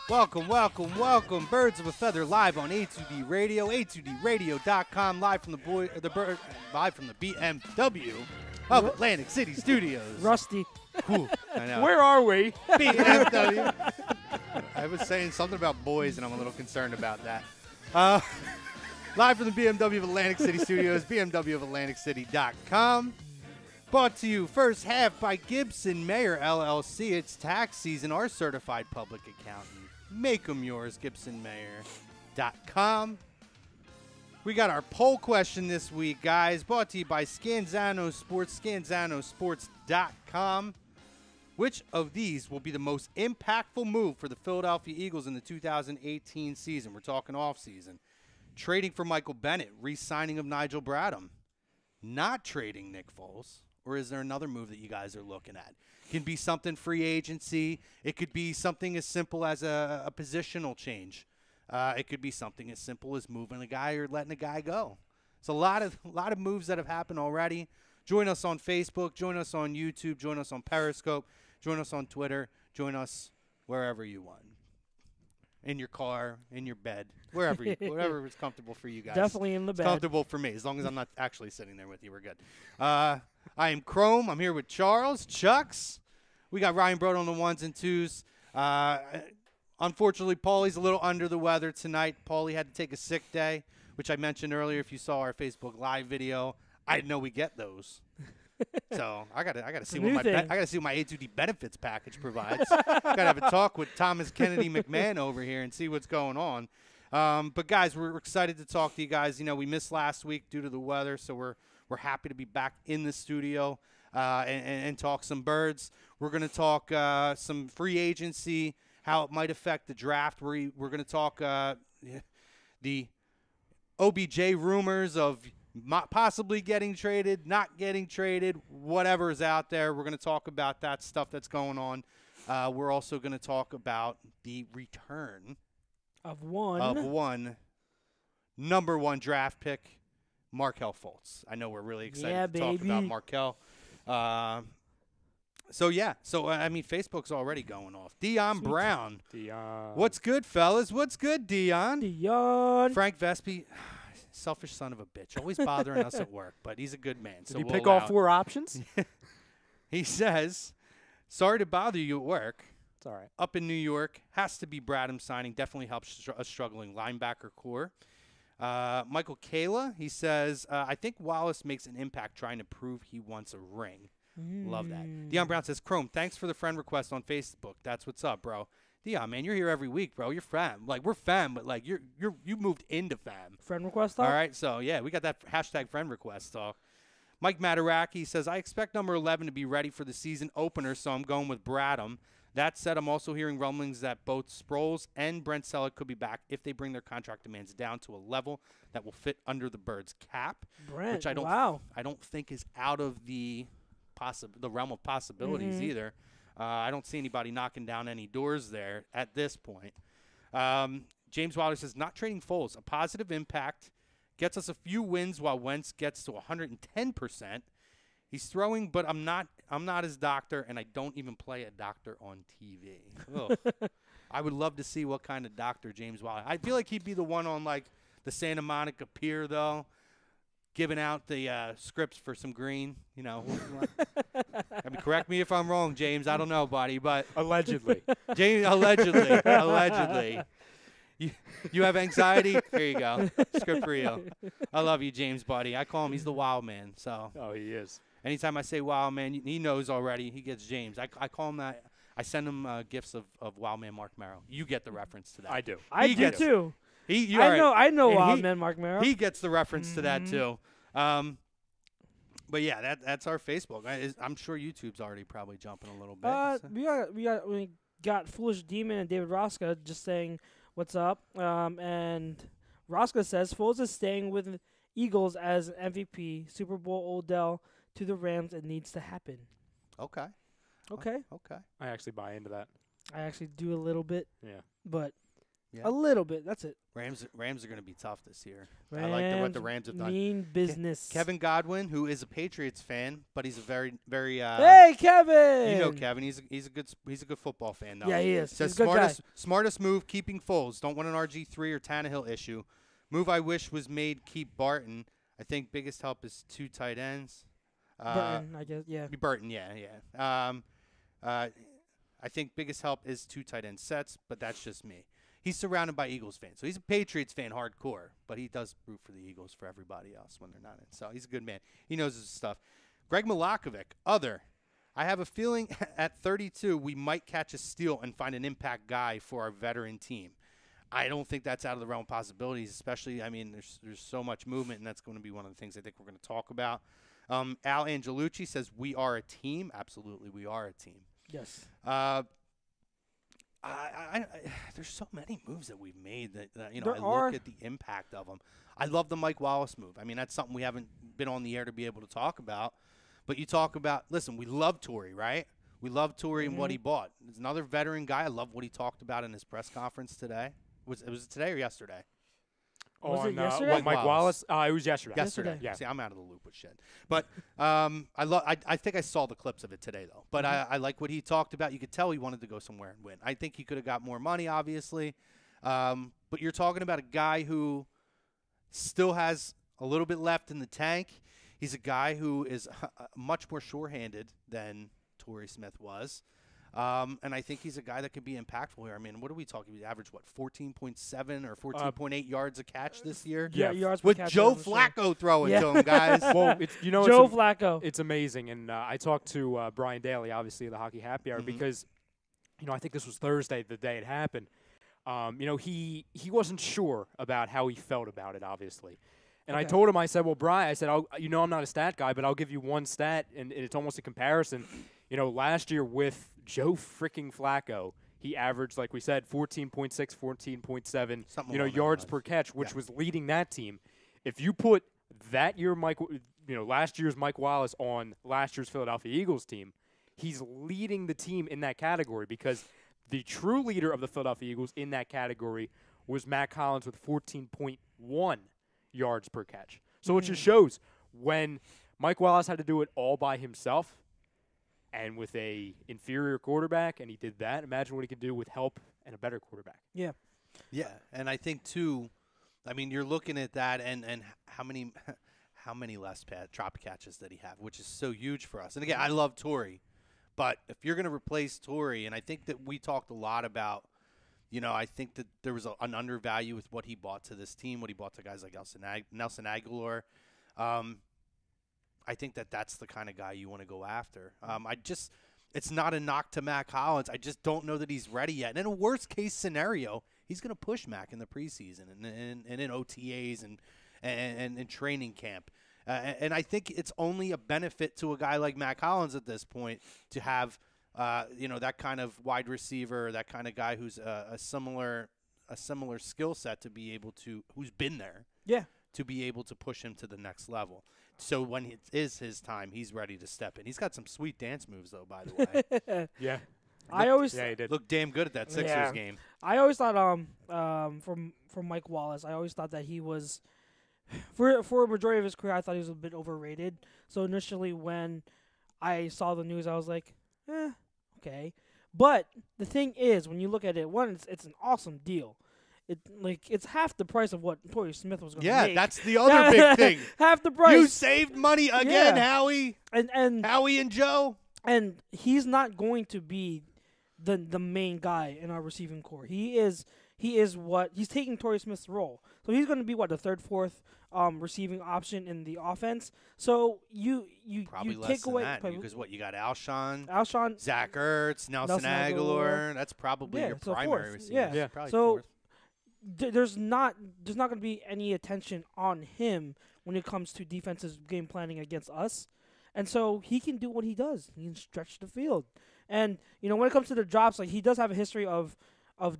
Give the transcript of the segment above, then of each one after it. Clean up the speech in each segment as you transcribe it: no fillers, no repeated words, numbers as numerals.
Welcome, welcome, welcome. Birds of a Feather live on A2D Radio, A2DRadio.com, live from the BMW of Atlantic City Studios. Rusty. Whew, I know. Where are we? BMW. I was saying something about boys, and I'm a little concerned about that. Live from the BMW of Atlantic City Studios, BMW of AtlanticCity.com. Brought to you first half by Gibson Mayer LLC. It's tax season. Our certified public accountant. Make them yours, GibsonMayer.com. We got our poll question this week, guys. Brought to you by Scanzano Sports, ScanzanoSports.com. Which of these will be the most impactful move for the Philadelphia Eagles in the 2018 season? We're talking offseason. Trading for Michael Bennett, re-signing of Nigel Bradham, not trading Nick Foles, or is there another move that you guys are looking at? It can be something free agency. It could be something as simple as a positional change. It could be something as simple as moving a guy or letting a guy go. It's a lot of moves that have happened already. Join us on Facebook. Join us on YouTube. Join us on Periscope. Join us on Twitter. Join us wherever you want. In your car, in your bed, wherever is comfortable for you guys. Definitely in the bed. It's comfortable for me, as long as I'm not actually sitting there with you. We're good. I am Chrome. I'm here with Charles, Chucks. We got Ryan Broad on the ones and twos. Unfortunately, Paulie's a little under the weather tonight. Paulie had to take a sick day, which I mentioned earlier. If you saw our Facebook Live video, I didn't know we get those. So I gotta see what my A2D benefits package provides. Gotta have a talk with Thomas Kennedy McMahon over here and see what's going on. But guys, we're excited to talk to you guys. You know, we missed last week due to the weather, so we're happy to be back in the studio and talk some birds. We're gonna talk some free agency, how it might affect the draft. We're gonna talk the OBJ rumors of possibly getting traded, not getting traded, whatever is out there. We're going to talk about that stuff that's going on. We're also going to talk about the return of one number one draft pick, Markelle Fultz. I know we're really excited to talk about Markelle. I mean, Facebook's already going off. Dion Brown. Dion. What's good, fellas? What's good, Dion? Frank Vespi. Selfish son of a bitch. Always bothering us at work, but he's a good man. Did he pick all four options? He says, sorry to bother you at work. It's all right. Up in New York. Has to be Bradham signing. Definitely helps a struggling linebacker core. Michael Kayla, he says, I think Wallace makes an impact trying to prove he wants a ring. Love that. Dion Brown says, Chrome, thanks for the friend request on Facebook. That's what's up, bro. Dion, man, you're here every week, bro. You're fam. Like, we're fam, but, like, you moved into fam. Friend request talk? All right, so, yeah, we got that hashtag friend request talk. Mike Mataraki says, I expect number 11 to be ready for the season opener, so I'm going with Bradham. That said, I'm also hearing rumblings that both Sproles and Brent Selleck could be back if they bring their contract demands down to a level that will fit under the Birds' cap, which I don't think is out of the realm of possibilities either. I don't see anybody knocking down any doors there at this point. James Wilder says, not trading Foles, a positive impact, gets us a few wins while Wentz gets to 110%. He's throwing, but I'm not his doctor, and I don't even play a doctor on TV. I would love to see what kind of doctor James Wilder. I feel like he'd be the one on, like, the Santa Monica Pier, though, giving out the scripts for some green, you know. I mean, correct me if I'm wrong, James. I don't know, buddy, but allegedly. James, allegedly. You have anxiety? Here you go. Script for you. I love you, James, buddy. I call him. He's the wild man. So. Oh, he is. Anytime I say wild man, he knows already. He gets James. I call him that. I send him gifts of wild man Mark Merrow. You get the reference to that. I do. I do too. I know wild man Mark Merrow. He gets the reference to that too. But yeah, that's our Facebook. I'm sure YouTube's already probably jumping a little bit. We got Foolish Demon and David Rosca just saying what's up. And Rosca says Foles is staying with Eagles as MVP. Super Bowl Odell to the Rams. It needs to happen. Okay. Okay. Okay. I actually buy into that. I actually do a little bit. Yeah. But Yeah. A little bit. That's it. Rams are going to be tough this year. Rams, I like what the Rams have done. Mean business. Kevin Godwin, who is a Patriots fan, but he's a very hey, Kevin. you know Kevin. He's a good football fan though. Yeah, he is. Says He's a good guy. smartest move, keeping Foles. Don't want an RG3 or Tannehill issue. Move I wish was made, keep Barton. I think biggest help is 2 tight ends. Burton, I guess. Yeah. Burton, yeah. I think biggest help is 2 tight end sets, but that's just me. He's surrounded by Eagles fans, so he's a Patriots fan hardcore, but he does root for the Eagles for everybody else when they're not in. So he's a good man. He knows his stuff. Greg Milakovic, other. I have a feeling at 32 we might catch a steal and find an impact guy for our veteran team. I don't think that's out of the realm of possibilities, especially, I mean, there's so much movement, and that's going to be one of the things I think we're going to talk about. Al Angelucci says, we are a team. Absolutely, we are a team. Yes. There's so many moves that we've made that There I look at the impact of them. I love the Mike Wallace move. I mean, that's something we haven't been on the air to be able to talk about. But you talk about, listen, we love Torrey, right? We love Torrey and what he bought. There's another veteran guy. I love what he talked about in his press conference today. Was it today or yesterday? Was it yesterday? Mike Wallace? It was yesterday. Yesterday. Yeah. See, I'm out of the loop with shit. But I think I saw the clips of it today, though. But I like what he talked about. You could tell he wanted to go somewhere and win. I think he could have got more money, obviously. But you're talking about a guy who still has a little bit left in the tank. He's a guy who is much more sure-handed than Torrey Smith was. And I think he's a guy that could be impactful here. I mean, what are we talking about? Average, 14.7 or 14.8 yards a catch this year? Yeah, yards per With catch Joe over the Flacco throwing to him, guys. Well, Joe Flacco. It's amazing. And I talked to Brian Daly, obviously, of the Hockey Happy Hour, because, I think this was Thursday, the day it happened. He wasn't sure about how he felt about it, obviously. And I told him, I said, well, Brian, I said, I'm not a stat guy, but I'll give you one stat, and it's almost a comparison. Last year with Joe freaking Flacco, he averaged, like we said, 14.6, 14.7, yards per catch, which was leading that team. If you put that year, last year's Mike Wallace on last year's Philadelphia Eagles team, he's leading the team in that category because the true leader of the Philadelphia Eagles in that category was Matt Collins with 14.1 yards per catch. So it just shows when Mike Wallace had to do it all by himself and with a inferior quarterback, and he did that, imagine what he could do with help and a better quarterback. Yeah. Yeah, and I think, too, I mean, you're looking at that and how many less drop catches did he have, which is so huge for us. And, again, I love Torrey, but if you're going to replace Torrey, and I think that we talked a lot about, I think that there was an undervalue with what he bought to this team, what he bought to guys like Nelson Aguilar. I think that that's the kind of guy you want to go after. It's not a knock to Mac Collins. I just don't know that he's ready yet. And in a worst-case scenario, he's going to push Mac in the preseason and in OTAs and in training camp. And I think it's only a benefit to a guy like Mac Collins at this point to have that kind of wide receiver, that kind of guy who's a similar skill set to be able to, who's been there, to be able to push him to the next level. So when it is his time, he's ready to step in. He's got some sweet dance moves, though, by the way. Yeah. He did. Looked damn good at that Sixers game. I always thought from Mike Wallace, I always thought that he was for a majority of his career, I thought he was a bit overrated. So initially when I saw the news, I was like, okay. But the thing is, when you look at it, one, it's an awesome deal. It's half the price of what Torrey Smith was going to make. Yeah, that's the other big thing. Half the price. You saved money again, Howie. And Howie and Joe. And he's not going to be the main guy in our receiving core. He's taking Torrey Smith's role. So he's going to be the third, fourth receiving option in the offense. So you probably you less take than away that, because you got Alshon, Zach Ertz, Nelson Aguilar. That's probably your primary receiver. Yeah. Probably so fourth. There's not going to be any attention on him when it comes to defensive game planning against us. And so he can do what he does. He can stretch the field. And, when it comes to the drops, he does have a history of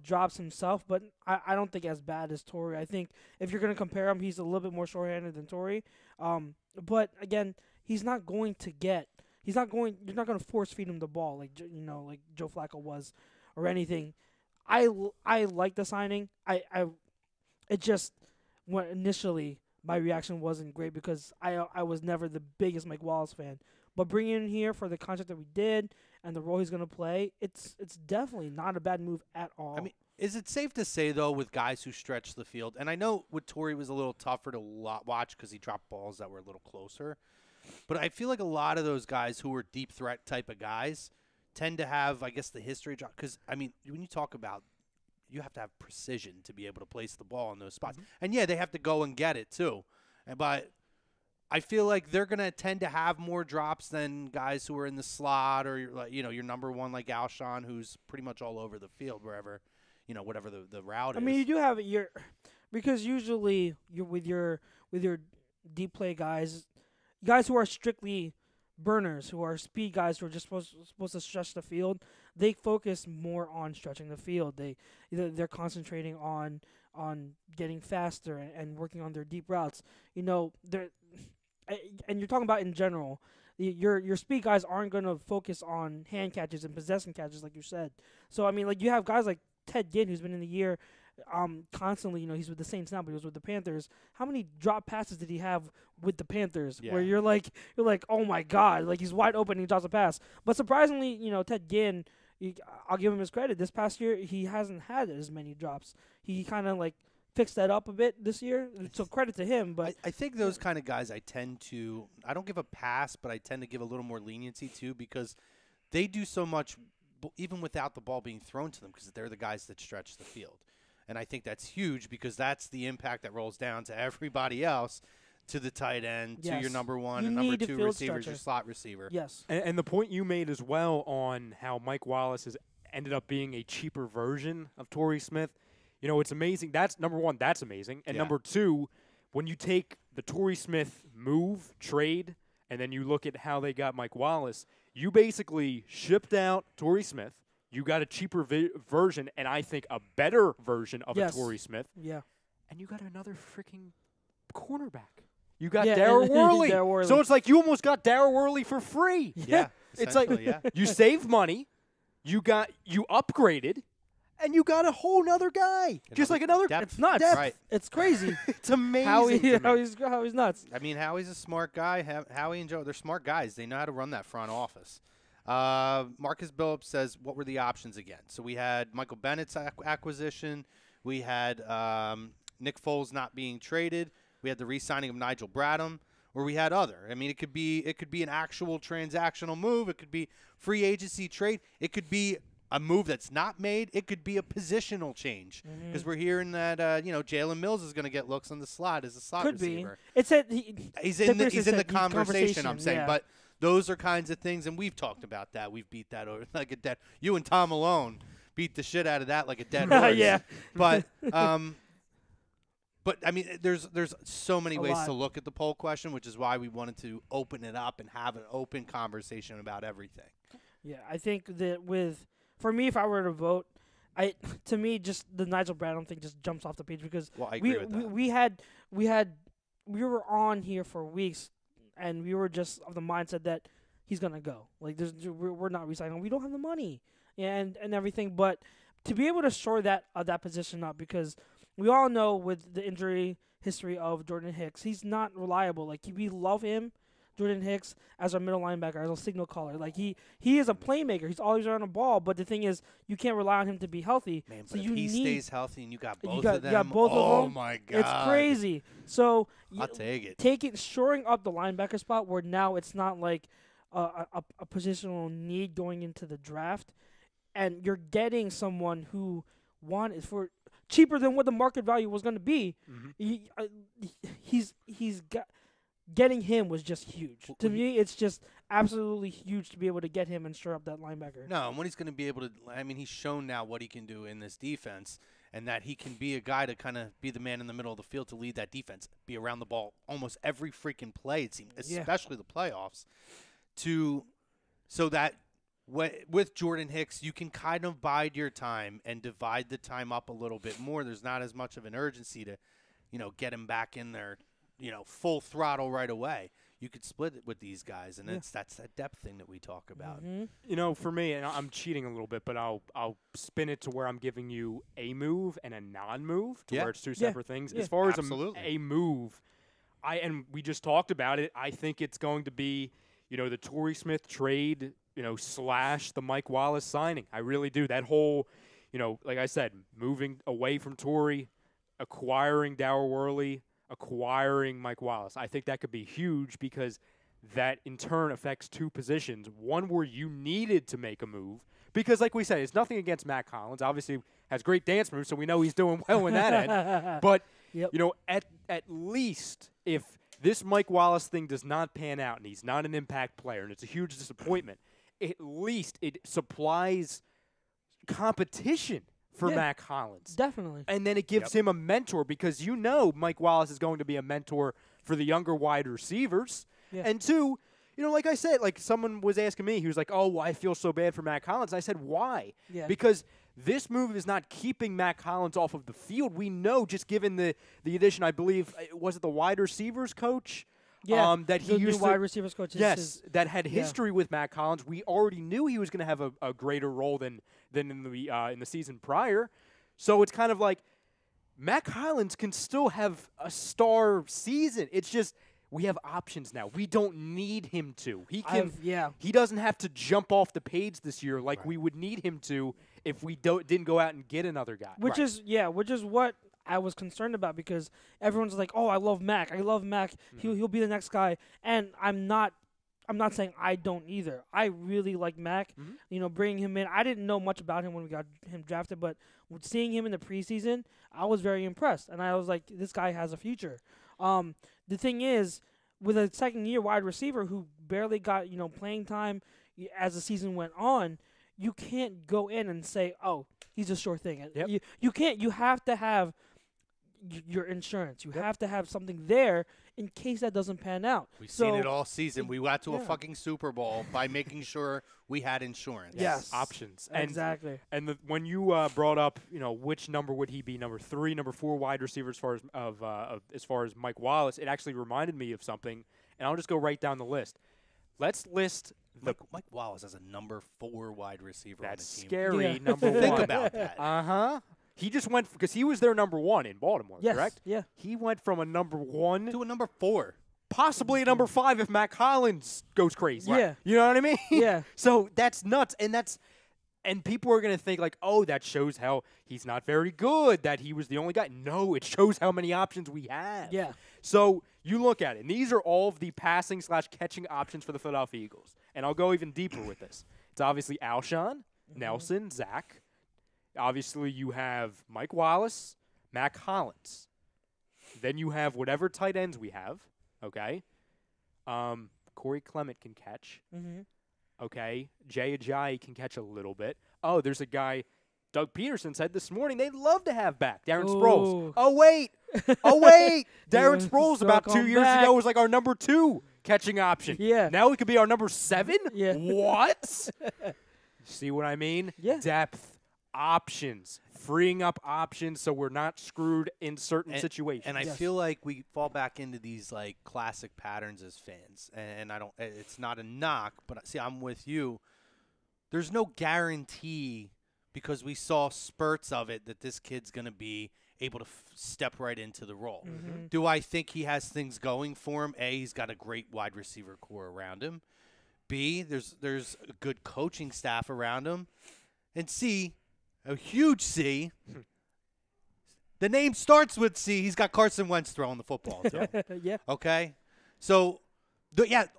drops himself, but I don't think as bad as Torrey. I think if you're going to compare him, he's a little bit more short-handed than Torrey. But, again, you're not going to force feed him the ball like Joe Flacco was or anything. I like the signing. It just when initially my reaction wasn't great because I was never the biggest Mike Wallace fan. But bringing him here for the contract that we did and the role he's going to play, it's definitely not a bad move at all. I mean, is it safe to say, though, with guys who stretch the field, and I know with Torrey was a little tougher to watch because he dropped balls that were a little closer, but I feel like a lot of those guys who are deep threat type of guys tend to have, I guess, the history drop. Because, I mean, when you talk about you have to have precision to be able to place the ball in those spots. Mm-hmm. And, yeah, they have to go and get it, too. But I feel like they're going to tend to have more drops than guys who are in the slot or, your number one like Alshon, who's pretty much all over the field wherever, whatever the route is. I mean, you do have because usually you're with your deep play guys who are strictly burners, who are speed guys who are just supposed to stretch the field. They focus more on stretching the field. They're concentrating on getting faster and working on their deep routes. They're and you're talking about in general. Your speed guys aren't going to focus on hand catches and possession catches like you said. So I mean, like you have guys like Ted Ginn, who's been in the year constantly. He's with the Saints now, but he was with the Panthers. How many drop passes did he have with the Panthers? Yeah. Where you're like, oh my God, like he's wide open and he drops a pass. But surprisingly, Ted Ginn, I'll give him his credit. This past year, he hasn't had as many drops. He kind of like fixed that up a bit this year. So credit to him. But I think those kind of guys, I don't give a pass, but I tend to give a little more leniency to because they do so much even without the ball being thrown to them because they're the guys that stretch the field. And I think that's huge because that's the impact that rolls down to everybody else, to the tight end, to your number one and number two receivers, your slot receiver. Yes. And the point you made as well on how Mike Wallace has ended up being a cheaper version of Torrey Smith, it's amazing. That's number one, that's amazing. And number two, when you take the Torrey Smith move, trade, and then you look at how they got Mike Wallace, you basically shipped out Torrey Smith. You got a cheaper version, and I think a better version of a Torrey Smith. Yeah. And you got another freaking cornerback. You got Darryl Worley. So it's like you almost got Darryl Worley for free. Yeah. It's like you saved money, you upgraded, and you got a whole nother guy. Just like another depth. It's nuts. Right. It's crazy. It's amazing. How he's nuts. I mean, Howie's a smart guy. Howie and Joe, they're smart guys. They know how to run that front office. Marcus Billups says, what were the options again? So we had Michael Bennett's acquisition. We had Nick Foles not being traded. We had the re-signing of Nigel Bradham, or we had other. I mean, it could be an actual transactional move. It could be free agency trade. It could be a move that's not made. It could be a positional change because we're hearing that Jalen Mills is going to get looks on the slot as a slot receiver. It's he's in the conversation. I'm saying, but those are kinds of things, and we've talked about that. We've beat that over like a dead. You and Tom Malone beat the shit out of that like a dead horse. Yeah, but I mean, there's so many ways to look at the poll question, which is why we wanted to open it up and have an open conversation about everything. Yeah, I think that for me, if I were to vote, to me just the Nigel Bradham thing just jumps off the page because I agree with that. we were on here for weeks. And we were just of the mindset that he's gonna go. Like, we're not resigning. We don't have the money, and everything. But to be able to shore that position up, because we all know with the injury history of Jordan Hicks, he's not reliable. Like, we love him, Jordan Hicks, as our middle linebacker, as a signal caller. Like, he is a playmaker. He's always around the ball. But the thing is, you can't rely on him to be healthy. Man, so but if he stays healthy and you got both of them, you got both of them. Oh my God, it's crazy. So I'll take it. Shoring up the linebacker spot where now it's not like a positional need going into the draft, and you're getting someone who is for cheaper than what the market value was going to be. He's got. Getting him was just huge. To me, it's just absolutely huge to be able to get him and shore up that linebacker. No, and what he's going to be able to – I mean, he's shown now what he can do in this defense and that he can be a guy to kind of be the man in the middle of the field to lead that defense, be around the ball almost every freaking play, it seems, especially the playoffs, so that with Jordan Hicks, you can kind of bide your time and divide the time up a little bit more. There's not as much of an urgency to, get him back in there, full throttle right away. you could split it with these guys, and that's that depth thing that we talk about. You know, for me, and I'm cheating a little bit, but I'll spin it to where I'm giving you a move and a non-move, to where it's two separate things. As far as a move, and we just talked about it. I think it's going to be, the Torrey Smith trade, / the Mike Wallace signing. I really do. That whole, like I said, moving away from Torrey, acquiring Darryl Worley, acquiring Mike Wallace. I think that could be huge because that in turn affects two positions. One where you needed to make a move because, like we said, it's nothing against Matt Collins. Obviously has great dance moves, so we know he's doing well in that end. But, at least if this Mike Wallace thing does not pan out and he's not an impact player and it's a huge disappointment, at least it supplies competition for Matt Collins. Definitely. And then it gives him a mentor because Mike Wallace is going to be a mentor for the younger wide receivers. Yeah. And two, like I said, like someone was asking me, he was like, oh, I feel so bad for Matt Collins. I said, why? Yeah. Because this move is not keeping Matt Collins off of the field. We know just given the addition, I believe, was it the wide receivers coach? Yeah, that he used wide receivers coach. That had history with Matt Collins. We already knew he was going to have a greater role than in the season prior. So it's kind of like Matt Collins can still have a star season. It's just we have options now. We don't need him to. He can. He doesn't have to jump off the page this year like we would need him to if we didn't go out and get another guy. Which is what I was concerned about because everyone's like, "Oh, I love Mac. He'll be the next guy." And I'm not saying I don't either. I really like Mac. Bringing him in. I didn't know much about him when we got him drafted, but seeing him in the preseason, I was very impressed, and I was like, "This guy has a future." The thing is, with a second-year wide receiver who barely got playing time as the season went on, you can't go in and say, "Oh, he's a sure thing." Yep. You can't. You have to have your insurance. You have to have something there in case that doesn't pan out. We've seen it all season. We got to a fucking Super Bowl by making sure we had insurance. Yes. Options. Exactly. And when you brought up, which number would he be, number 3, number 4 wide receiver as far as Mike Wallace, it actually reminded me of something, and I'll just go right down the list. Let's list Mike Wallace as a number 4 wide receiver on the team. That's scary, number 1. Think about that. Uh-huh. He just went because he was their number 1 in Baltimore, correct? Yeah. He went from a number 1 to a number 4. Possibly a number 5 if Matt Collins goes crazy. Yeah. You know what I mean? Yeah. So that's nuts. And people are going to think like, oh, that shows how he's not very good, that he was the only guy. No, it shows how many options we have. Yeah. So you look at it, and these are all of the passing/catching options for the Philadelphia Eagles. And I'll go even deeper with this. It's obviously Alshon, Nelson, Zach. Obviously, you have Mike Wallace, Matt Collins. Then you have whatever tight ends we have, okay? Corey Clement can catch. Okay? Jay Ajayi can catch a little bit. Oh, there's a guy, Doug Peterson said this morning, they'd love to have back Darren Sproles. Oh, wait. Darren Sproles about 2 years ago was like our number 2 catching option. Yeah. Now it could be our number 7? Yeah. What? See what I mean? Yeah. Depth. Options, freeing up options so we're not screwed in certain situations. And I feel like we fall back into these like classic patterns as fans. And I don't, it's not a knock, but see, I'm with you. There's no guarantee because we saw spurts of it that this kid's going to be able to step right into the role. Do I think he has things going for him? A, he's got a great wide receiver core around him. B, there's a good coaching staff around him. And C, a huge C. The name starts with C. He's got Carson Wentz throwing the football to him. Yeah. Okay? So,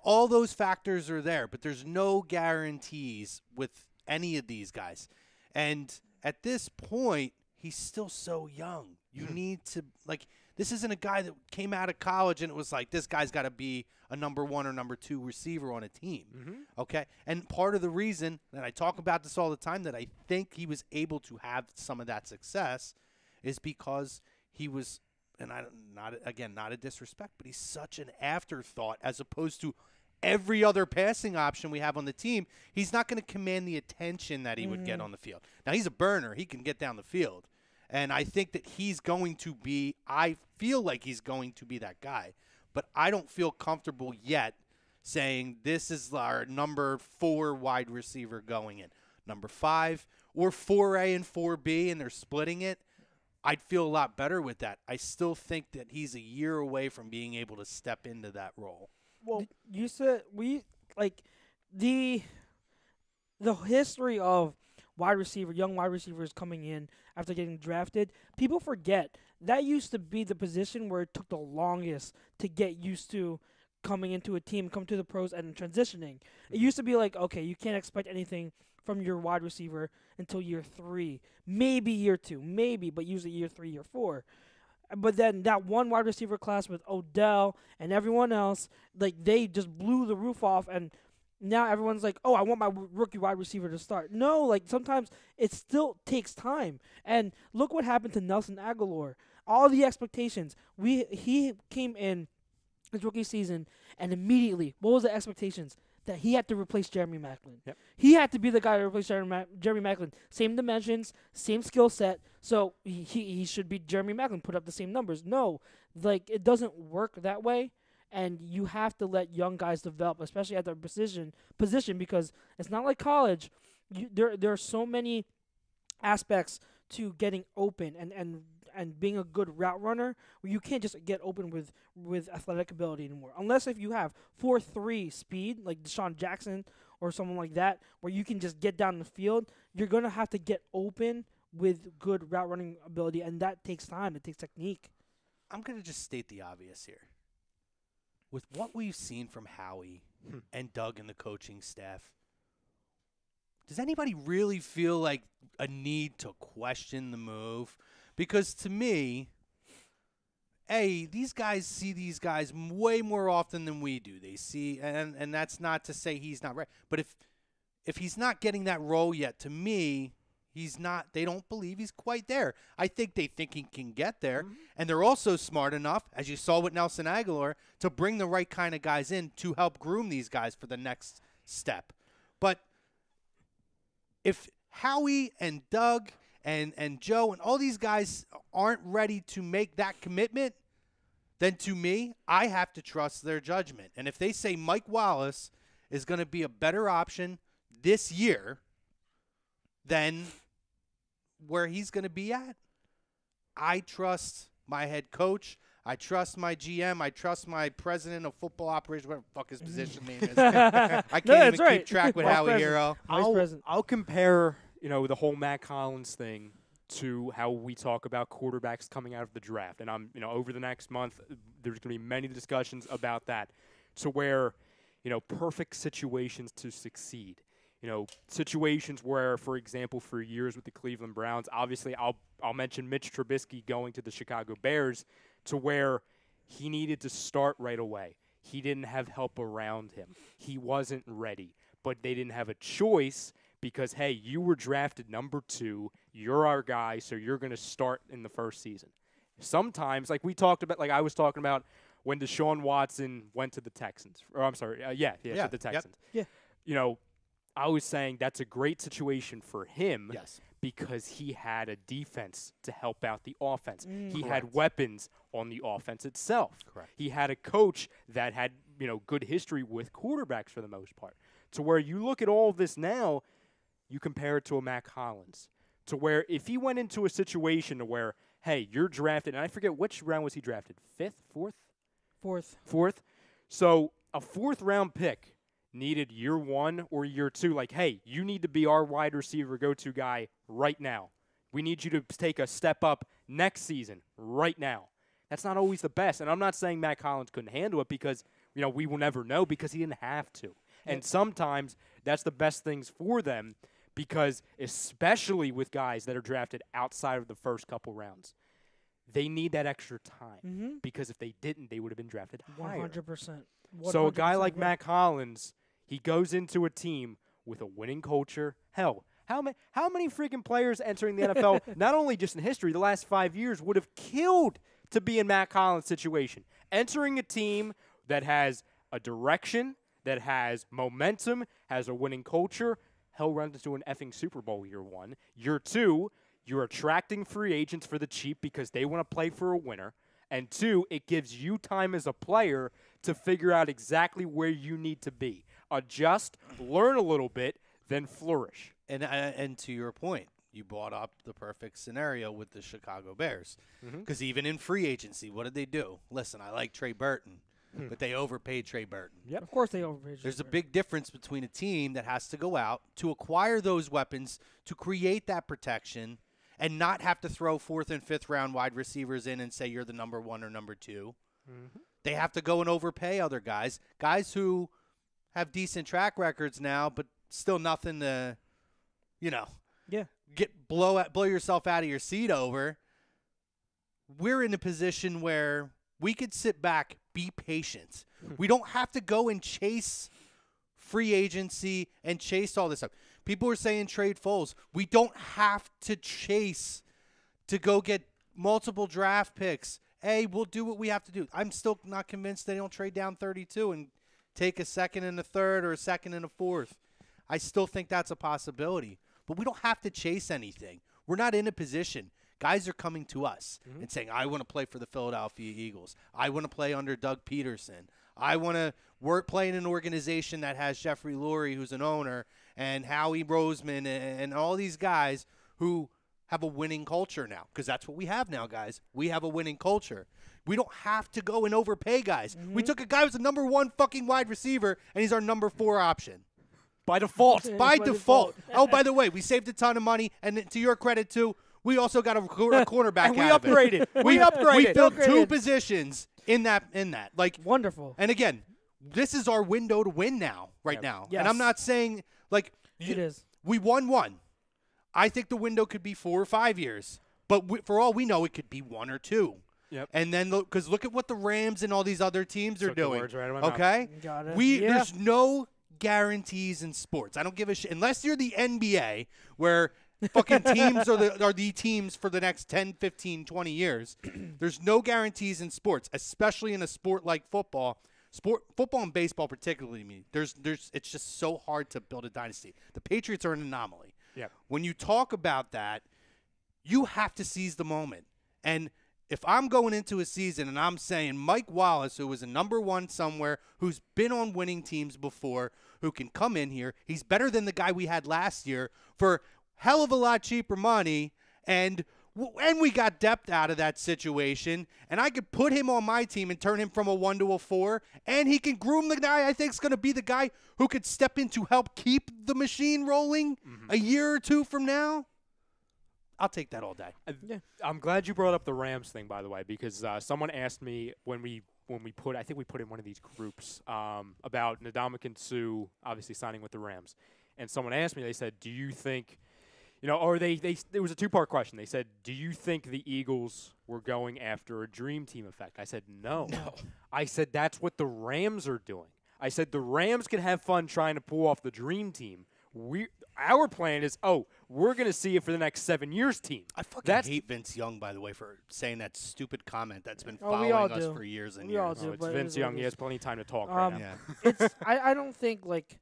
all those factors are there, but there's no guarantees with any of these guys. And at this point, he's still so young. You need to, this isn't a guy that came out of college and it was like, this guy's got to be a number 1 or number 2 receiver on a team. Okay? And part of the reason, and I talk about this all the time, that I think he was able to have some of that success is because he was, and not a disrespect, but he's such an afterthought as opposed to every other passing option we have on the team. He's not going to command the attention that he would get on the field. Now, he's a burner. He can get down the field. And I think that he's going to be – I feel like he's going to be that guy. but I don't feel comfortable yet saying this is our number 4 wide receiver going in. Number 5 or 4A and 4B, and they're splitting it, I'd feel a lot better with that. I still think that he's a year away from being able to step into that role. Well, you said the history of young wide receivers coming in after getting drafted, people forget that used to be the position where it took the longest to get used to coming into a team, come to the pros, and transitioning. It used to be like, okay, you can't expect anything from your wide receiver until year 3, maybe year 2, but usually year 3, year 4. But then that one wide receiver class with Odell and everyone else, they just blew the roof off, and now everyone's like, oh, I want my rookie wide receiver to start. No, sometimes it still takes time. And look what happened to Nelson Aguilar. All the expectations. He came in his rookie season, and immediately, what was the expectations? That he had to replace Jeremy Maclin. Yep. He had to be the guy to replace Jeremy Maclin. Same dimensions, same skill set, so he should be Jeremy Maclin, put up the same numbers. No, it doesn't work that way. And you have to let young guys develop, especially at their position, because it's not like college. There are so many aspects to getting open and being a good route runner where you can't just get open with athletic ability anymore. Unless if you have 4.3 speed, like Deshaun Jackson or someone like that, where you can just get down the field, you're going to have to get open with good route running ability, and that takes time. It takes technique. I'm going to just state the obvious here. With what we've seen from Howie and Doug and the coaching staff, does anybody really feel like a need to question the move? Because to me, these guys see these guys way more often than we do. They see, and that's not to say he's not right. But if he's not getting that role yet, to me, he's not. They don't believe he's quite there. I think they think he can get there, and they're also smart enough, as you saw with Nelson Aguilar, to bring the right kind of guys in to help groom these guys for the next step. But if Howie and Doug and Joe and all these guys aren't ready to make that commitment, then to me, I have to trust their judgment. And if they say Mike Wallace is going to be a better option this year than where he's going to be at, I trust my head coach. I trust my GM. I trust my president of football operations, whatever the fuck his position name is. I can't even keep track with Howie Hero. I'll compare, the whole Matt Collins thing to how we talk about quarterbacks coming out of the draft. And over the next month, there's going to be many discussions about that, to where, perfect situations to succeed. Situations where, for example, for years with the Cleveland Browns, obviously I'll mention Mitch Trubisky going to the Chicago Bears, to where he needed to start right away. He didn't have help around him. He wasn't ready, but they didn't have a choice because, hey, you were drafted number 2. You're our guy, so you're going to start in the first season. Sometimes, like I was talking about when Deshaun Watson went to the Texans. Or I'm sorry, to the Texans. Yep. Yeah. I was saying that's a great situation for him, Yes. because he had a defense to help out the offense. He Correct. had weapons on the offense itself. Correct. He had a coach that had, good history with quarterbacks for the most part. To where you look at all of this now, you compare it to a Matt Collins. To where if he went into a situation to where, hey, you're drafted, and I forget which round was he drafted, 5th, 4th? Fourth. So a 4th-round pick needed year 1 or year 2, like, hey, you need to be our wide receiver go-to guy right now. We need you to take a step up next season right now. That's not always the best. And I'm not saying Matt Collins couldn't handle it because, we will never know because he didn't have to. And sometimes that's the best things for them because especially with guys that are drafted outside of the first couple rounds, they need that extra time because if they didn't, they would have been drafted higher. 100%. So a guy like Matt Collins, he goes into a team with a winning culture. Hell, how many freaking players entering the NFL, not only just in history, the last 5 years, would have killed to be in Matt Collins' situation? Entering a team that has a direction, that has momentum, has a winning culture. Hell, runs into an effing Super Bowl year 1. Year 2, you're attracting free agents for the cheap because they want to play for a winner. And 2, it gives you time as a player to figure out exactly where you need to be. Adjust, learn a little bit, then flourish. And to your point, you brought up the perfect scenario with the Chicago Bears. Because even in free agency, what did they do? Listen, I like Trey Burton, but they overpaid Trey Burton. Yep. Of course they overpaid. There's a big difference between a team that has to go out to acquire those weapons, to create that protection, and not have to throw 4th and 5th round wide receivers in and say you're the number 1 or number 2. They have to go and overpay other guys who have decent track records now, but still nothing to, blow yourself out of your seat over. We're in a position where we could sit back, be patient. We don't have to go and chase free agency and chase all this stuff. People are saying trade Foles. We don't have to chase to go get multiple draft picks. Hey, we'll do what we have to do. I'm still not convinced they don't trade down 32 and take a 2nd and a 3rd or a 2nd and a 4th. I still think that's a possibility. But we don't have to chase anything. We're not in a position. Guys are coming to us and saying, I want to play for the Philadelphia Eagles. I want to play under Doug Peterson. I want to play in an organization that has Jeffrey Lurie, who's an owner, and Howie Roseman, and all these guys who have a winning culture now. Because that's what we have now, guys. We have a winning culture. We don't have to go and overpay guys. We took a guy who's the number 1 fucking wide receiver, and he's our number 4 option. By default. By default. Oh, by the way, we saved a ton of money, and to your credit, too, we also got a cornerback And we out of it. upgraded. We upgraded. We filled 2 positions in that. Like, wonderful. and again, this is our window to win now, now. Yes. And I'm not saying, like, It is. we won 1. I think the window could be 4 or 5 years. But for all we know, it could be 1 or 2. Yep. And then, because look at what the Rams and all these other teams are Took the doing. words right out of my mouth. Okay? Got it. There's no guarantees in sports. I don't give a shit. Unless you're the NBA, where fucking teams are the teams for the next 10, 15, 20 years. There's no guarantees in sports, especially in a sport like football. Football and baseball particularly, it's just so hard to build a dynasty. The Patriots are an anomaly. Yeah. When you talk about that, you have to seize the moment. And if I'm going into a season and I'm saying Mike Wallace, who was a number 1 somewhere, who's been on winning teams before, who can come in here, he's better than the guy we had last year for hell of a lot cheaper money, and we got depth out of that situation, and I could put him on my team and turn him from a 1 to a 4, and he can groom the guy I think is going to be the guy who could step in to help keep the machine rolling a year or 2 from now. I'll take that all day. I'm glad you brought up the Rams thing, by the way, because someone asked me when we put, I think we put in one of these groups about Ndamukong Suh obviously signing with the Rams, and someone asked me, they said, do you think, or there was a 2-part question. They said, do you think the Eagles were going after a dream team effect? I said, no. I said, that's what the Rams are doing. I said, the Rams can have fun trying to pull off the dream team. Our plan is, we're going to see it for the next 7 years team. I fucking hate Vince Young, by the way, for saying that stupid comment that's been following us for years and years. All do, it's Vince Young. He has plenty of time to talk right now. It's I don't think, like,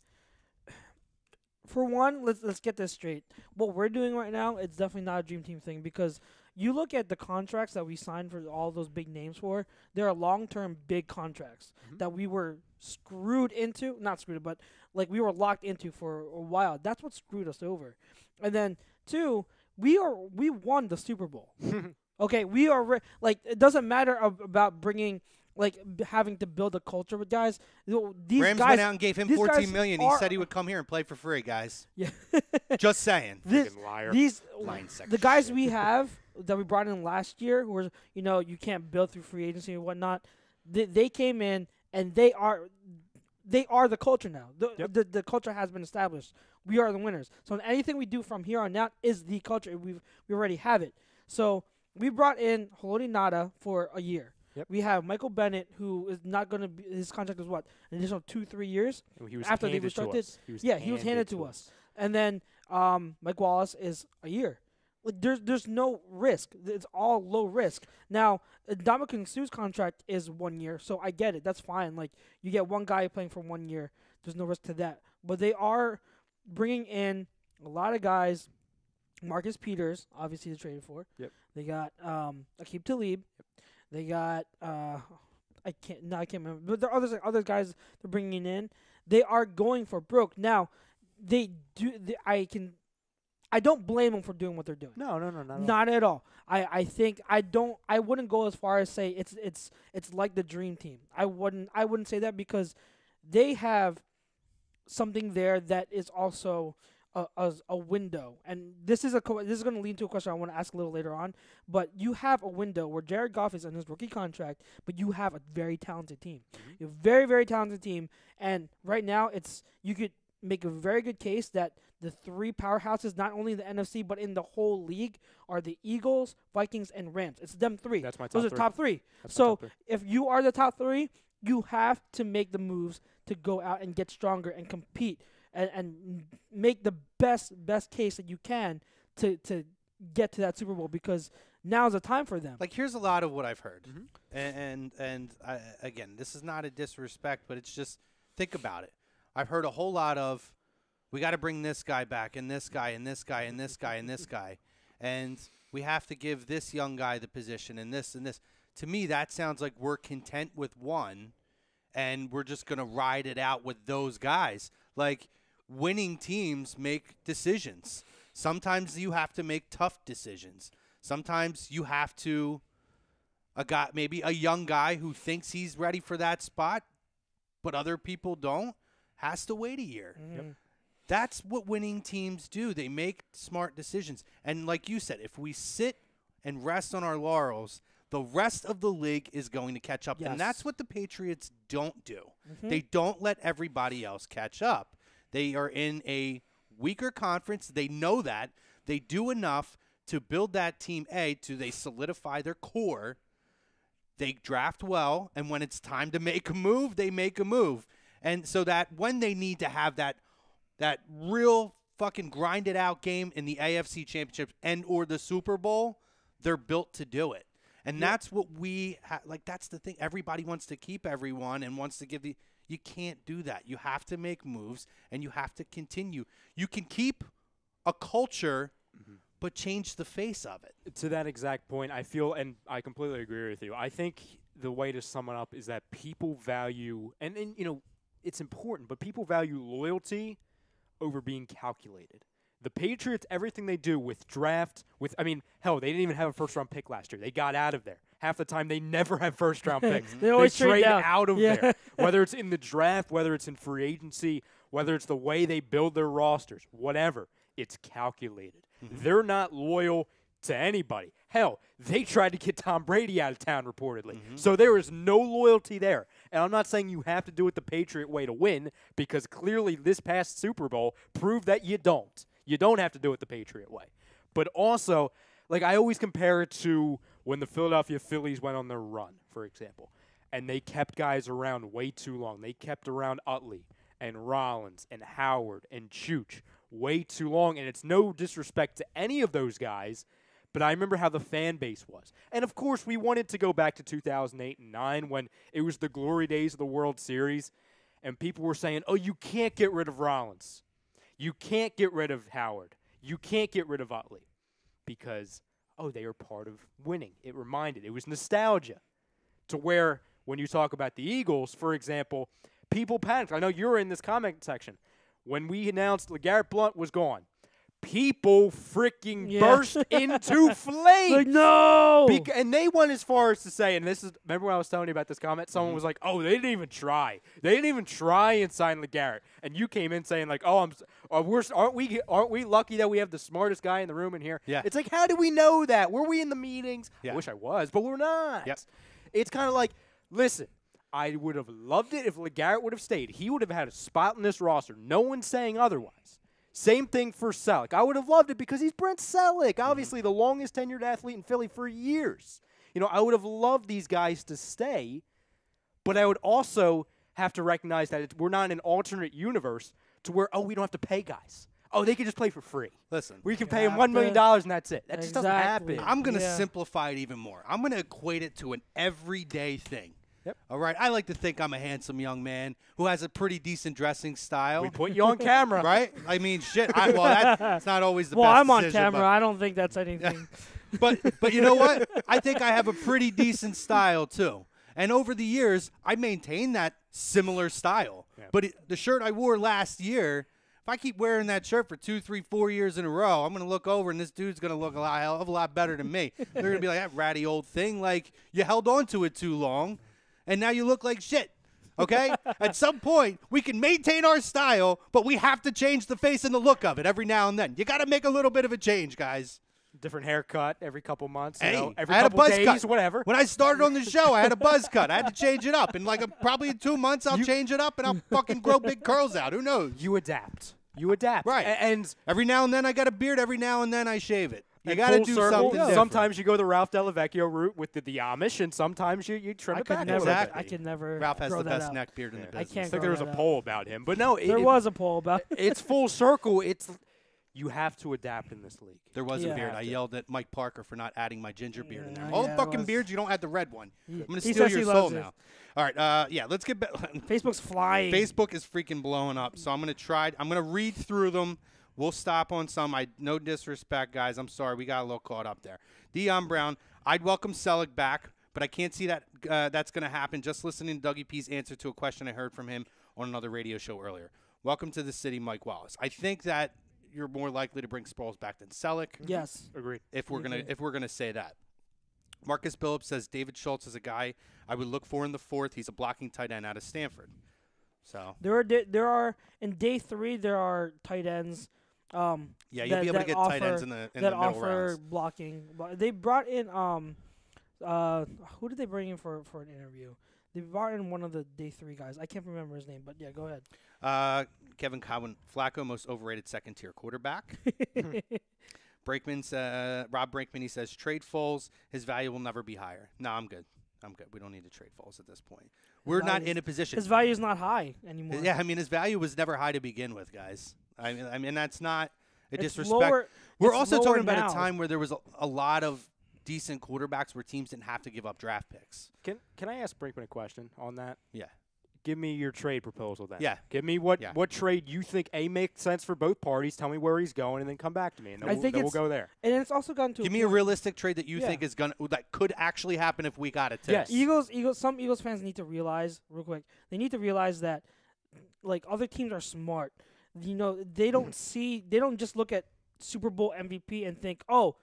for one, let's get this straight. What we're doing right now, it's definitely not a dream team thing, because you look at the contracts that we signed for all those big names for, there are long-term big contracts that we were but we were locked into for a while. That's what screwed us over. And then 2, we won the Super Bowl. Okay, we are it doesn't matter about bringing having to build a culture with guys. These Rams guys went out and gave him $14 million. He said he would come here and play for free, guys. Yeah. Just saying. Liar. The guys we have that we brought in last year, who were you can't build through free agency and whatnot. They came in and they are the culture now. The culture has been established. We are the winners. So anything we do from here on out is the culture. We already have it. So we brought in Haloti Ngata for a year. Yep. We have Michael Bennett, who is not going to be. His contract is what, an additional 2-3 years after they restarted. He was handed to us. And then Mike Wallace is a year. There's no risk. It's all low risk. Now, Ndamukong Suh's contract is 1 year, so I get it. That's fine. You get one guy playing for 1 year. There's no risk to that. But they are bringing in a lot of guys. Marcus Peters, obviously, they traded for. Yep. They got Aqib Talib. Yep. They got I can't remember. But there are other guys they're bringing in. They are going for broke. Now, they do. I don't blame them for doing what they're doing. No, Not at all. I think I wouldn't go as far as say it's like the dream team. I wouldn't say that because they have something there that is also a window. And this is going to lead to a question I want to ask a little later on, but you have a window where Jared Goff is on his rookie contract, but you have a very talented team. You have a very, very talented team, and right now you could make a very good case that the three powerhouses, not only in the NFC but in the whole league, are the Eagles, Vikings, and Rams. It's them three. That's my top Those are three. top three. That's my So top three. if you are the top three, you have to make the moves to go out and get stronger and compete and make the best case that you can to get to that Super Bowl, because now's the time for them. Like, here's a lot of what I've heard. And again, this is not a disrespect, but it's just, think about it. I've heard a whole lot of, we got to bring this guy back, and this guy, and this guy, and this guy, and this guy. And we have to give this young guy the position, and this, and this. To me, that sounds like we're content with one, and we're just going to ride it out with those guys. Like, winning teams make decisions. Sometimes you have to make tough decisions. Sometimes you have to, maybe a young guy who thinks he's ready for that spot, but other people don't, has to wait a year. Yep. That's what winning teams do. They make smart decisions. And like you said, if we sit and rest on our laurels, the rest of the league is going to catch up. Yes. And that's what the Patriots don't do. They don't let everybody else catch up. They are in a weaker conference. They know that. They do enough to build that team, they solidify their core. They draft well, and when it's time to make a move, they make a move. And so that when they need to have that real fucking grinded out game in the AFC Championship and or the Super Bowl, they're built to do it. And that's what we that's the thing. Everybody wants to keep everyone and wants to give you can't do that. You have to make moves, and you have to continue. You can keep a culture, but change the face of it. To that exact point, I feel, and I completely agree with you, I think the way to sum it up is that people value, and you know, it's important, but people value loyalty over being calculated. The Patriots, everything they do with draft, hell, they didn't even have a first-round pick last year. They got out of there. Half the time, they never have first-round picks. They always trade down. out of there. Whether it's in the draft, whether it's in free agency, whether it's the way they build their rosters, whatever, it's calculated. They're not loyal to anybody. Hell, they tried to get Tom Brady out of town reportedly. So there is no loyalty there. And I'm not saying you have to do it the Patriot way to win, because clearly this past Super Bowl proved that you don't. You don't have to do it the Patriot way. But also, like, I always compare it to when the Philadelphia Phillies went on their run, for example, and they kept guys around way too long. They kept around Utley and Rollins and Howard and Chooch way too long, and it's no disrespect to any of those guys, but I remember how the fan base was. And, of course, we wanted to go back to 2008 and 2009 when it was the glory days of the World Series, and people were saying, oh, you can't get rid of Rollins. You can't get rid of Howard. You can't get rid of Utley because, they are part of winning. It was nostalgia to where when you talk about the Eagles, for example, people panicked. I know you're in this comment section. When we announced LeGarrette Blount was gone, people freaking burst into flames. Like, no! And they went as far as to say, and this is, remember when I was telling you about this comment? Someone was like, oh, they didn't even try. They didn't even try and sign LeGarrette. And you came in saying like, aren't we lucky that we have the smartest guy in the room in here? Yeah. It's like, how do we know that? Were we in the meetings? Yeah. I wish I was, but we're not. Yep. It's kind of like, listen, I would have loved it if LeGarrette would have stayed. He would have had a spot in this roster. No one's saying otherwise. Same thing for Selleck. I would have loved it because he's Brent Selleck, obviously the longest tenured athlete in Philly for years. You know, I would have loved these guys to stay, but I would also have to recognize that we're not in an alternate universe to where, we don't have to pay guys. They can just play for free. Listen. We can pay them $1 million and that's it. That just doesn't happen. I'm going to simplify it even more. I'm going to equate it to an everyday thing. Yep. All right. I like to think I'm a handsome young man who has a pretty decent dressing style. We put you on camera. Right? I mean, shit. That's not always the best I'm on decision, camera. but- I don't think that's anything. But you know what? I think I have a pretty decent style too. And over the years, I maintained that similar style. Yeah. But the shirt I wore last year, if I keep wearing that shirt for 2, 3, 4 years in a row, I'm going to look over and this dude's going to look hell of a lot better than me. They're going to be like, that ratty old thing. Like, you held on to it too long, and now you look like shit. Okay? At some point, we can maintain our style, but we have to change the face and the look of it every now and then. You got to make a little bit of a change, guys. Different haircut every couple months. Hey, You know, every I had a couple buzz days, cut. whatever. When I started on the show, I had a buzz cut. I had to change it up. And probably in 2 months, I'll change it up and I'll fucking grow big curls out. Who knows? You adapt. You adapt. Right. And Every now and then I got a beard. Every now and then I shave it. You and got to full do circle, something different. Sometimes you go the Ralph Dellavecchio route with the Amish, and sometimes you trim I it back could a never. little Exactly. bit. I could never. Ralph has grow the that best out. neck beard in the Yeah. business. I can't I think grow there was a that out. poll about him, but no, There was a poll about. it's full circle. You have to adapt in this league. There was Yeah. a beard. Have I to. yelled at Mike Parker for not adding my ginger beard in there. Yeah, All the yeah, it fucking was. beards, you don't add the red one. He- I'm going to he steal says your he soul loves it. now. All right, yeah, let's get back. Facebook's flying. Facebook is freaking blowing up, so I'm going to try. I'm going to read through them. We'll stop on some. No disrespect, guys. I'm sorry. We got a little caught up there. Dion Brown, I'd welcome Selleck back, but I can't see that that's going to happen. Just listening to Dougie P's answer to a question I heard from him on another radio show earlier. Welcome to the city, Mike Wallace. I think that you're more likely to bring Sproles back than Selleck. Yes. Agreed. If we're gonna say that. Marcus Billups says David Schultz is a guy I would look for in the fourth. He's a blocking tight end out of Stanford. So There are in day 3 there are tight ends. yeah, you'll that- be able to that get tight ends in the that middle offer rounds. blocking. They brought in who did they bring in for an interview? They brought in one of the day 3 guys. I can't remember his name, but yeah, go ahead. Kevin Cowan, Flacco, most overrated second-tier quarterback. Rob Brinkman, he says, trade Foles. His value will never be higher. No, I'm good. We don't need to trade Foles at this point. We're not in a position. His value is not high anymore. Yeah, I mean, his value was never high to begin with, guys. I mean, that's not a It's disrespect. lower- We're it's also lower talking about now. a time where there was a lot of decent quarterbacks where teams didn't have to give up draft picks. Can I ask Brinkman a question on that? Yeah. Give me your trade proposal then. Yeah. Give me what Yeah. trade you think makes sense for both parties. Tell me where he's going, and then come back to me, and then, I we'll, think then we'll it's- go there. And it's also gotten to Give a me a point- realistic trade that you Yeah. think that could actually happen if we got it. Yes. Some Eagles fans need to realize real quick. They need to realize that like other teams are smart. You know, they don't just look at Super Bowl MVP and think, "Oh,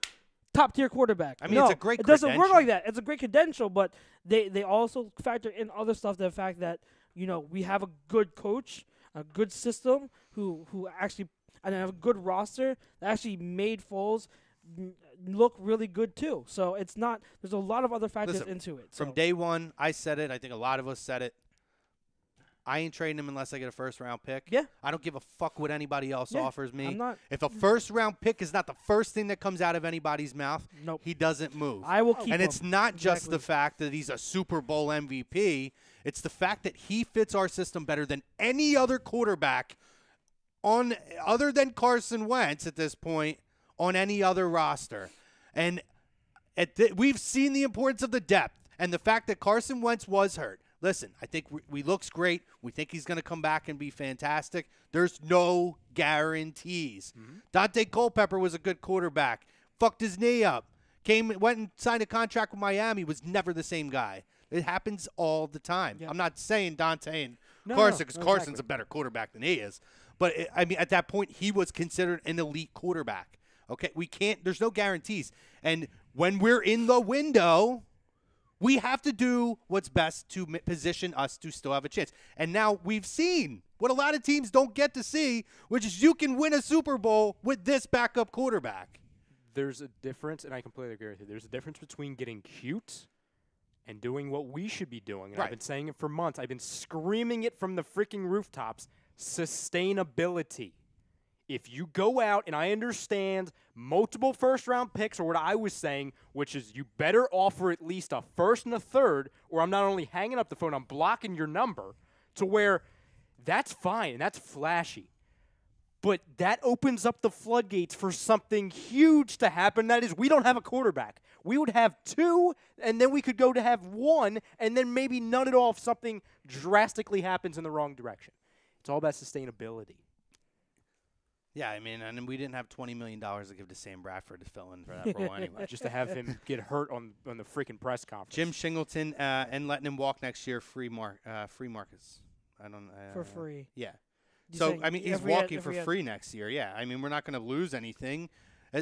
top tier quarterback." I mean, no, it's a great it doesn't work credential. like that. It's a great credential, but they also factor in other stuff. The fact that, you know, we have a good coach, a good system who actually and have a good roster that actually made Foles look really good too. So it's not. There's a lot of other factors Listen, into it. From so. day one, I said it. I think a lot of us said it. I ain't trading him unless I get a first-round pick. Yeah. I don't give a fuck what anybody else Yeah, offers me. I'm not. If a first-round pick is not the first thing that comes out of anybody's mouth, Nope. he doesn't move. I will keep and him. it's not just the Exactly. fact that he's a Super Bowl MVP. It's the fact that he fits our system better than any other quarterback other than Carson Wentz at this point on any other roster. And we've seen the importance of the depth and the fact that Carson Wentz was hurt. Listen, I think we looks great. We think he's going to come back and be fantastic. There's no guarantees. Dante Culpepper was a good quarterback. Fucked his knee up. Went and signed a contract with Miami. Was never the same guy. It happens all the time. Yeah. I'm not saying Dante and No, Carson no, because no, Carson's exactly. a better quarterback than he is. But I mean, at that point, he was considered an elite quarterback. Okay, we can't. There's no guarantees. And when we're in the window, we have to do what's best to position us to still have a chance. And now we've seen what a lot of teams don't get to see, which is you can win a Super Bowl with this backup quarterback. There's a difference, and I completely agree with you. There's a difference between getting cute and doing what we should be doing. And Right. I've been saying it for months. I've been screaming it from the freaking rooftops. Sustainability. If you go out, and I understand multiple first-round picks, or what I was saying, which is you better offer at least a first and a third, or I'm not only hanging up the phone, I'm blocking your number, to where that's fine, and that's flashy. But that opens up the floodgates for something huge to happen. That is, we don't have a quarterback. We would have two, and then we could go to have one, and then maybe none at all if something drastically happens in the wrong direction. It's all about sustainability. Yeah, I mean, and we didn't have $20 million to give to Sam Bradford to fill in for that role anyway. Just to have him get hurt on the freaking press conference. Jim Shingleton and letting him walk next year, free Marcus. I don't for free. Yeah. You So saying I mean, he's walking for free next year. Yeah, I mean, we're not going to lose anything.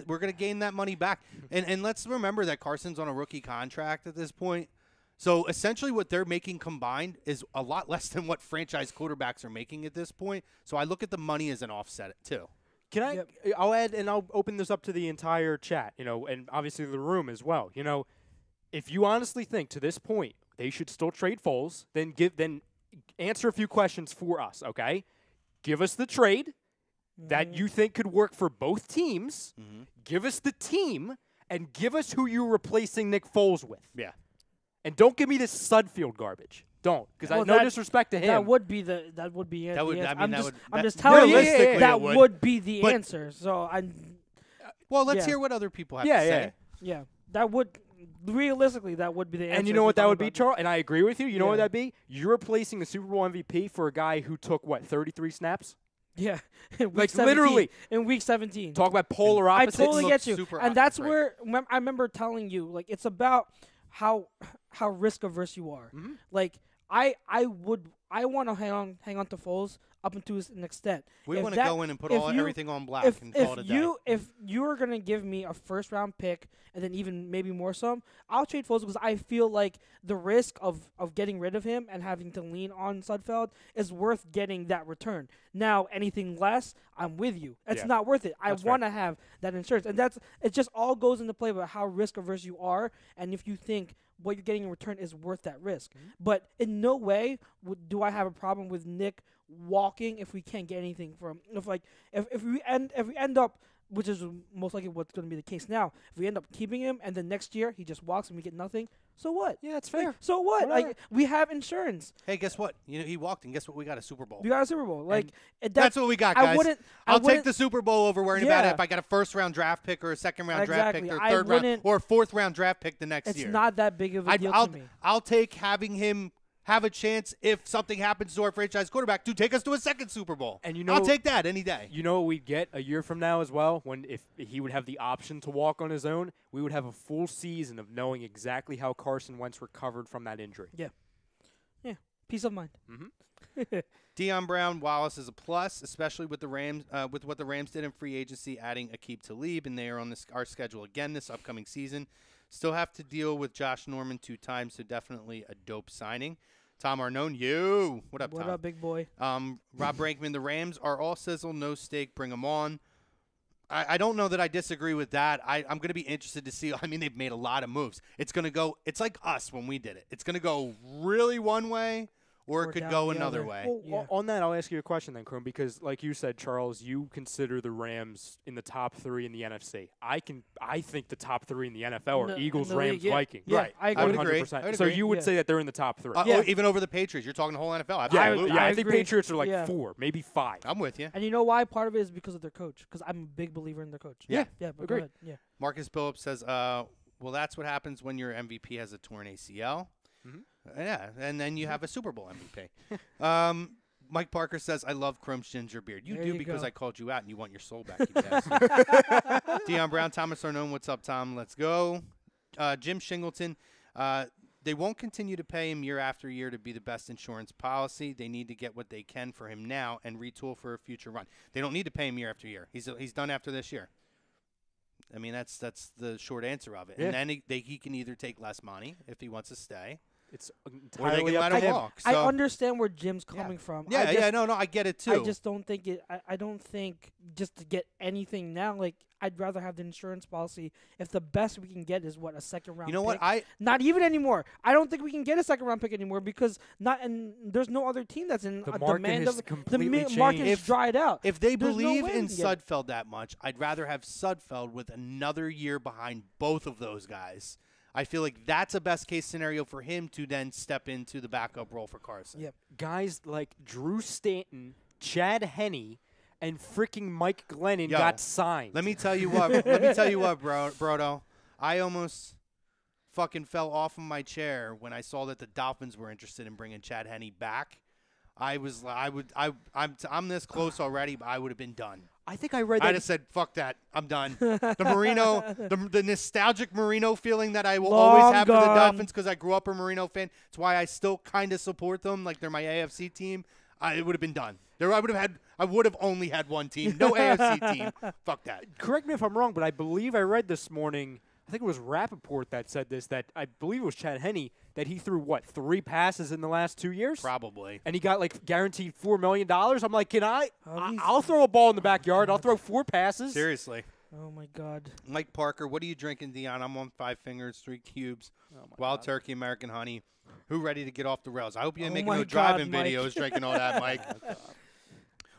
We're going to gain that money back. And let's remember that Carson's on a rookie contract at this point. So essentially what they're making combined is a lot less than what franchise quarterbacks are making at this point. So I look at the money as an offset too. Can I? Yep. I'll add, and I'll open this up to the entire chat, and obviously the room as well. If you honestly think to this point they should still trade Foles, then answer a few questions for us, okay? Give us the trade that you think could work for both teams. Mm-hmm. Give us the team, and give us who you're replacing Nick Foles with. Yeah. And don't give me this Sudfield garbage. Don't, because no disrespect to him. That would be the answer. I'm just telling you that would be the answer. So well, let's hear what other people have to say. Yeah, that would realistically that would be the answer. And you know what that would be, Charles? And I agree with you. You know what that'd be? You're replacing the Super Bowl MVP for a guy who took 33 snaps. Yeah, literally in week 17. Talk about polar opposites. I totally get you, and that's where I remember telling you, it's about how risk averse you are. Mm-hmm. I want to hang on to Foles up until an extent. We want to go in and put everything on black and call it a day. If you're gonna give me a first round pick and then even maybe more some, I'll trade Foles because I feel like the risk of getting rid of him and having to lean on Sudfeld is worth getting that return. Now anything less, I'm with you. It's not worth it. I want to have that insurance, and it just all goes into play about how risk averse you are, and if you think what you're getting in return is worth that risk. Mm-hmm. But in no way do I have a problem with Nick walking if we can't get anything from if we end up, which is most likely what's going to be the case now, if we end up keeping him and then next year he just walks and we get nothing, so what? Yeah, it's fair. So what? We have insurance. Hey, guess what? He walked, and guess what? We got a Super Bowl. We got a Super Bowl. That's what we got, guys. I'll take the Super Bowl over worrying about it if I got a first-round draft pick or a second-round draft pick or third round or a fourth-round draft pick the next year. It's not that big of a deal to me. I'll take having him have a chance if something happens to our franchise quarterback to take us to a second Super Bowl. And I'll take that any day. You know what we'd get a year from now as well? If he would have the option to walk on his own, we would have a full season of knowing exactly how Carson Wentz recovered from that injury. Yeah. Peace of mind. Mm-hmm. Deion Brown Wallace is a plus, especially with the Rams, with what the Rams did in free agency, adding Aqib Talib, and they are on our schedule again this upcoming season. Still have to deal with Josh Norman 2 times, so definitely a dope signing. Tom Arnone, what up, Tom? What up, big boy? Rob Brankman, the Rams are all sizzle, no steak, bring them on. I don't know that I disagree with that. I'm going to be interested to see. I mean, they've made a lot of moves. It's going to go – it's like us when we did it. It's going to go really one way or it could go another way. Well, on that, I'll ask you a question then, Chrome, because like you said, Charles, you consider the Rams in the top 3 in the NFC. I think the top 3 in the NFL are Eagles, Rams, Vikings. Yeah, right. I would agree. So you would say that they're in the top 3. Even over the Patriots. You're talking the whole NFL. Absolutely. I think Patriots are 4, maybe 5. I'm with you. And you know why? Part of it is because of their coach, because I'm a big believer in their coach. Yeah, but agreed. Go ahead. Yeah. Marcus Billups says, well, that's what happens when your MVP has a torn ACL. Mm-hmm. Yeah, and then you have a Super Bowl MVP. Mike Parker says, I love Chrome's ginger beard. You do because I called you out and you want your soul back. Deion Brown, Thomas Arnone, what's up, Tom? Let's go. Jim Shingleton, they won't continue to pay him year after year to be the best insurance policy. They need to get what they can for him now and retool for a future run. They don't need to pay him year after year. He's done after this year. I mean, that's the short answer of it. Yeah. And then he can either take less money if he wants to stay. It's entirely up to him. I understand where Jim's coming from. No, I get it too. I just don't think I don't think just to get anything now. I'd rather have the insurance policy if the best we can get is a second round. You know pick. what? Not even anymore. I don't think we can get a second round pick anymore because there's no other team that's in the demand of completely the market is dried out. If they believe in Sudfeld that much, I'd rather have Sudfeld with another year behind both of those guys. I feel like that's a best-case scenario for him to then step into the backup role for Carson. Yep. Guys like Drew Stanton, Chad Henne, and freaking Mike Glennon got signed. Let me tell you what. Brodo. I almost fucking fell off of my chair when I saw that the Dolphins were interested in bringing Chad Henne back. I'm this close already, but I would have been done. I think I read that. I'd have said, "Fuck that, I'm done." The Marino, the nostalgic Marino feeling that I will Long always have for the gone. Dolphins because I grew up a Marino fan. It's why I still kind of support them, like they're my AFC team. It would have been done. I would have only had one team, no AFC team. Fuck that. Correct me if I'm wrong, but I believe I read this morning, I think it was Rappaport that said this, that I believe it was Chad Henne, that he threw, 3 passes in the last 2 years? Probably. And he got, guaranteed $4 million. I'm like, can I? Oh, I'll throw a ball in the backyard. I'll throw 4 passes. Seriously. Oh, my God. Mike Parker, what are you drinking, Dion? I'm on 5 fingers, 3 cubes, wild turkey, American honey. Who ready to get off the rails? I hope you ain't making no driving videos drinking all that, Mike.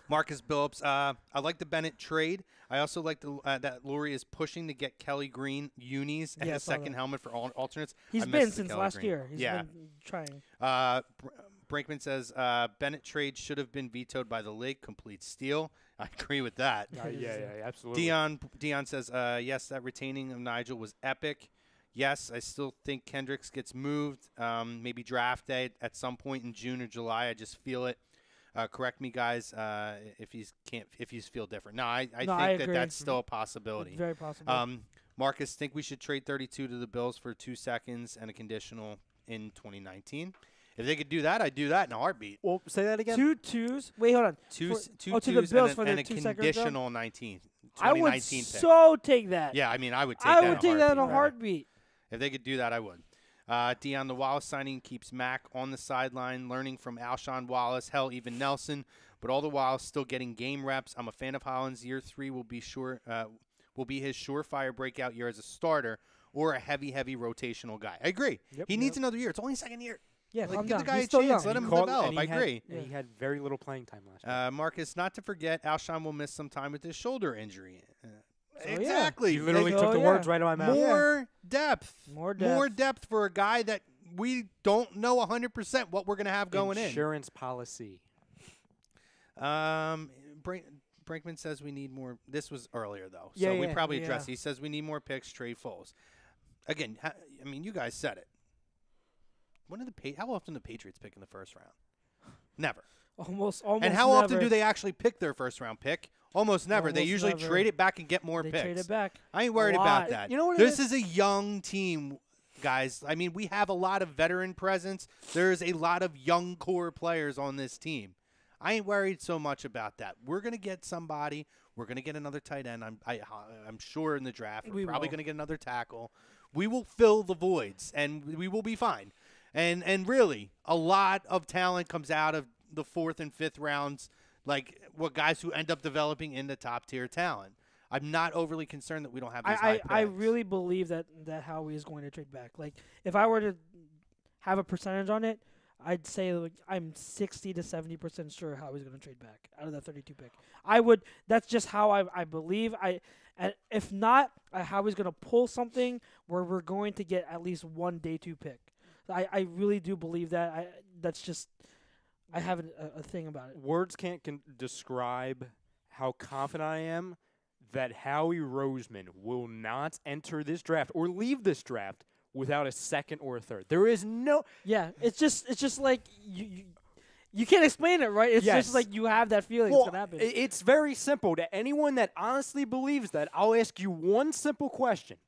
Marcus Billups, I like the Bennett trade. I also like that Lurie is pushing to get Kelly Green unis and a second helmet for alternates. He's been since last year. He's been trying. Brinkman says Bennett trade should have been vetoed by the league. Complete steal. I agree with that. Yeah, absolutely. Dion says, yes, that retaining of Nigel was epic. Yes, I still think Kendricks gets moved, maybe draft day at some point in June or July. I just feel it. Correct me, guys, if he's feel different. No, I think that's still a possibility. It's very possible. Marcus, think we should trade 32 to the Bills for 2 seconds and a conditional in 2019. If they could do that, I'd do that in a heartbeat. Well, say that again. 2 twos. Wait, hold on. Two to the twos Bills and for a their 2 second conditional 2019 I would pick. so take that. Yeah, I mean, I would take I that. would take that in a heartbeat. If they could do that, I would. Dion, the Wallace signing keeps Mac on the sideline, learning from Alshon Wallace, hell, even Nelson, but all the while still getting game reps. I'm a fan of Hollins. Year 3 will be his surefire breakout year as a starter or a heavy rotational guy. I agree. He needs another year. It's only 2nd year. Yeah, give the guy He's a still chance. young. Let him develop. I agree. And he had very little playing time last year. Marcus, not to forget, Alshon will miss some time with his shoulder injury. Exactly. You literally took the words right out of my mouth. More depth. More depth for a guy that we don't know 100% what we're going to have going Insurance policy. Brinkman says we need more. This was earlier, though. So we probably addressed it. He says we need more picks, trade Foles. Again, I mean, you guys said it. How often do the Patriots pick in the first round? Never. Almost and how never. often do they actually pick their first round pick? Almost never. They usually trade it back and get more picks. Trade it back. I ain't worried about that. You know what this is a young team, guys. I mean, we have a lot of veteran presence. There's a lot of young core players on this team. I ain't worried so much about that. We're gonna get somebody. We're gonna get another tight end. I'm sure in the draft. We're probably gonna get another tackle. We will fill the voids, and we will be fine. And really, a lot of talent comes out of the 4th and 5th rounds, like guys who end up developing into top-tier talent. I'm not overly concerned that we don't have these high picks. I really believe that Howie is going to trade back. Like, if I were to have a percentage on it, I'd say I'm 60 to 70% sure Howie's going to trade back out of that 32 pick. That's just how I believe. If not, Howie's going to pull something where we're going to get at least one day 2 pick. I really do believe that. That's just I have a thing about it. Words can't describe how confident I am that Howie Roseman will not enter this draft or leave this draft without a 2nd or a 3rd. There is no. Yeah, it's just like you can't explain it, right? It's just like you have that feeling it's gonna happen. It's very simple. To anyone that honestly believes that, I'll ask you one simple question.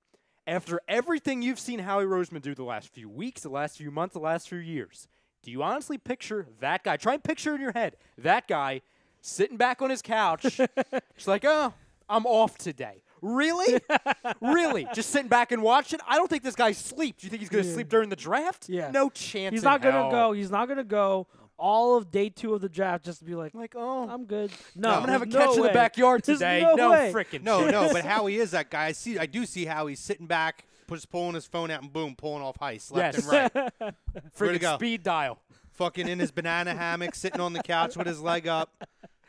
After everything you've seen Howie Roseman do the last few weeks, the last few months, the last few years, do you honestly picture that guy? Try and picture in your head that guy sitting back on his couch, just like, oh, I'm off today. Really? Really? Just sitting back and watching? I don't think this guy sleeps. Do you think he's going to sleep during the draft? Yeah. No chance. He's not going to go. He's not going to go all of day 2 of the draft just to be like, oh, I'm good. No, I'm going to have a catch in the backyard today. No way. Freaking No, but Howie is that guy. I do see how he's sitting back, just pulling his phone out and boom, pulling off heist left and right. Freaking speed dial. Fucking in his banana hammock, sitting on the couch with his leg up.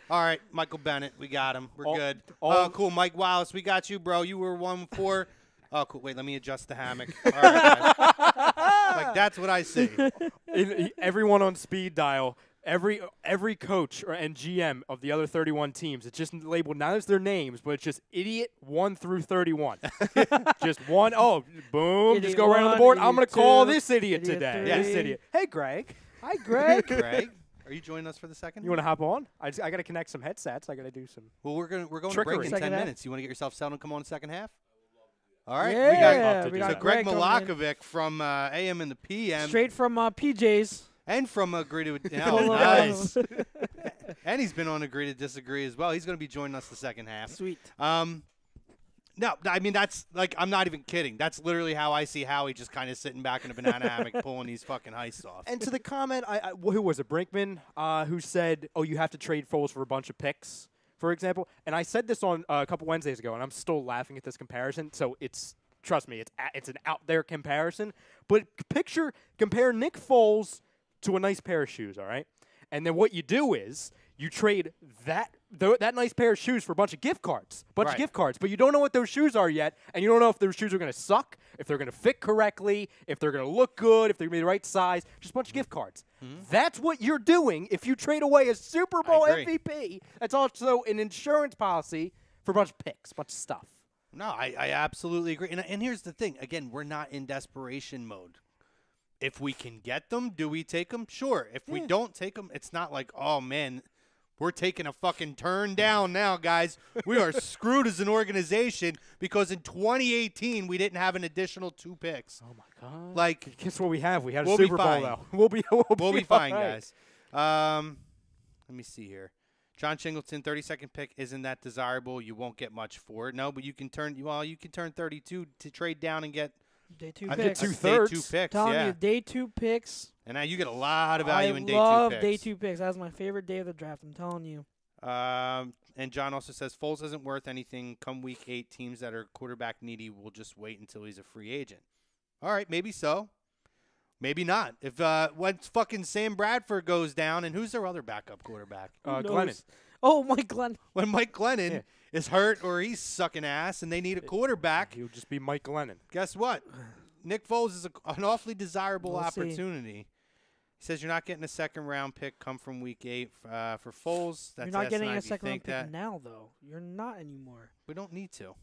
All right, Michael Bennett, we got him. We're good. Cool. Mike Wallace, we got you, bro. You were 1-4. Oh, cool. Wait, let me adjust the hammock. All right, guys. That's what I see. Everyone on speed dial, every coach and GM of the other 31 teams, it's just labeled not as their names, but it's just idiot 1 through 31. Just one. Oh, boom. Idiot just go right on the board. I'm going to call this idiot today. Yes. This idiot. Hey, Greg. Hi, Greg. Greg. Are you joining us for the second? You want to hop on? I got to connect some headsets. I got to do some. Well, we're going to break Trickery. in Second 10 half? minutes. You want to get yourself settled and come on second half? All right. Yeah, we we got So got Greg coming in. Malakovic from AM and the PM. Straight from PJ's. And from Agree to Full of nice. And he's been on Agree to Disagree as well. He's going to be joining us the second half. Sweet. No, I mean, that's like, I'm not even kidding. That's literally how I see Howie just kind of sitting back in a banana hammock pulling these fucking heists off. And to the comment, who was it? Brinkman, who said, "Oh, you have to trade Foles for a bunch of picks," for example. And I said this on a couple Wednesdays ago, and I'm still laughing at this comparison. So trust me, it's an out there comparison. But compare Nick Foles to a nice pair of shoes, all right? And then what you do is you trade that nice pair of shoes for a bunch of gift cards. Of gift cards. But you don't know what those shoes are yet, and you don't know if those shoes are going to suck, if they're going to fit correctly, if they're going to look good, if they're going to be the right size. Just a bunch of gift cards. That's what you're doing if you trade away a Super Bowl MVP. That's also an insurance policy for a bunch of picks, a bunch of stuff. No, I absolutely agree. And here's the thing. Again, we're not in desperation mode. If we can get them, do we take them? Sure. If we don't take them, it's not like, oh, man, we're taking a fucking turn down now, guys. We are screwed as an organization because in 2018 we didn't have an additional 2 picks. Oh, my God. Like, guess what we have? We had a we'll Super be Bowl, fine. though. We'll be fine, right. guys. Let me see here. John Shingleton, 32nd pick isn't that desirable. You won't get much for it. No, but you can turn 32 to trade down and get Day 2 I picks. get 2 day thirds. 2 picks. Telling Yeah. you, day 2 picks. And now you get a lot of value in day 2 I love picks. day 2 picks. That's my favorite day of the draft. I'm telling you. And John also says Foles isn't worth anything. Come week 8, teams that are quarterback needy will just wait until he's a free agent. All right, maybe so. Maybe not. If once fucking Sam Bradford goes down, and who's their other backup quarterback? Who Glennon. knows? Oh, Mike Glennon. When Mike Glennon is hurt or he's sucking ass and they need a quarterback, He'll just be Mike Glennon. guess what? Nick Foles is an awfully desirable We'll see. opportunity. He says you're not getting a second-round pick come from week 8 for Foles. That's You're not getting asinine a if you second round think pick that. now, though. You're not anymore. We don't need to.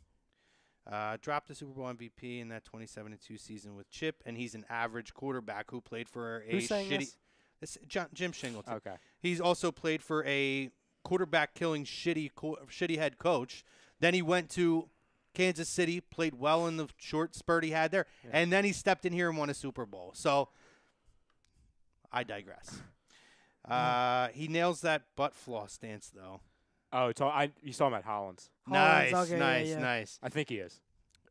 Dropped the Super Bowl MVP in that 27-2 season with Chip, and he's an average quarterback who played for a Who's saying shitty. this? Jim Shingleton. Okay. He's also played for a quarterback-killing shitty head coach. Then he went to Kansas City, played well in the short spurt he had there, and then he stepped in here and won a Super Bowl. So I digress. He nails that butt floss dance, though. Oh, you saw him at Hollins. Nice, Hollins, okay, nice, yeah. nice. I think he is.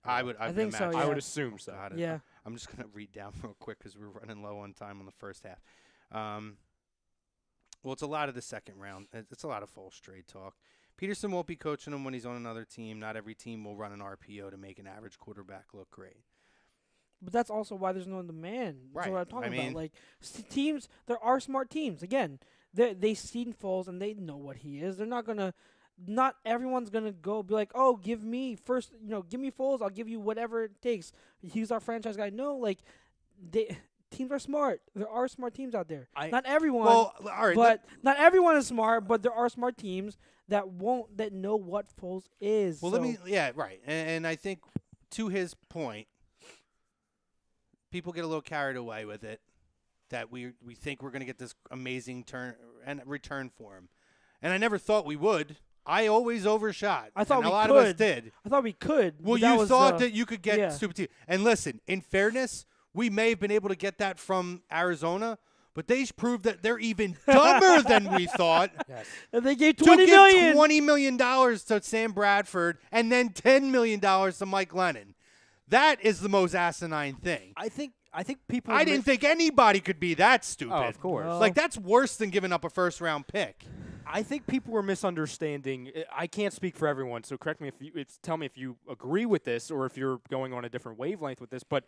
I would think so, imagine. I yeah. would assume so. God, Yeah. I'm just going to read down real quick because we're running low on time on the first half. Well, it's a lot of the second round. It's a lot of Foles trade talk. Peterson won't be coaching him when he's on another team. Not every team will run an RPO to make an average quarterback look great. But that's also why there's no demand. That's what Right. I'm talking I mean- about. Like teams, there are smart teams. Again, they seen Foles and they know what he is. They're not gonna. Not everyone's gonna go be like, oh, give me first. Give me Foles. I'll give you whatever it takes. He's our franchise guy. No, like teams are smart. There are smart teams out there. Not everyone. Well, all right. But not everyone is smart. But there are smart teams that know what Foles is. Well, right. And I think to his point, people get a little carried away with it that we think we're going to get this amazing return for him. And I never thought we would. I always overshot. I thought and we a lot could. of us did. I thought we could. Well, but you thought that you could get yeah. stupid teams. And listen, in fairness, we may have been able to get that from Arizona, but they proved that they're even dumber than we thought. Yes. And they gave To $20 give million. $20 million to Sam Bradford and then $10 million to Mike Glennon. That is the most asinine thing. I think people. I didn't think anybody could be that stupid. Oh, of course. No. Like, that's worse than giving up a first-round pick. I think people were misunderstanding. I can't speak for everyone, so correct me tell me if you agree with this or if you're going on a different wavelength with this. But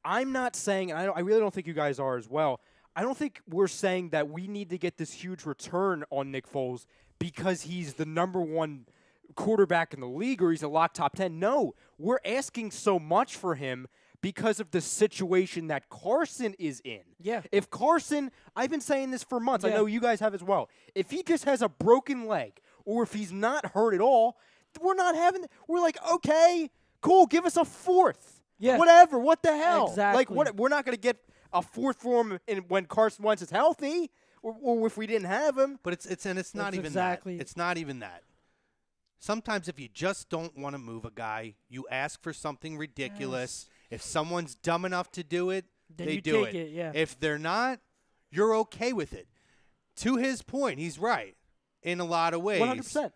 I'm not saying, and I really don't think you guys are as well. I don't think we're saying that we need to get this huge return on Nick Foles because he's the number one quarterback in the league or he's a lock top 10. No, we're asking so much for him because of the situation that Carson is in. Yeah. If Carson, I've been saying this for months. I Yeah. know you guys have as well. If he just has a broken leg or if he's not hurt at all, we're like, okay, cool, give us a fourth. Yeah. Whatever, what the hell? Exactly. Like, we're not going to get a fourth for him when Carson Wentz is healthy. or if we didn't have him. But it's not even exactly that. It's not even that. Sometimes if you just don't want to move a guy, you ask for something ridiculous. If someone's dumb enough to do it, then they you do take it. Yeah. If they're not, you're okay with it. To his point, he's right in a lot of ways. 100%.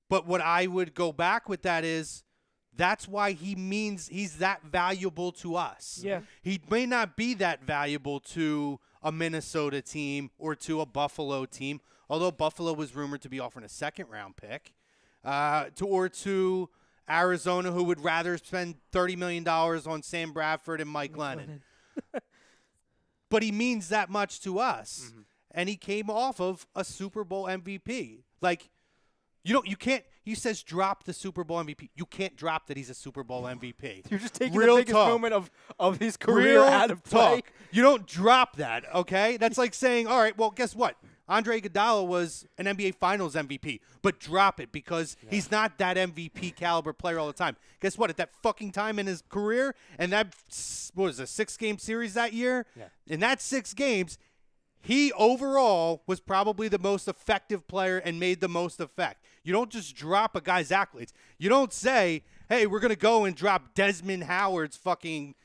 But what I would go back with that is that's why he's that valuable to us. Yeah. He may not be that valuable to a Minnesota team or to a Buffalo team, although Buffalo was rumored to be offering a second-round pick, to Arizona, who would rather spend $30 million on Sam Bradford and Mike Lennon. But he means that much to us. Mm-hmm. And he came off of a Super Bowl MVP. Like, you can't. He says drop the Super Bowl MVP. You can't drop that he's a Super Bowl MVP. You're just taking Real the biggest talk. moment of his career out of play. Talk. You don't drop that, okay? That's like saying, all right, well, guess what? Andre Iguodala was an NBA Finals MVP, but drop it because he's not that MVP caliber player all the time. Guess what? At that fucking time in his career, and that, what was a 6-game series that year? Yeah. In that 6 games, he overall was probably the most effective player and made the most effect. You don't just drop a guy's accolades. You don't say, hey, we're going to go and drop Desmond Howard's fucking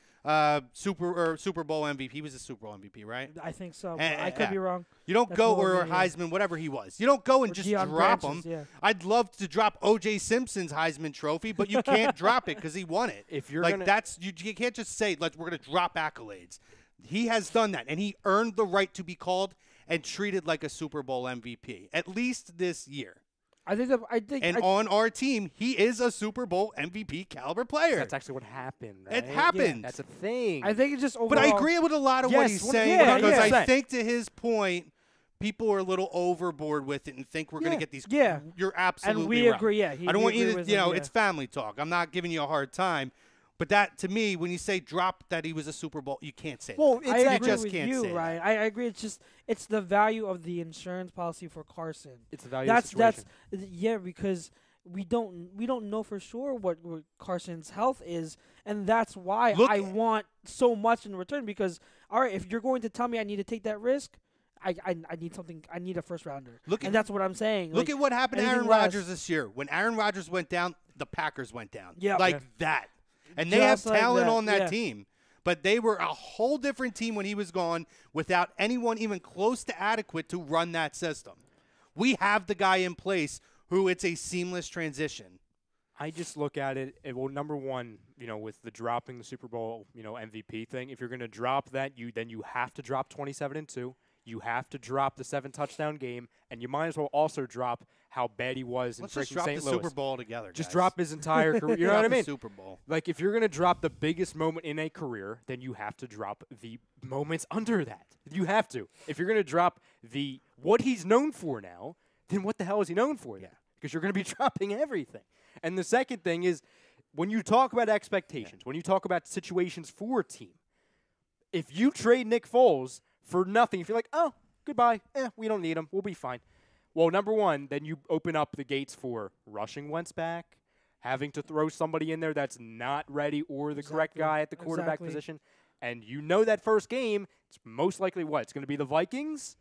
Super Bowl MVP. He was a Super Bowl MVP, right? I think so. I could be wrong. You don't That's go, more or me, Heisman, whatever he was. You don't go and Or just Deion drop Branches, him. yeah. I'd love to drop O.J. Simpson's Heisman Trophy, but you can't drop it because he won it. If you're like gonna, that's you can't just say we're going to drop accolades. He has done that, and he earned the right to be called and treated like a Super Bowl MVP, at least this year. On our team, he is a Super Bowl MVP caliber player. That's actually what happened. Right? It happened. Yeah, that's a thing. I think it's just overall. But I agree with a lot of what he's saying because I think to his point, people are a little overboard with it and think we're going to get these. Yeah. You're absolutely and we right. agree. Yeah, I don't want you to, him, it's family talk. I'm not giving you a hard time. But that, to me, when you say drop that he was a Super Bowl, you can't say well, that. I You agree just with can't you, say Ryan. that. I agree. It's the value of the insurance policy for Carson. It's the value of the situation. Because we don't know for sure what Carson's health is, and that's why I want so much in return. Because all right, if you're going to tell me I need to take that risk, I need something. I need a first rounder, and that's what I'm saying. Look at what happened to Aaron Rodgers this year. When Aaron Rodgers went down, the Packers went down. Yeah, that. And they have Just like talent that, on that team. But they were a whole different team when he was gone without anyone even close to adequate to run that system. We have the guy in place who it's a seamless transition. I just look at it, well, number one, with the dropping the Super Bowl, MVP thing, if you're going to drop that, then you have to drop 27-2. You have to drop the 7-touchdown game, and you might as well also drop how bad he was in freaking St. Louis. Let's just drop the Super Bowl together, Just guys. drop his entire career. You know what I mean? Super Bowl. Like, if you're going to drop the biggest moment in a career, then you have to drop the moments under that. You have to. If you're going to drop what he's known for now, then what the hell is he known for? Yeah. Because you're going to be dropping everything. And the second thing is, when you talk about expectations, when you talk about situations for a team, if you trade Nick Foles for nothing, if you're like, oh, goodbye, we don't need him, we'll be fine. Well, number one, then you open up the gates for rushing Wentz back, having to throw somebody in there that's not ready or the correct guy at the quarterback position. And that first game, it's most likely what? It's going to be the Vikings?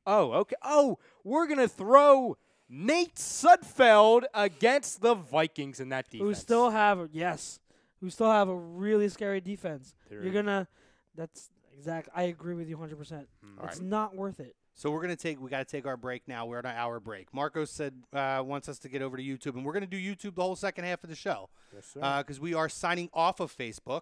Oh, okay. Oh, we're going to throw Nate Sudfeld against the Vikings in that defense. Who still have a really scary defense. That's exact. I agree with you 100%. It's not worth it. So we got to take our break now. We're on an hour break. Marco said wants us to get over to YouTube, and we're going to do YouTube the whole second half of the show. Yes, sir. Because we are signing off of Facebook.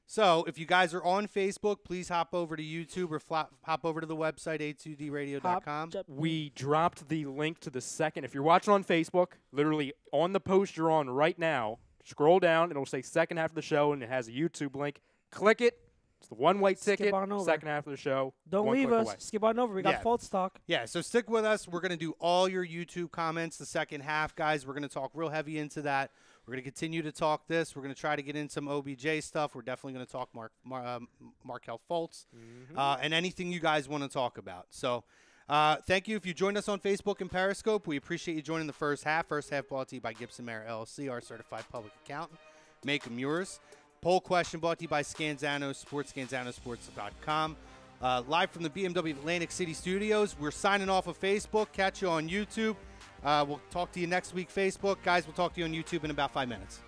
So if you guys are on Facebook, please hop over to YouTube or hop over to the website, a2dradio.com. We dropped the link to the second. If you're watching on Facebook, literally on the post you're on right now, scroll down. It'll say second half of the show, and it has a YouTube link. Click it. It's the one-way ticket, second half of the show. Don't leave us. Away. Skip on over. We got Fultz talk. Yeah, so stick with us. We're going to do all your YouTube comments the second half, guys. We're going to talk real heavy into that. We're going to continue to talk this. We're going to try to get in some OBJ stuff. We're definitely going to talk Markelle Fultz and anything you guys want to talk about. So thank you if you joined us on Facebook and Periscope. We appreciate you joining the first half. First half brought to you by Gibson Mayer LLC, our certified public accountant. Make them yours. Poll question brought to you by Scanzano Sports, ScanzanoSports.com. live from the BMW Atlantic City Studios. We're signing off of Facebook. Catch you on YouTube. We'll talk to you next week, Facebook. Guys, we'll talk to you on YouTube in about 5 minutes.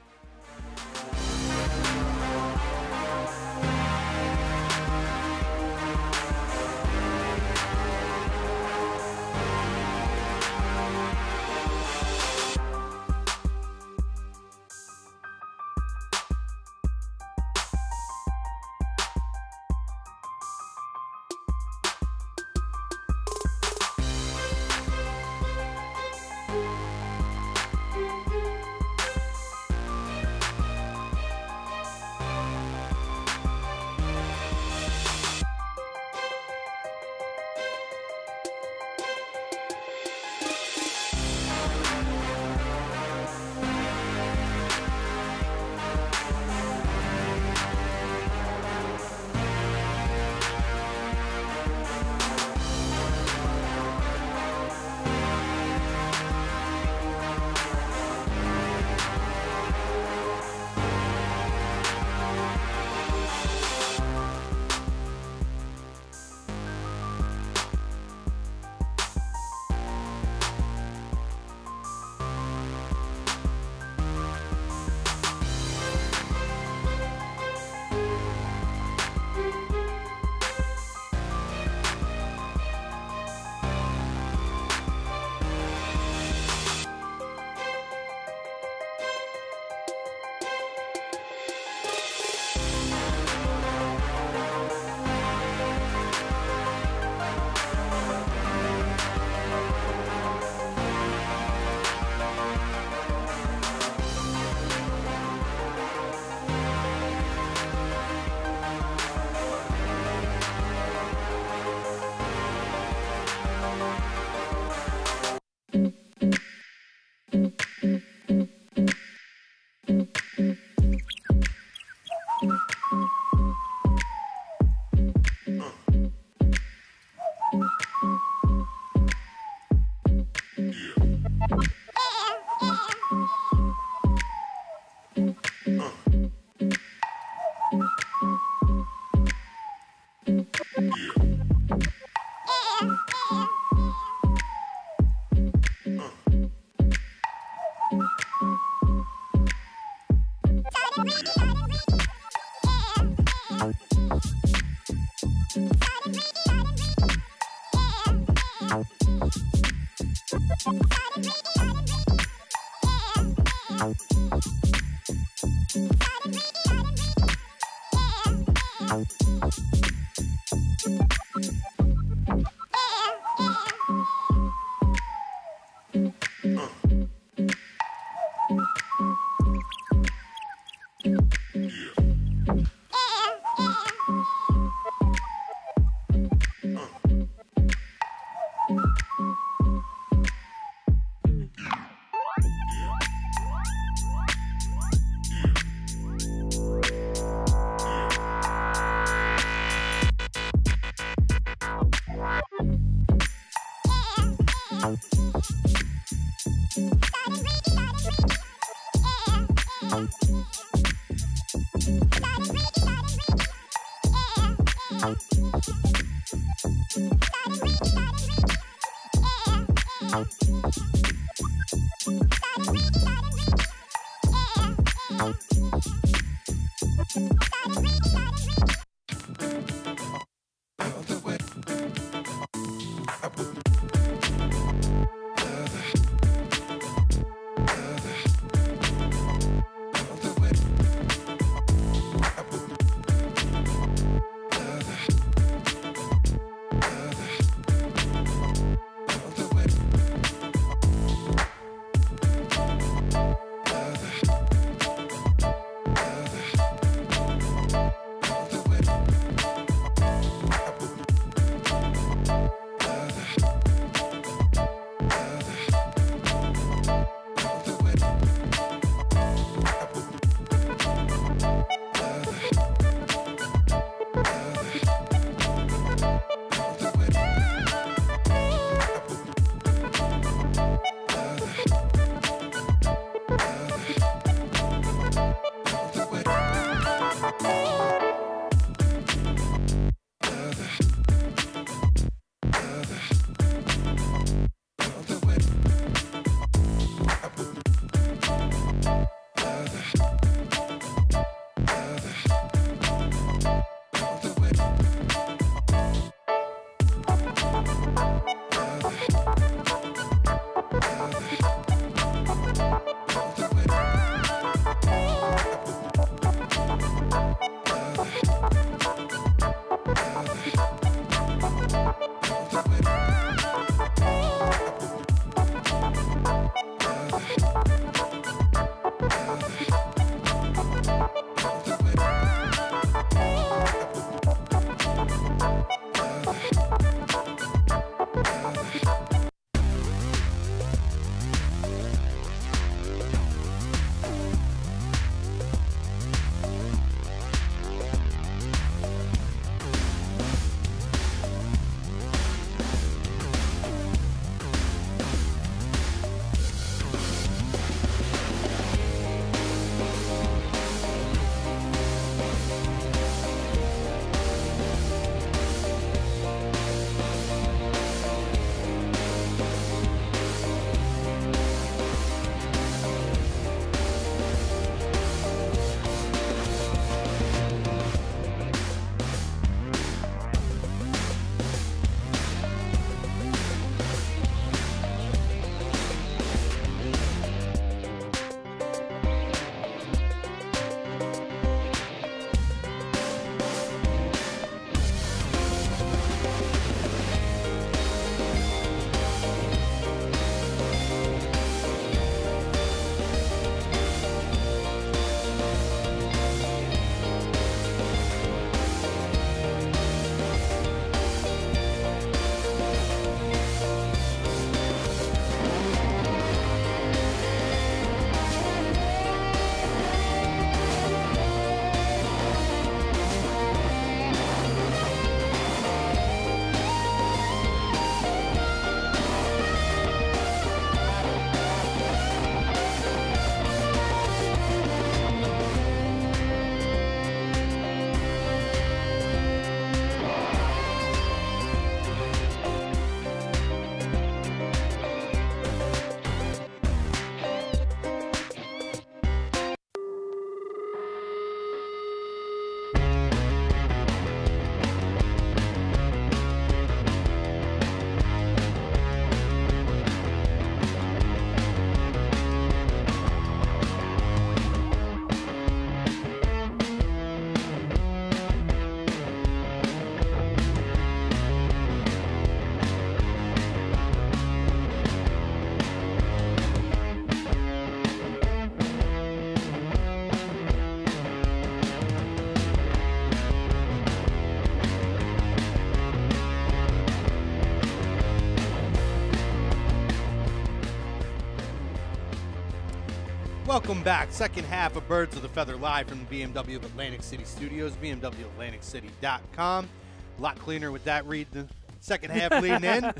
Welcome back. Second half of Birds of the Feather live from the BMW of Atlantic City Studios, BMWAtlanticCity.com. A lot cleaner with that read. The second half leading in.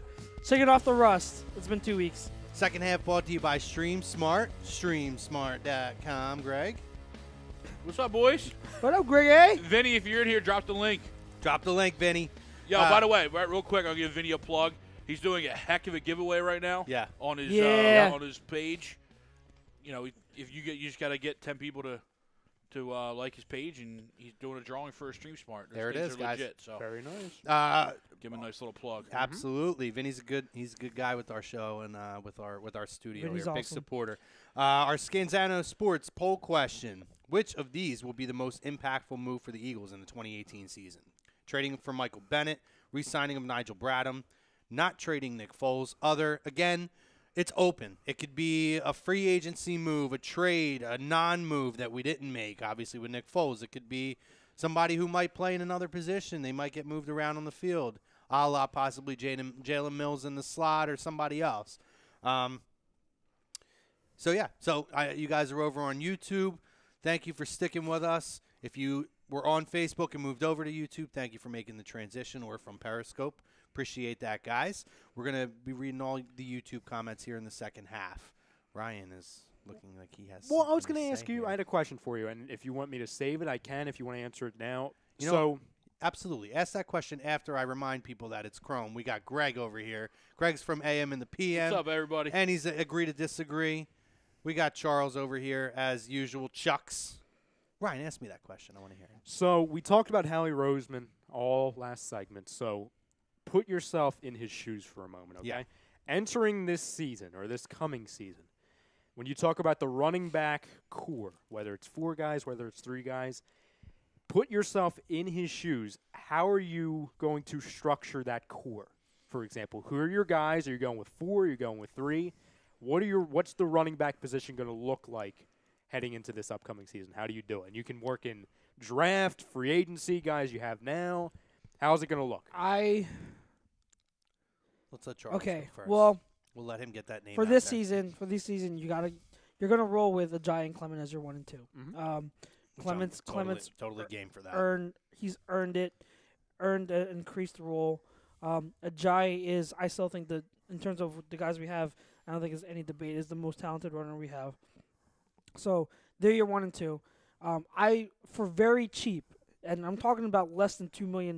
Shake it off the rust. It's been 2 weeks. Second half brought to you by StreamSmart, StreamSmart.com. Greg? What's up, boys? What up, Greg? Vinny, if you're in here, drop the link. Drop the link, Vinny. Yo, by the way, right, real quick, I'll give Vinny a plug. He's doing a heck of a giveaway right now. Yeah. On his on his page. You know, if you just got to get 10 people to like his page, and he's doing a drawing for a StreamSmart. There it is, guys. Legit, so Very nice. give him a nice little plug. Absolutely. Vinny's a good guy with our show and with our studio. Vinny's here. Big awesome. supporter. Our Scanzano Sports poll question: which of these will be the most impactful move for the Eagles in the 2018 season? Trading for Michael Bennett, re-signing of Nigel Bradham, not trading Nick Foles. Other, again, it's open. It could be a free agency move, a trade, a non-move that we didn't make. Obviously, with Nick Foles, it could be somebody who might play in another position. They might get moved around on the field, a la possibly Jalen Mills in the slot or somebody else. You guys are over on YouTube. Thank you for sticking with us. If you were on Facebook and moved over to YouTube, thank you for making the transition, or from Periscope. Appreciate that, guys. We're going to be reading all the YouTube comments here in the second half. Ryan is looking like he has Well, I was going to ask you. here. I had a question for you, and if you want me to save it, I can. If you want to answer it now, Absolutely. Ask that question after I remind people that it's Chrome. We got Greg over here. Greg's from AM and the PM. What's up, everybody? And he's agree to disagree. We got Charles over here, as usual. Chucks. Ryan, ask me that question. I want to hear it. So we talked about Howie Roseman all last segment. So put yourself in his shoes for a moment, okay? Yeah. Entering this season or this coming season, when you talk about the running back core, whether it's 4 guys, whether it's 3 guys, put yourself in his shoes. How are you going to structure that core? For example, who are your guys? Are you going with 4? Are you going with 3? What's the running back position going to look like heading into this upcoming season? How do you do it? And you can work in draft, free agency, guys you have now. How's it going to look? Let's let Charles go first. Well, we'll let him get that name for out this there. season, you're gonna roll with Ajayi and Clement as your 1 and 2. Which I'm Clement's totally game for that. He's earned an increased role. Ajayi is, I still think that in terms of the guys we have, I don't think there's any debate, is the most talented runner we have. So they're your 1 and 2. For very cheap, and I'm talking about less than $2 million,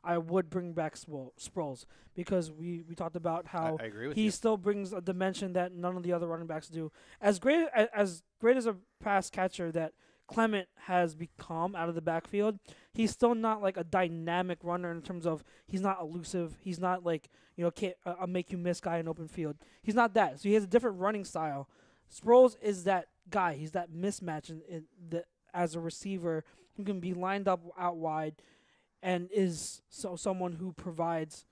I would bring back Sproles, because we talked about how I agree with he you. still brings a dimension that none of the other running backs do. As great as a pass catcher that Clement has become out of the backfield, he's still not like a dynamic runner in terms of he's not elusive. He's not like, can't a make you miss guy in open field. He's not that. So he has a different running style. Sproles is that guy. He's that mismatch as a receiver who can be lined up out wide and is someone who provides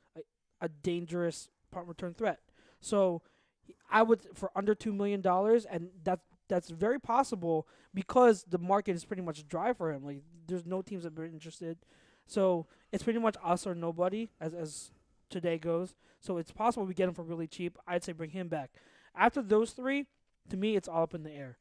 a dangerous punt return threat. So I would, for under $2 million, and that's very possible because the market is pretty much dry for him. Like, there's no teams that are interested. So it's pretty much us or nobody as today goes. So it's possible we get him for really cheap. I'd say bring him back. After those 3, to me, it's all up in the air.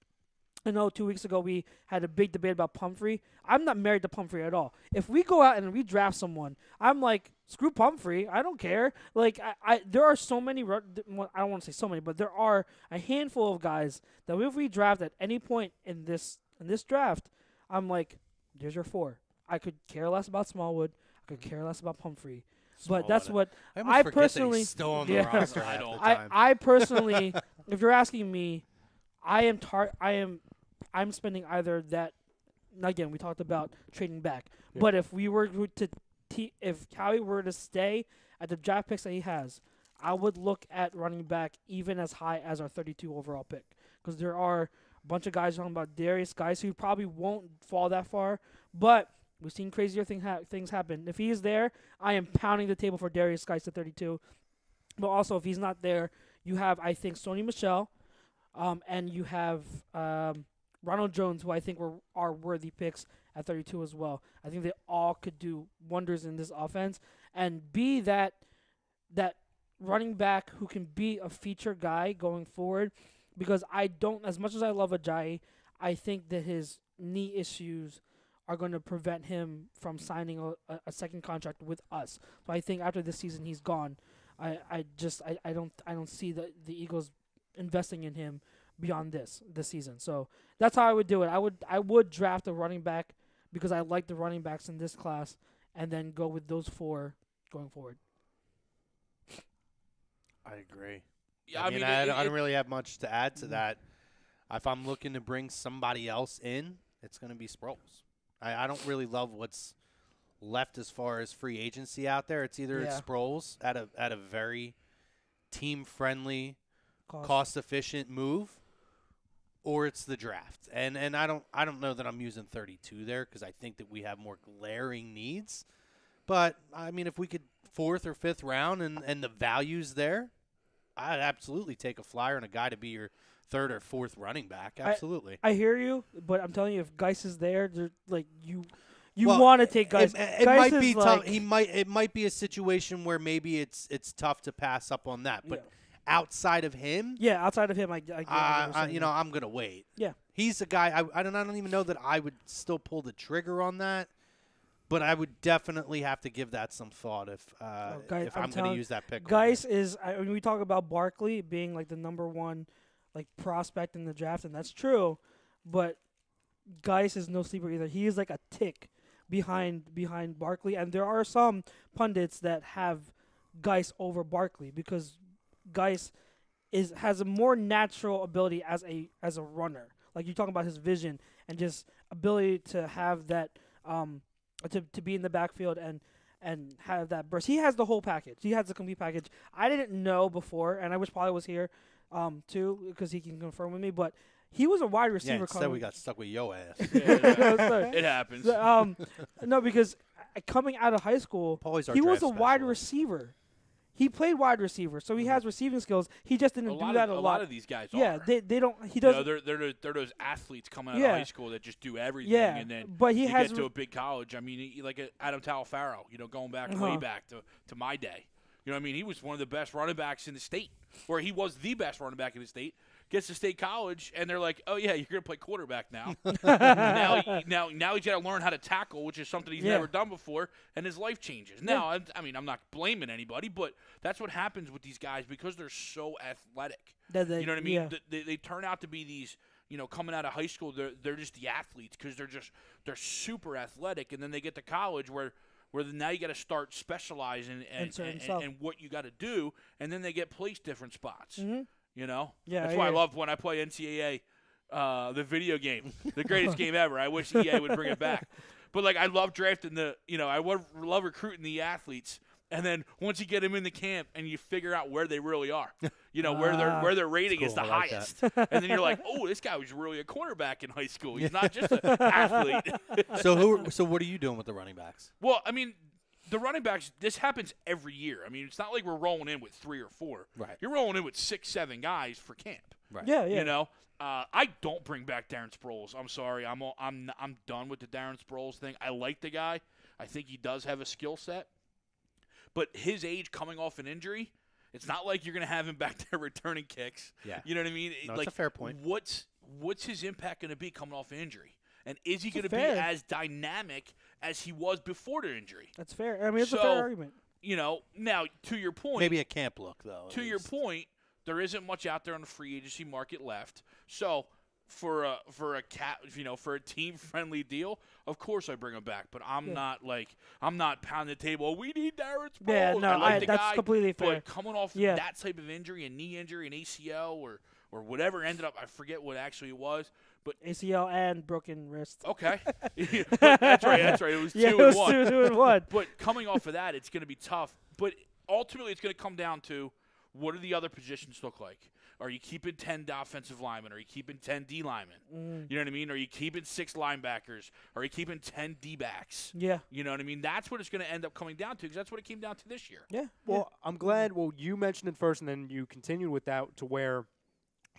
I know 2 weeks ago we had a big debate about Pumphrey. I'm not married to Pumphrey at all. If we go out and we draft someone, I'm like, screw Pumphrey. I don't care. Like, there are so many. I don't want to say so many, but there are a handful of guys that if we draft at any point in this draft, I'm like, there's your 4. I could care less about Smallwood. I could care less about Pumphrey. But that's what I personally. Still on the roster. I personally, if you're asking me, I'm spending either that. Again, we talked about trading back, but if we were if Howie were to stay at the draft picks that he has, I would look at running back even as high as our 32 overall pick, because there are a bunch of guys talking about Darius, guys who probably won't fall that far, but we've seen crazier things happen. If he's there, I am pounding the table for Darius Guice to 32. But also, if he's not there, you have, I think, Sony Michel, and you have Ronald Jones, who I think are worthy picks at 32 as well. I think they all could do wonders in this offense and be that running back who can be a feature guy going forward, because I don't, as much as I love Ajayi, I think that his knee issues are going to prevent him from signing a second contract with us. So I think after this season he's gone. I don't see the Eagles investing in him beyond this season. So that's how I would do it. I would draft a running back because I like the running backs in this class, and then go with those 4 going forward. I agree. Yeah, I mean, I don't really have much to add to that. If I'm looking to bring somebody else in, it's going to be Sproles. I don't really love what's left as far as free agency out there. It's either it's Sproles at a very team-friendly, cost-efficient move, or it's the draft. And I don't know that I'm using 32 there because I think that we have more glaring needs. But, I mean, if we could 4th or 5th round and the value's there, I'd absolutely take a flyer on a guy to be your 3rd or 4th running back. Absolutely. I hear you, but I'm telling you, if Geis is there, like you want to take Geis. It Geis might be like, tough. It might be a situation where maybe it's tough to pass up on that. But outside of him, outside of him, I'm gonna wait. Yeah, he's a guy. I don't even know that I would still pull the trigger on that. But I would definitely have to give that some thought if I'm going to use that pick. Geis is when we talk about Barkley being like the number 1 like prospect in the draft, and that's true, but Geis is no sleeper either. He is like a tick behind Barkley, and there are some pundits that have Geis over Barkley because Geis has a more natural ability as a runner. Like you're talking about his vision and just ability to have that to be in the backfield and have that burst. He has the whole package. He has the complete package. I didn't know before, and I wish Paulie was here too because he can confirm with me, but he was a wide receiver. Yeah, instead we got stuck with yo ass. It happens. No, because coming out of high school, he was a wide receiver. He played wide receiver, so he has receiving skills. He just didn't do that a lot. A lot of these guys are. They don't. He doesn't. They're those athletes coming out of high school that just do everything, and then but he has get to a big college. I mean, like Adam Talafaro, going back way back to my day. You know what I mean? He was one of the best running backs in the state, or he was the best running back in the state. Gets to state college, and they're like, "Oh yeah, you're gonna play quarterback now." now he's got to learn how to tackle, which is something he's never done before, and his life changes. Now, I mean, I'm not blaming anybody, but that's what happens with these guys because they're so athletic. You know what I mean? Yeah. They turn out to be these, coming out of high school, they're just the athletes because they're super athletic, and then they get to college where now you got to start specializing and what you got to do, and then they get placed different spots. Mm-hmm. That's why I love when I play NCAA, the video game, the greatest game ever. I wish EA would bring it back. But I love drafting I love recruiting the athletes, and then once you get them in the camp and you figure out where they really are, where their rating is the highest, and then you're like, oh, this guy was really a cornerback in high school. He's not just an athlete. So what are you doing with the running backs? Well, I mean. The running backs, this happens every year. I mean, it's not like we're rolling in with 3 or 4. Right. You're rolling in with 6, 7 guys for camp. Right. Yeah. I don't bring back Darren Sproles. I'm sorry. I'm done with the Darren Sproles thing. I like the guy. I think he does have a skill set. But his age coming off an injury, it's not like you're going to have him back there returning kicks. Yeah. You know what I mean? No, that's a fair point. What's his impact going to be coming off an injury? And is he going to be as dynamic as he was before the injury? That's fair. I mean, it's a fair argument. Now, to your point. Maybe a camp look, though. To your point, there isn't much out there on the free agency market left. So, for a team-friendly deal, of course I bring him back. But I'm not pounding the table. Oh, we need Darren Sproles. Yeah, no, I like the that's guy, completely fair. But coming off that type of injury, a knee injury, an ACL, or whatever ended up, I forget what actually it was. But ACL and broken wrist. Okay. But that's right. It was 2 and 1. It was 2 and 1. But coming off of that, it's going to be tough. But ultimately, it's going to come down to what do the other positions look like? Are you keeping 10 offensive linemen? Are you keeping 10 D linemen? You know what I mean? Are you keeping 6 linebackers? Are you keeping 10 D-backs? Yeah. You know what I mean? That's what it's going to end up coming down to because that's what it came down to this year. Yeah. Well, I'm glad. Well, you mentioned it first, and then you continued with that to where –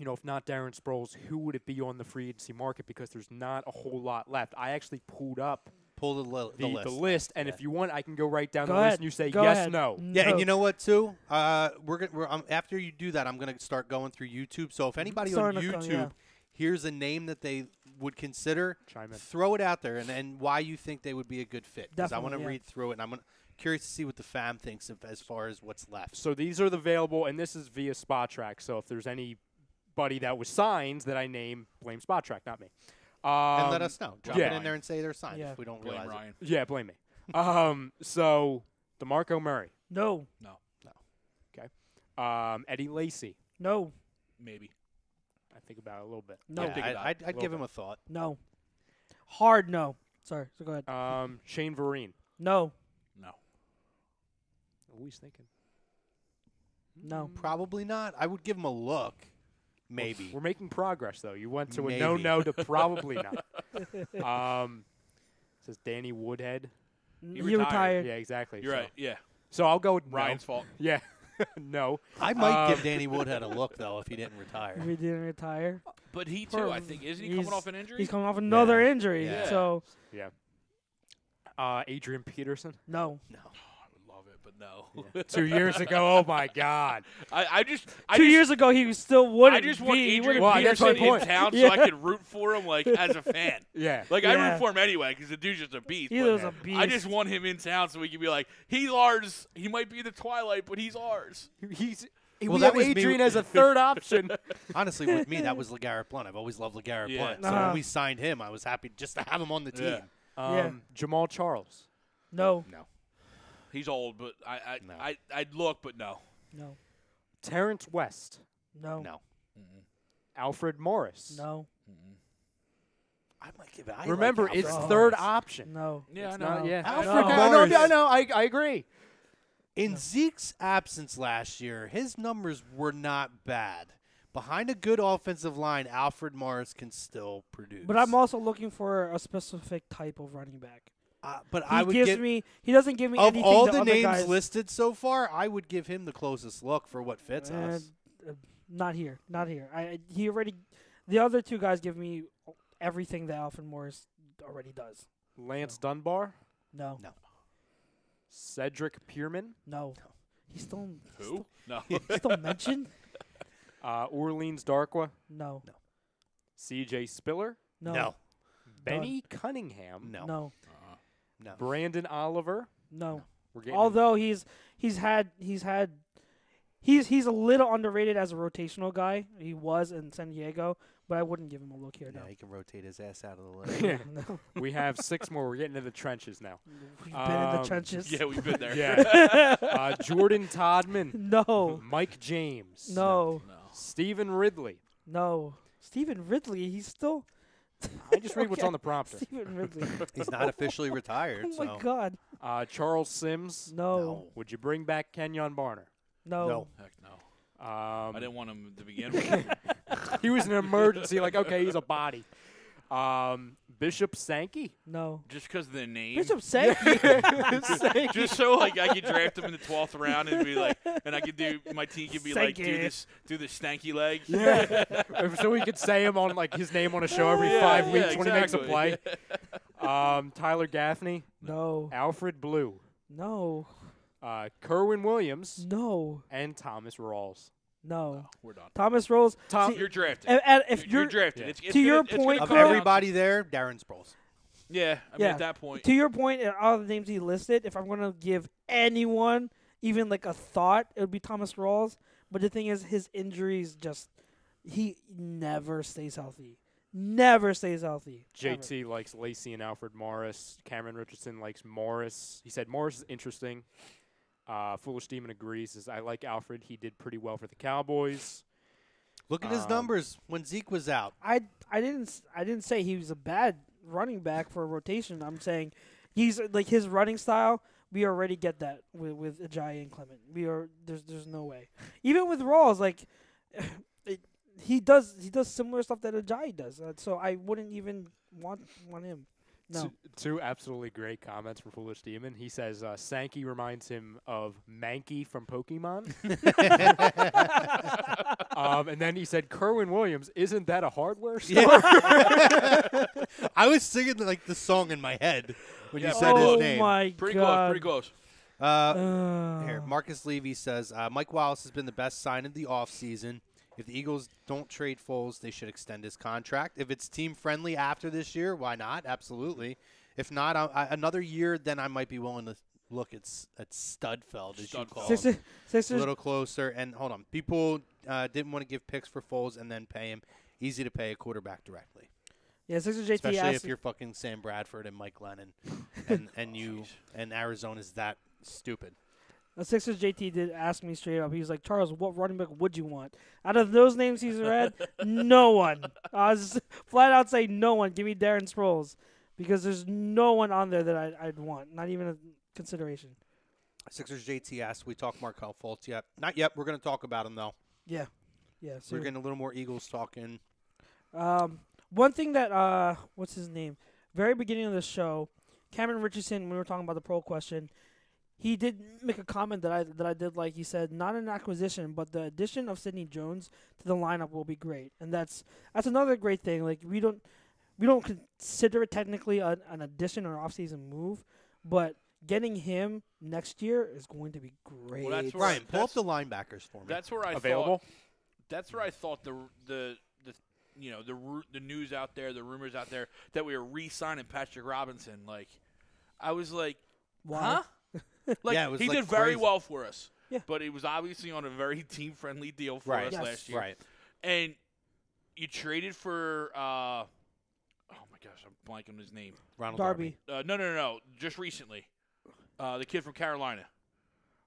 if not Darren Sproles, who would it be on the free agency market? Because there's not a whole lot left. I actually pulled up pull the list. The list, and Yeah. if you want, I can go right down Go the ahead. list, and you say Go yes, ahead. no. Yeah, and you know what too? After you do that, I'm gonna start going through YouTube. So if anybody on Starting to come, YouTube yeah. hears a name that they would consider, Chime in. throw it out there, and why you think they would be a good fit. Because I want to Definitely, yeah. read through it, and I'm curious to see what the fam thinks of as far as what's left. So these are the available, and this is via Spot Track. So if there's anybody that was signed that I name, blame Spot Track, not me. And let us know. Drop yeah. it in there and say they're signed Yeah. if we don't Blame realize Ryan. Yeah, blame me. So DeMarco Murray, No. Eddie Lacy. No. Maybe. I think about it a little bit. No. it. think Yeah, about I'd Little give bit. him a thought. No. Hard no. Sorry. So go ahead. Shane Vereen. No. No. Always thinking. No. Probably not. I would give him a look. Maybe. We're making progress, though. You went to a Maybe. no to probably not. Says Danny Woodhead. He retired. retired. Yeah, exactly. You're so. right. Yeah. So I'll go with Ryan's no. fault. Yeah. No. I might give Danny Woodhead a look though if he didn't retire. He didn't retire. But he too, For- I think, isn't he he's- coming off an injury? He's coming off another Yeah. injury. Yeah. So Yeah. Adrian Peterson. no. No. I would love it, but no. 2 years ago. Oh my God. I just 2 years ago, he still wouldn't. I just want be. He Adrian wouldn't Well, be that's Peterson my in point. town Yeah. so I can root for him like as a fan. Yeah. Like I Yeah. root for him anyway because the dude's just a beast. He but was a beast. I just want him in town so we can be like, he's ours. He might be the Twilight, but he's ours. Well, we that have was me Adrian with- as a third option. Honestly, with me, that was LeGarrette Blount. I've always loved LeGarrette Yeah. Blount. So Uh-huh. when we signed him, I was happy just to have him on the team. Yeah. Yeah. Jamal Charles. No. No. He's old, but No. I'd look, but no. No. Terrence West. No. No. Alfred Morris. No. I might give it. I Remember, like it's Alfred third Morris. option. No. Yeah, I It's know. not- yeah. Alfred No. Morris. I know. I agree. In Zeke's absence last year, his numbers were not bad. Behind a good offensive line, Alfred Morris can still produce. But I'm also looking for a specific type of running back. but He I would gives give me. He doesn't give me of anything all the the other names guys. listed so far, I would give him the closest look for what fits us. Not here. Not here. He already. The other two guys give me everything that Alfred Morris already does. Lance Dunbar. No. No. Cedric Pierman. No. He's still. Who? No. He's still mentioned. Orleans Darkwa. No. C.J. Spiller. No. No. Benny Cunningham. No. No. No. Brandon Oliver. No. We're getting Although he's a little underrated as a rotational guy. He was in San Diego, but I wouldn't give him a look here. Yeah, No. he can rotate his ass out of the list. Yeah. No. We have 6 more. We're getting into the trenches now. We've been in the Um, trenches. Yeah, we've been there. Yeah. Jordan Todman. No. Mike James. No. No. Stephen Ridley. No. Stephen Ridley. He's still. I just read what's Okay. on the prompter. Stephen Ridley. He's not officially retired. Oh my so. God. Charles Sims. No. Would you bring back Kenyon Barner? No. No. Heck no. I didn't want him to begin with. He was an emergency. Like, okay, he's a body. Bishop Sankey. No. Just because of the name. Bishop Sankey. Just so like I could draft him in the 12th round and be like, and I could do my team could be like Sankey. do the stanky leg. Yeah. So we could say him on like his name on a show every 5 weeks when he makes a exactly. play. Tyler Gaffney. No. Alfred Blue. No. Kerwin Williams. No. And Thomas Rawls. No. We're done. Thomas Rose. Tom, See, You're drafted. if You're you're drafted. yeah. It's To your gonna- it's point, gonna Of come down- everybody there, Darren Sproles. Yeah, I mean Yeah. at that point. to your point, and all the names he listed, if I'm gonna give anyone even like a thought, it would be Thomas Rawls. But the thing is, his injuries he never stays healthy. Never stays healthy. JT likes Lacey and Alfred Morris. Cameron Richardson likes Morris. He said Morris is interesting. Foolish Demon agrees. Says, I like Alfred. He did pretty well for the Cowboys. Look at his numbers when Zeke was out. I didn't say he was a bad running back for a rotation. I'm saying he's like his running style. We already get that with Ajayi and Clement. There's no way. Even with Rawls, like he does similar stuff that Ajayi does. So I wouldn't even want him. No. Two absolutely great comments from Foolish Demon. He says Sankey reminds him of Mankey from Pokemon. And then he said Kerwin Williams, isn't that a hardware store? I was singing like the song in my head. when Yeah, you said oh his name. my Pretty God. close. Here, Marcus Levy says Mike Wallace has been the best sign of the offseason. If the Eagles don't trade Foles, they should extend his contract. If it's team friendly after this year, why not? Absolutely. If not, another year, then I might be willing to look at Studfeld, as you call him. Sixers. A little closer. And hold on, people didn't want to give picks for Foles and then pay him. Easy to pay a quarterback directly. Yeah, Sixers JT Especially asked if you're fucking Sam Bradford and Mike Lennon, and you and Arizona's that stupid. Sixers JT did ask me straight up. He was like, Charles, what running back would you want? Out of those names he's read, no one. I was flat out saying no one. Give me Darren Sproles. Because there's no one on there that I'd want. Not even a consideration. Sixers JT asked, we talk Markelle Fultz yet? Not yet. We're going to talk about him, though. Yeah. Yeah. So We're getting a little more Eagles talking. one thing that, what's his name? Very beginning of the show, Cameron Richardson, when we were talking about the pro question, he did make a comment that I did like. He said, not an acquisition, but the addition of Sidney Jones to the lineup will be great. And that's another great thing. Like, we don't consider it technically an addition or offseason move, but getting him next year is going to be great. Well, that's Ryan, pull up the linebackers for me. That's where I Available? That's where I thought the news out there, the rumors out there that we were re-signing Patrick Robinson. Like, I was like, Why? huh? Like, Yeah, it was he like did very crazy. well for us. Yeah. But it was obviously on a very team-friendly deal for Right. us Yes. last year. Right. And you traded for oh my gosh, I'm blanking on his name. Ronald Darby. No. Just recently, the kid from Carolina,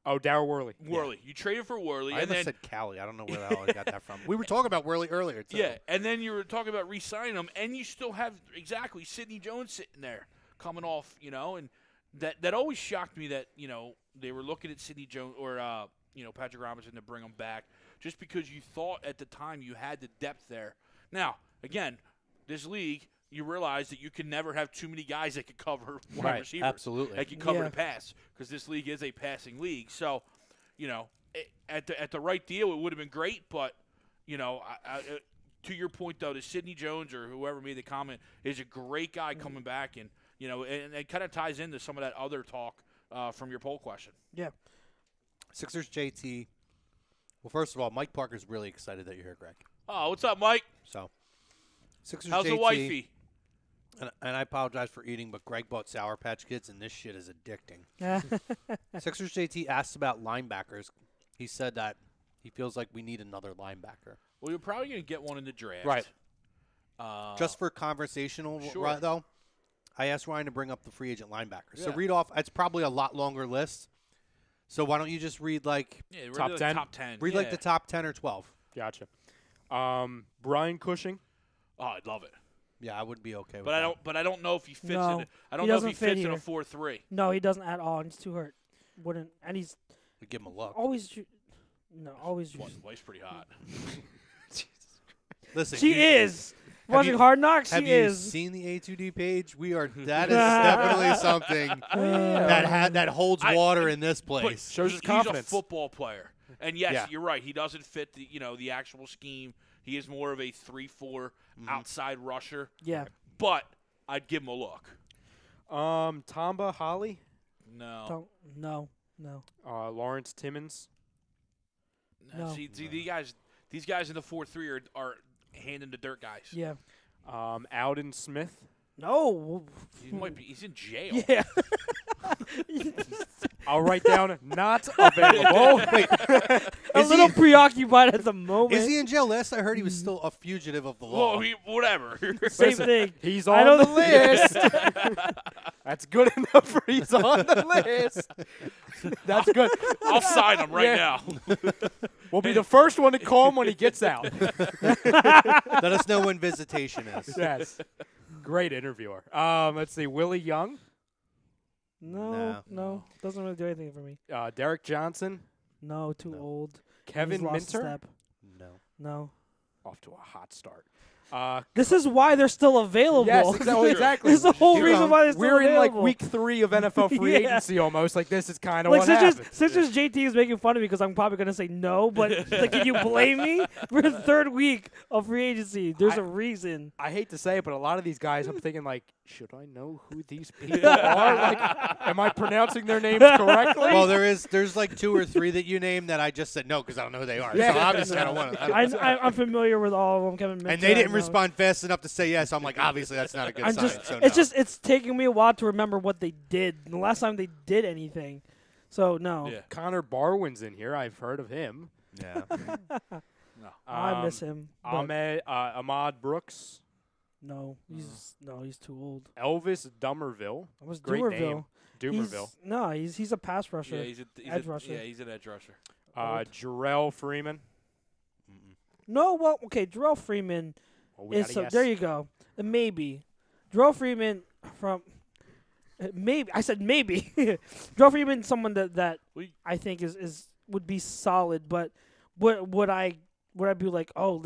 Oh, Darryl Worley. Worley. You traded for Worley, I and almost then said Cali. I don't know where the hell I got that from. We were talking about Worley earlier, too. yeah, and then you were talking about re-signing him, and you still have exactly Sidney Jones sitting there coming off, and that always shocked me that they were looking at Sidney Jones or Patrick Robinson to bring him back just because you thought at the time you had the depth there. Now, again, this league, you realize that you can never have too many guys that can cover wide Right, receivers. absolutely. That can cover Yeah. the pass because this league is a passing league. So, at the right deal, it would have been great. But, to your point, though, to Sidney Jones or whoever made the comment is a great guy coming back. And, and it kind of ties into some of that other talk from your poll question. Yeah. Sixers JT. Well, first of all, Mike Parker's really excited that you're here, Greg. Oh, what's up, Mike? So, Sixers How's JT. the wifey? And I apologize for eating, but Greg bought Sour Patch Kids, and this shit is addicting. Sixers JT asked about linebackers. He said that he feels like we need another linebacker. Well, you're probably going to get one in the draft. Right. Just Just for conversational, Sure. though, I asked Ryan to bring up the free agent linebackers. So Yeah. read off. It's probably a lot longer list. So why don't you just read top Top 10? Top 10. read like the top 10 or 12? Gotcha. Brian Cushing. Oh, I'd love it. Yeah, I would be okay with But that. I don't know if he fits No, in. I don't he know if doesn't he fit fits in a either. 4-3. No, he doesn't at all. He's too hurt. Wouldn't. And he's We give him a look. always. Always. Wife's pretty hot. Listen, She is. Watching you- Hard Knocks, Have she you is. seen the A2D page? That is definitely something that holds I- water in this But place. Shows his he's confidence. a football player. And yes, Yeah. you're right. He doesn't fit the actual scheme. He is more of a 3-4 outside rusher. Yeah. But I'd give him a look. Tamba Holly. No. No. Lawrence Timmons. No. See, these guys in the 4-3 are handing the dirt guys. Yeah. Alden Smith. No. He's in jail. Yeah. I'll write down not available. Wait, A is little he, preoccupied at the moment. is he in jail? Last I heard he was still a fugitive of the law. Well, whatever. Same thing. He's I on know the the- list. That's good enough for he's on the list. That's good. I'll sign him right Yeah. now. We'll be the first one to call him when he gets out. Let us know when visitation is. Yes. Great interviewer. Let's see. Willie Young. No. Doesn't really do anything for me. Derek Johnson. No, too No. old. Kevin He's lost a Minter. step. No. No. Off to a hot start. This is why they're still available. Yes, exactly. This is the whole Keep reason going. why they're still We're in like available. week 3 of NFL free Yeah. agency almost. Like this is kind of Like what happens. Sixers JT is making fun of me because I'm probably gonna say no, but like, can you blame me? We're the third week of free agency. There's a reason. I hate to say it, but a lot of these guys, I'm thinking like, should I know who these people are? Like, am I pronouncing their names correctly? Well, there's like 2 or 3 that you named that I just said no because I don't know who they are. Yeah. So obviously I don't want to. I'm familiar with all of them. Kevin Mitchell, And they didn't I know. respond fast enough to say yes. So I'm like, obviously that's not a good sign. So no. It's taking me a while to remember what they did. The last time they did anything, so no. Yeah. Connor Barwin's in here. I've heard of him. Yeah. I miss him. but Ahmad Brooks, No, he's too old. Elvis Dummerville. I was Great Doomerville. name. Doomerville. He's a pass rusher. Yeah, edge rusher. Yeah, he's an edge rusher. Jarrell Freeman. No, well, okay, Jarrell Freeman Oh, we is got a so, yes. there you go. Maybe Jarrell Freeman from maybe I said maybe Jarrell Freeman, someone that I think is would be solid, but would I be like, oh,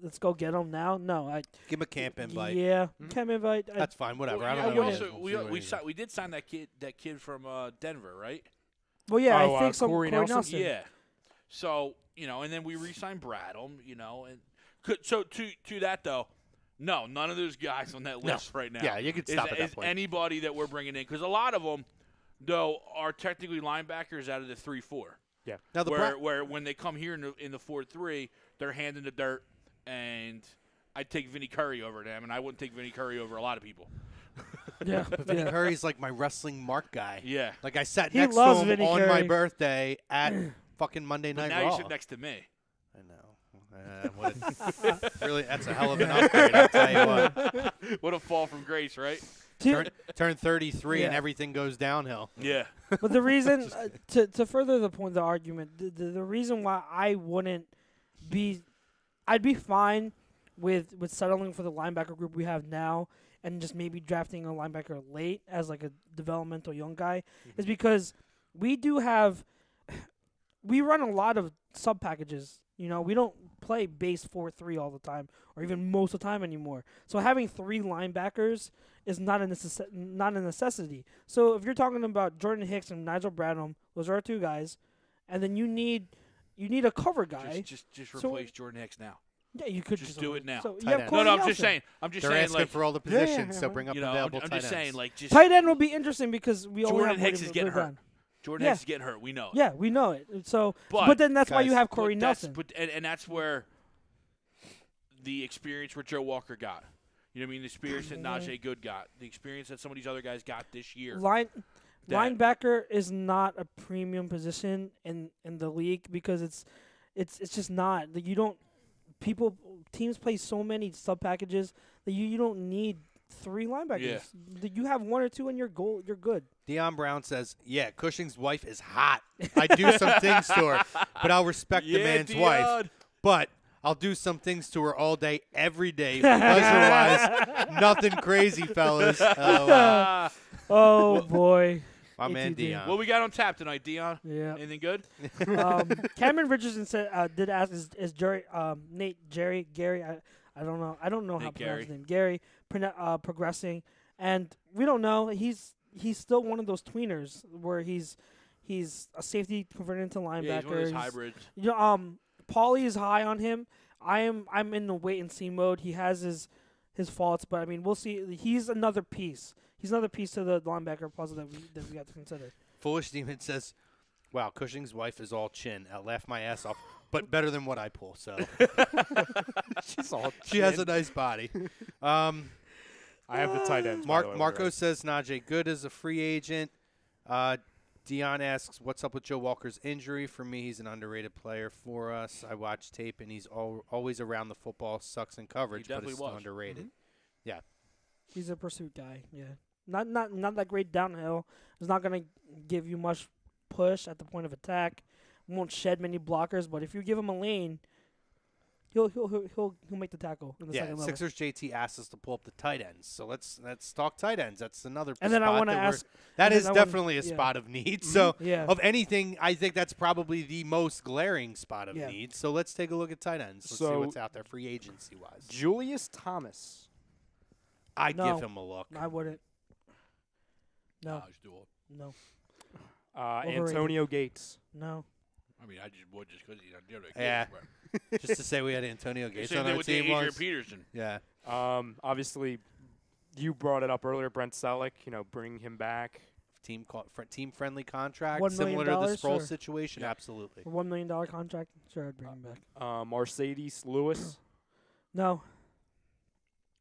let's go get him now? No, I Give him a camp invite. Yeah, camp invite. That's fine. Whatever. Well, I yeah, don't we know. also We'll see what he is. we did sign that kid from Denver, right? Well, yeah, Oh, I think some Corey Nelson? Yeah. So and then we re-signed Bradham, and so to that though, no, none of those guys on that list right now. Yeah, you could stop at that is point. anybody that we're bringing in, because a lot of them though are technically linebackers out of the 3-4. Yeah. Now the Where when they come here in the 4-3, they're handing the dirt, and I'd take Vinny Curry over them, and I wouldn't take Vinny Curry over a lot of people. Yeah, Vinny Curry's like my wrestling mark guy. Yeah. Like I sat He next to loves him Vinny on my Curry. birthday at fucking Monday But Night now Raw. you sit next to me. I know. Really, that's a hell of an upgrade. I'll tell you what. What a fall from grace, right? Turn 33 and Yeah. everything goes downhill. Yeah. But the reason to further the point, the argument, the reason why I wouldn't be, I'd be fine with settling for the linebacker group we have now and just maybe drafting a linebacker late as like a developmental young guy, is because we run a lot of sub packages. We don't play base 4-3 all the time, or even most of the time anymore. So having 3 linebackers is not a necessity. So if you're talking about Jordan Hicks and Nigel Bradham, those are our 2 guys, and then you need a cover guy. Just So- replace Jordan Hicks now. Yeah, you could Just do it now. So Tight you have end. Corey No, I'm just Nelson. saying. I'm just They're saying, asking like, for all the Yeah, yeah, positions, so yeah. bring up I'm available just tight saying, ends. like, just Tight end will be interesting because we only Jordan have Hicks William is getting hurt. Jordan. Jordan Yeah. Hicks is getting hurt. We know. it. Yeah, we know it. So, But- but then that's why you Guys, have But Corey that's- Nelson. But and that's where the experience where Joe Walker got. You know what I mean? The experience that Najee Good got. The experience that some of these other guys got this year. That- Linebacker is not a premium position in the league because it's just not. Like, you don't teams play so many sub packages that you don't need 3 linebackers. You have 1 or 2 and you're good. Deion Brown says, yeah, Cushing's wife is hot. I do some things to her, but I'll respect the man's wife. But I'll do some things to her all day, every day. Otherwise, nothing crazy, fellas. Oh boy. My man ATD. Deion. What we got on tap tonight, Dion? Yeah. Anything good? Cameron Richardson did ask is Gary Gary I don't know how to pronounce his name. Gary progressing, and we don't know. He's still one of those tweeners where he's a safety converted into linebacker. Yeah, he's one of those hybrids. Paulie is high on him. I'm in the wait and see mode. He has his faults, but I mean we'll see. He's another piece. He's another piece to the linebacker puzzle that we have to consider. Foolish Demon says, wow, Cushing's wife is all chin. I laugh my ass off, but better than what I pull. So She's all she has a nice body. I have the tight ends. by the way, Marco right? says Najee Good is a free agent. Dion asks, what's up with Joe Walker's injury? For me, he's an underrated player for us. I watch tape, and he's always around the football, sucks in coverage, but definitely is still was. underrated. Yeah. He's a pursuit guy. Yeah, not that great downhill. He's not gonna give you much push at the point of attack. Won't shed many blockers, but if you give him a lane, he'll make the tackle in the Yeah, second level. Sixers JT asked us to pull up the tight ends, so let's talk tight ends. That's another. And then I spot want to that we're- ask. That and then is I wanna- definitely a yeah. spot of need. So Yeah. of anything, I think that's probably the most glaring spot of Yeah. need. So let's take a look at tight ends. Let's see So- what's out there free agency wise. Julius Thomas. I'd No. give him a look. I wouldn't. No. He's too old. No. Overrated. Antonio Gates. No. I mean, I just would just because he's on the other Yeah. game, Just to say we had Antonio but Gates same on thing our with the team Adrian once. Peterson. Yeah. Obviously, you brought it up earlier, Brent Selleck. Bring him back. Team friendly contract, $1 million similar to the Sproles or- situation. Yeah. Absolutely. A $1 million contract. Sure, I'd bring him back. Mercedes Lewis. No.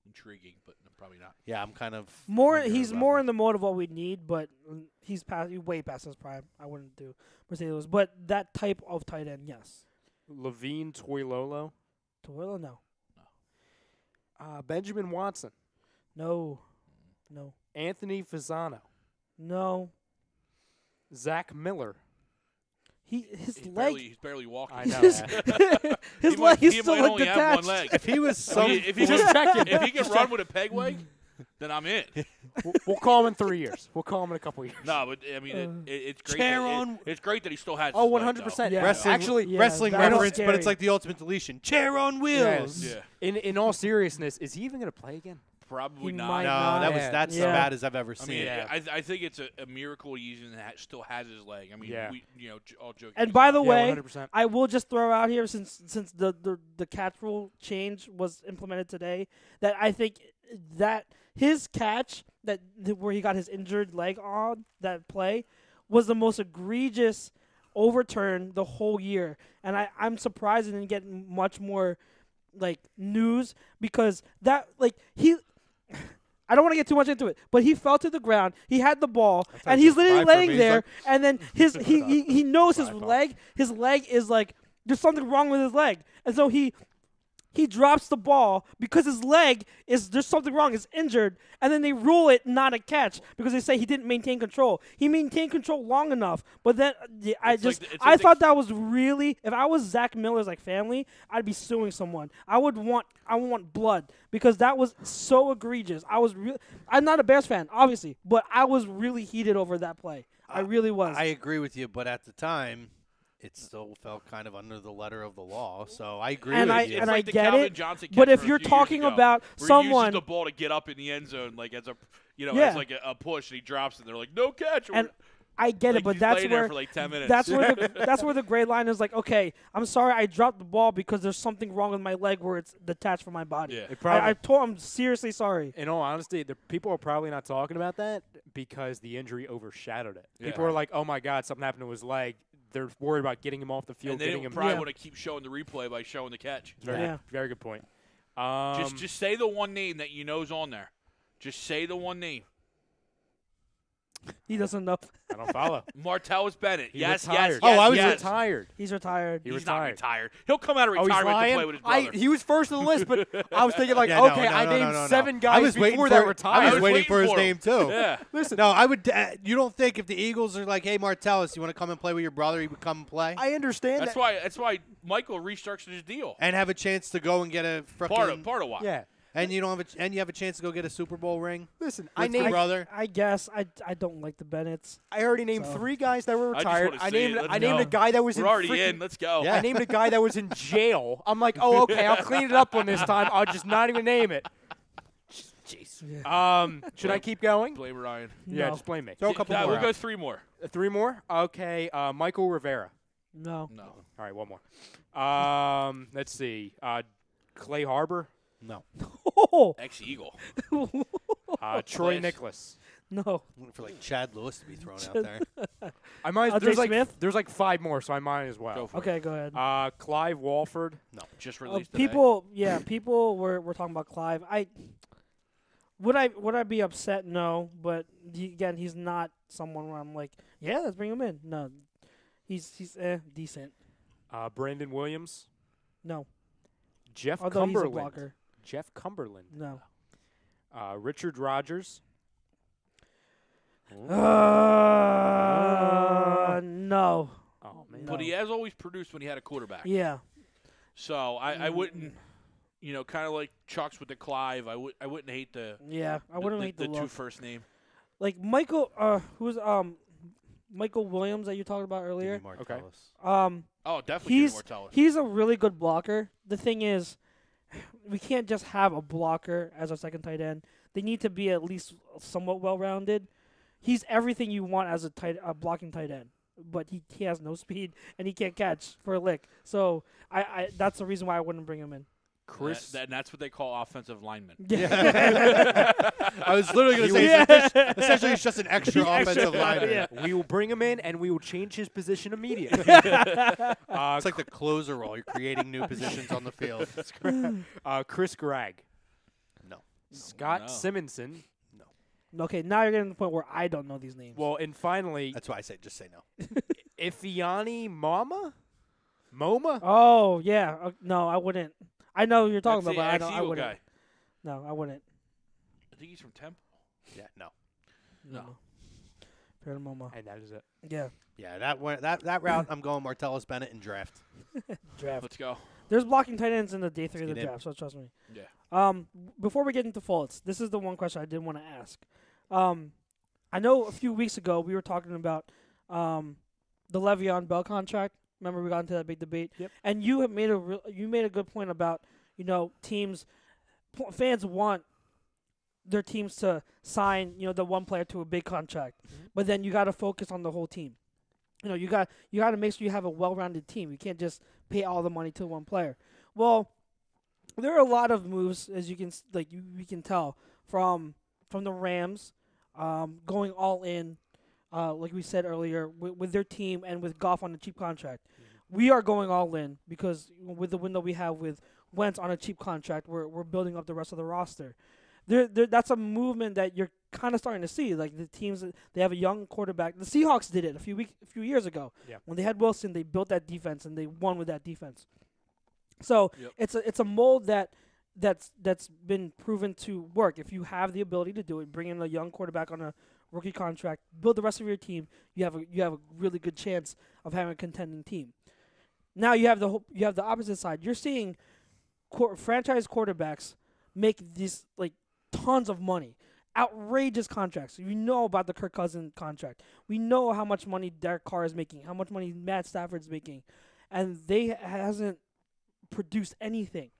Intriguing, but probably not. Yeah, I'm kind of More. under He's level. more in the mode of what we need, but he's way past his prime. I wouldn't do Mercedes, but that type of tight end, yes. Levine Toilolo. Toilet, no. Benjamin Watson. No. No. Anthony Fasano. No. Zach Miller. His He's leg. He's barely walking. I know. His He leg might- is he still might like only have detached. one leg. If he was some If he Just checking. if he can run with a peg leg, then I'm in. We'll call him in 3 years. We'll call him in a couple years. No, but I mean, it's great. Chair That, on- it's great that he still has. Oh, his leg, though. 100%. Yeah. wrestling, Actually, Yeah, wrestling that was reference, but it's scary. like the ultimate deletion. Chair on wheels. Yes. Yeah, In all seriousness, is he even going to play again? probably He not. might No, not. that's Yeah. as bad as I've ever I seen. mean, Yeah. I think it's a miracle he even still has his leg. I mean, Yeah. all joking. And by the Yeah, way, 100%. I will just throw out here since the catch rule change was implemented today, that I think that his catch where he got his injured leg on that play was the most egregious overturn the whole year, and I'm surprised it didn't get much more like news because that like he. I don't want to get too much into it, but he fell to the ground. He had the ball, and he's literally laying there. And then he knows his leg is like there's something wrong with his leg, and so he drops the ball because his leg there's something wrong. It's injured, and then they rule it not a catch because they say he didn't maintain control. He maintained control long enough, but then I thought that was really. If I was Zach Miller's like family, I'd be suing someone. I want blood because that was so egregious. I'm not a Bears fan, obviously, but I was really heated over that play. I really was. I agree with you, but at the time, it still felt kind of under the letter of the law. So I agree And with I- you. It's and like the get Calvin it, Johnson but catch if from a you're few years talking ago, about where someone, he uses the ball to get up in the end zone, like as a Yeah. as like a push, and he drops it. They're like, no catch. and I get like it, but he's that's laying there where for like 10 minutes. that's where the gray line is. Like, okay, I'm sorry, I dropped the ball because there's something wrong with my leg where it's detached from my body. Yeah. I'm seriously sorry. In all honesty, the people are probably not talking about that because the injury overshadowed it. Yeah. People are like, "Oh my God, something happened to his leg." They're worried about getting him off the field, And they getting don't him. probably Yeah. want to keep showing the replay by showing the catch. Very, Yeah. very good point. Just say the one name that you know's on there. Just say the one name. He doesn't know. I don't follow. Martellus Bennett. He yes, retired. yes, Oh, yes, I was yes. retired. He's retired. He He's not retired. retired. He'll come out of Oh, he's retirement to lying? play with his brother. He was first on the list, but I was thinking like, Yeah, no, okay, no, I no, named no. 7 I guys was waiting before for that retired. I was was waiting waiting for his for him. name too. yeah. Listen, No, I would. You don't think if the Eagles are like, "Hey, Martellus, you want to come and play with your brother?" He would come and play I understand That's that. why Michael restructured his deal. and have a chance to go and get a frickin' Part of why. Yeah. And you don't have you have a chance to go get a Super Bowl ring. Listen, With I your brother. I guess I don't like the Bennetts. I already named So. 3 guys that were I just retired. wanna I see named it. Let's I named a go. guy that was We're in already freaking- in. Let's go. Yeah. I named a guy that was in jail. I'm like, oh, okay, I'll clean it up on this time. I'll just not even name it. Jeez. Should I keep going? Blame Ryan. Yeah, No. just blame me. Throw a couple more. We'll out. go 3 more. 3 more? Okay, Michael Rivera. No. No. All right, 1 more. Let's see. Clay Harbor. No. Oh, Ex-Eagle. Troy Class. Nicholas. no. For like Chad Lewis to be thrown out there. I might. Jay There's like Smith? there's like 5 more, so I might as Go well. for Okay, it. go ahead. Clive Walford. Just released today. People were talking about Clive. Would I be upset? No, but again, he's not someone where I'm like, yeah, let's bring him in. No, he's decent. Brandon Williams. No, Jeff although he's a Cumberland. blocker. Jeff Cumberland. No. Richard Rogers. No. Oh man. No. But he has always produced when he had a quarterback. Yeah. So I wouldn't, kind of like Chuck's with the Clive. I wouldn't hate the I wouldn't hate the two look. first name. Like Michael, who's Michael Williams that you talked about earlier. Jimmy Okay. Martellus. Oh, definitely Jimmy Martellus. He's a really good blocker. The thing is, we can't just have a blocker as our second tight end. They need to be at least somewhat well-rounded. He's everything you want as a blocking tight end, but he has no speed and he can't catch for a lick. So I that's the reason why I wouldn't bring him in. Chris, That's what they call offensive linemen. I was literally going to say, essentially, it's just an extra offensive lineman. Yeah. we will bring him in, and we will change his position immediately. It's like the closer role. You're creating new positions on the field. Chris Gregg. No. Scott No. Simonson. Okay, now you're getting to the point where I don't know these names. Well, and finally, That's why I say just say no. Ifeanyi Moma? Oh yeah, no, I wouldn't. I know who you're talking That's about, the but I Axio wouldn't. guy. No, I wouldn't. I think he's from Temple. Yeah, no. No. Paramoma. And that is it. Yeah, Yeah, that route, I'm going Martellus Bennett and draft. draft. Let's go. There's blocking tight ends in the day 3 of the get in. draft, so trust me. Yeah. Before we get into Fultz, this is the one question I did want to ask. I know a few weeks ago we were talking about the Le'Veon Bell contract. Remember we got into that big debate. Yep. And you have made a good point about teams, fans want their teams to sign the one player to a big contract, but then you got to focus on the whole team. You got to make sure you have a well-rounded team. You can't just pay all the money to one player. Well, there are a lot of moves, as you can we can tell from the Rams, going all in, like we said earlier, with their team and with Goff on a cheap contract. We are going all in because with the window we have with Wentz on a cheap contract, we're building up the rest of the roster. That's a movement that you're kind of starting to see. Like the teams, they have a young quarterback. The Seahawks did it a few years ago. Yeah. When they had Wilson, they built that defense and they won with that defense. So Yep. it's a mold that's been proven to work. If you have the ability to do it, bring in a young quarterback on a rookie contract, build the rest of your team, you have a really good chance of having a contending team. Now you have the opposite side. You're seeing franchise quarterbacks make these tons of money, outrageous contracts. We know about the Kirk Cousins contract. We know how much money Derek Carr is making, how much money Matt Stafford's making, and they hasn't produced anything.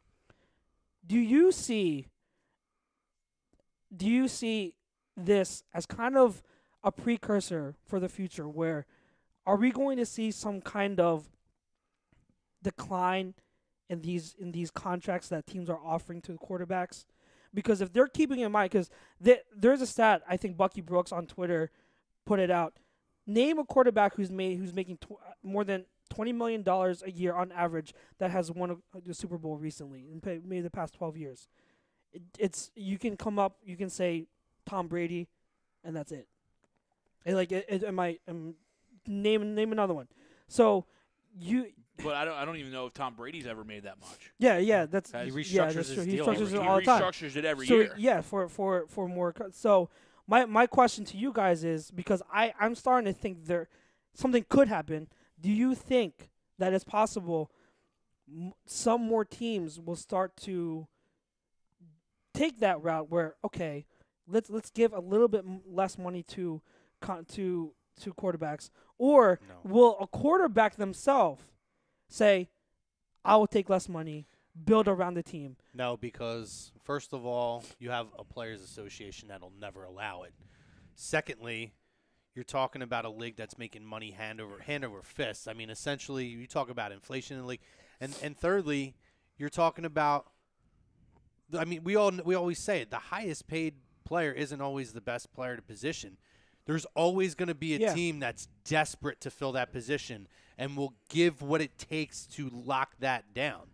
Do you see this as kind of a precursor for the future, where are we going to see some kind of decline in these contracts that teams are offering to the quarterbacks? Because if they're keeping in mind, because there's a stat, I think Bucky Brooks on Twitter put it out. Name a quarterback who's making more than $20 million a year on average that has won the Super Bowl recently in maybe the past 12 years. You can say Tom Brady, and that's it. Name another one. So But I don't even know if Tom Brady's ever made that much. Yeah, that's He yeah, restructures that's his true. He deal structures every it year. all the time. Restructures it every So year. yeah, for more cuts. So my question to you guys is, because I'm starting to think something could happen. Do you think that it's possible some more teams will start to take that route where, okay, let's give a little bit less money to quarterbacks, or will a quarterback themselves say, I will take less money, build around the team? No, because first of all, you have a players' association that'll never allow it. Secondly, you're talking about a league that's making money hand over fist. I mean, essentially, you talk about inflation in the league, and thirdly, you're talking about. I mean, we always say it. The highest paid player isn't always the best player to position. There's always going to be a team that's desperate to fill that position and will give what it takes to lock that down.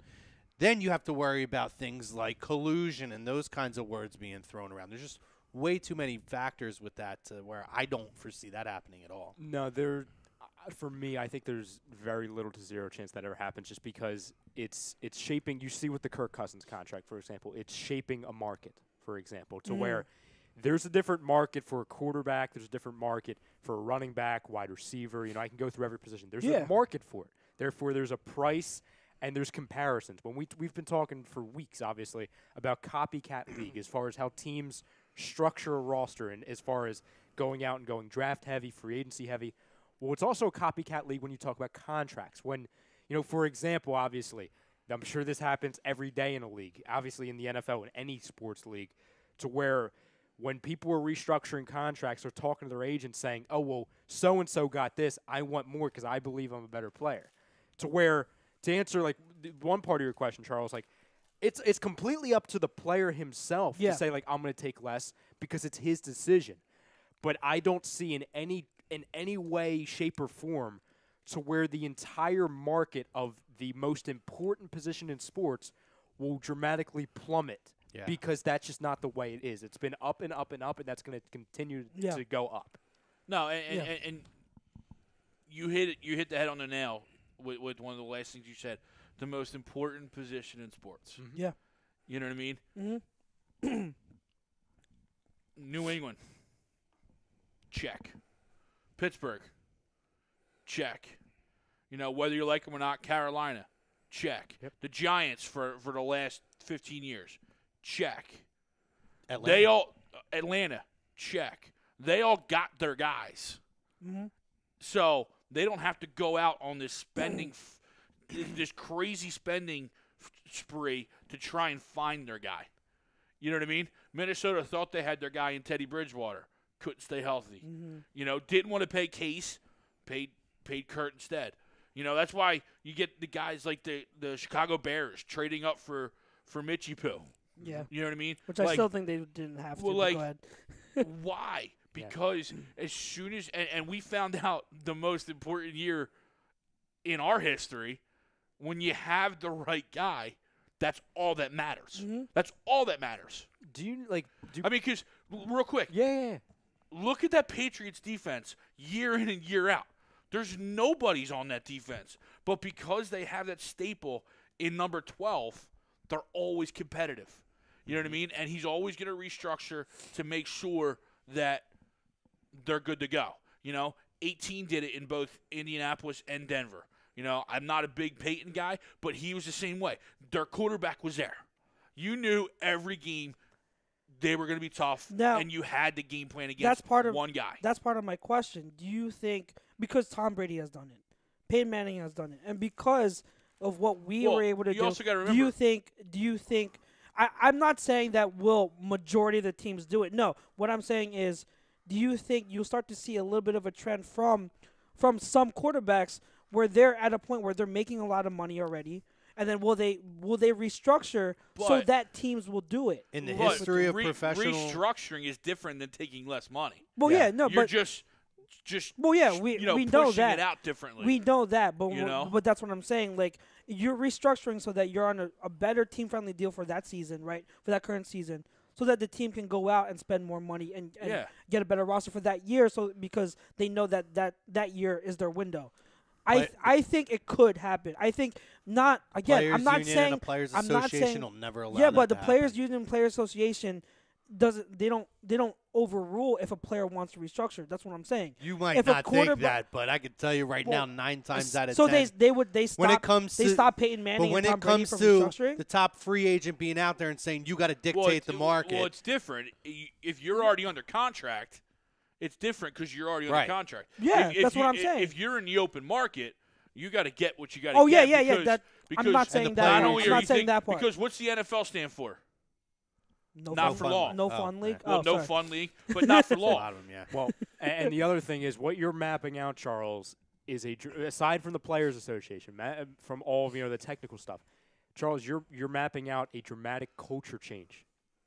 Then you have to worry about things like collusion and those kinds of words being thrown around. There's just way too many factors with that to where I don't foresee that happening at all. No, for me, I think there's very little to zero chance that ever happens, just because it's shaping. You see with the Kirk Cousins contract, for example, it's shaping a market, for example, to where there's a different market for a quarterback. There's a different market for a running back, wide receiver. I can go through every position. There's a market for it. Therefore, there's a price and there's comparisons. When we've been talking for weeks, obviously, about copycat league as far as how teams structure a roster and as far as going out and going draft heavy, free agency heavy. Well, it's also a copycat league when you talk about contracts. When, for example, obviously, I'm sure this happens every day in a league, obviously in the NFL, in any sports league, to where when people are restructuring contracts or talking to their agents saying, oh, well, so-and-so got this, I want more because I believe I'm a better player. To where, to answer, like, one part of your question, Charles, like, it's completely up to the player himself to say, like, I'm going to take less because it's his decision. But I don't see in any way, shape, or form to where the entire market of the most important position in sports will dramatically plummet because that's just not the way it is. It's been up and up and up, and that's going to continue to go up. No, and you hit the head on the nail with one of the last things you said. The most important position in sports. Mm-hmm. Yeah. You know what I mean? Mm-hmm. New England. Check. Pittsburgh. Check. Whether you like them or not, Carolina. Check. Yep. The Giants for the last 15 years. Check. Atlanta. Check. They all got their guys. Mm-hmm. So they don't have to go out on this spending this crazy spending spree to try and find their guy. You know what I mean? Minnesota thought they had their guy in Teddy Bridgewater. Couldn't stay healthy. Mm-hmm. Didn't want to pay Case. Paid Kurt instead. That's why you get the guys like the Chicago Bears trading up for Mitchie Poo. Yeah. You know what I mean? Which I still think they didn't have to. Well, go ahead. Why? Because as soon as and we found out the most important year in our history, when you have the right guy, that's all that matters. Mm-hmm. That's all that matters. Because real quick. Yeah. Look at that Patriots defense year in and year out. There's nobody's on that defense. But because they have that staple in number 12, they're always competitive. You know what I mean? And he's always going to restructure to make sure that they're good to go. 18 did it in both Indianapolis and Denver. I'm not a big Peyton guy, but he was the same way. Their quarterback was there. You knew every game they were going to be tough, and you had the game plan against one guy. That's part of my question. Do you think, because Tom Brady has done it, Peyton Manning has done it, and because of what we were able to do, also gotta remember, do you think I'm not saying that majority of the teams do it. No. What I'm saying is, do you think you'll start to see a little bit of a trend from some quarterbacks where they're at a point where they're making a lot of money already, and then will they restructure so that teams will do it? In the history of professional restructuring is different than taking less money. Well, you're just we know pushing that it out differently. We know that, but that's what I'm saying. Like, you're restructuring so that you're on a better team-friendly deal for that season, right? For that current season, so that the team can go out and spend more money and get a better roster for that year. So because they know that year is their window. I think it could happen. I think not. Again, I'm not saying. The Players Association will never allow. Yeah, but the Players Union and Players Association doesn't. They don't overrule if a player wants to restructure. That's what I'm saying. You might not think that, but I can tell you right now, 9 times out of 10. So they stop. When it comes to, they stop Peyton Manning. But when and it Tom comes Brady to from restructuring? The top free agent being out there and saying you got to dictate the market. Well, it's different. If you're already under contract, it's different because you're already under contract. Yeah, that's what I'm saying. If you're in the open market, you got to get what you got to get. Yeah. I'm not saying that. I'm not saying that part. Because what's the NFL stand for? Not for long. No fun league. Well, no fun league, but not for long. Well, and the other thing is what you're mapping out, Charles, is aside from the Players Association, from all of the technical stuff, Charles, you're mapping out a dramatic culture change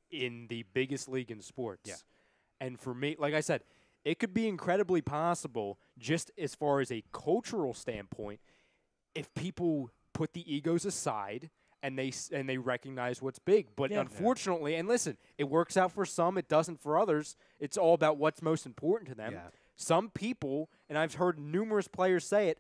in the biggest league in sports. Yeah. And for me, like I said, it could be incredibly possible, just as far as a cultural standpoint, if people put the egos aside and they recognize what's big. But unfortunately, and listen, it works out for some, it doesn't for others. It's all about what's most important to them. Yeah. Some people, and I've heard numerous players say it,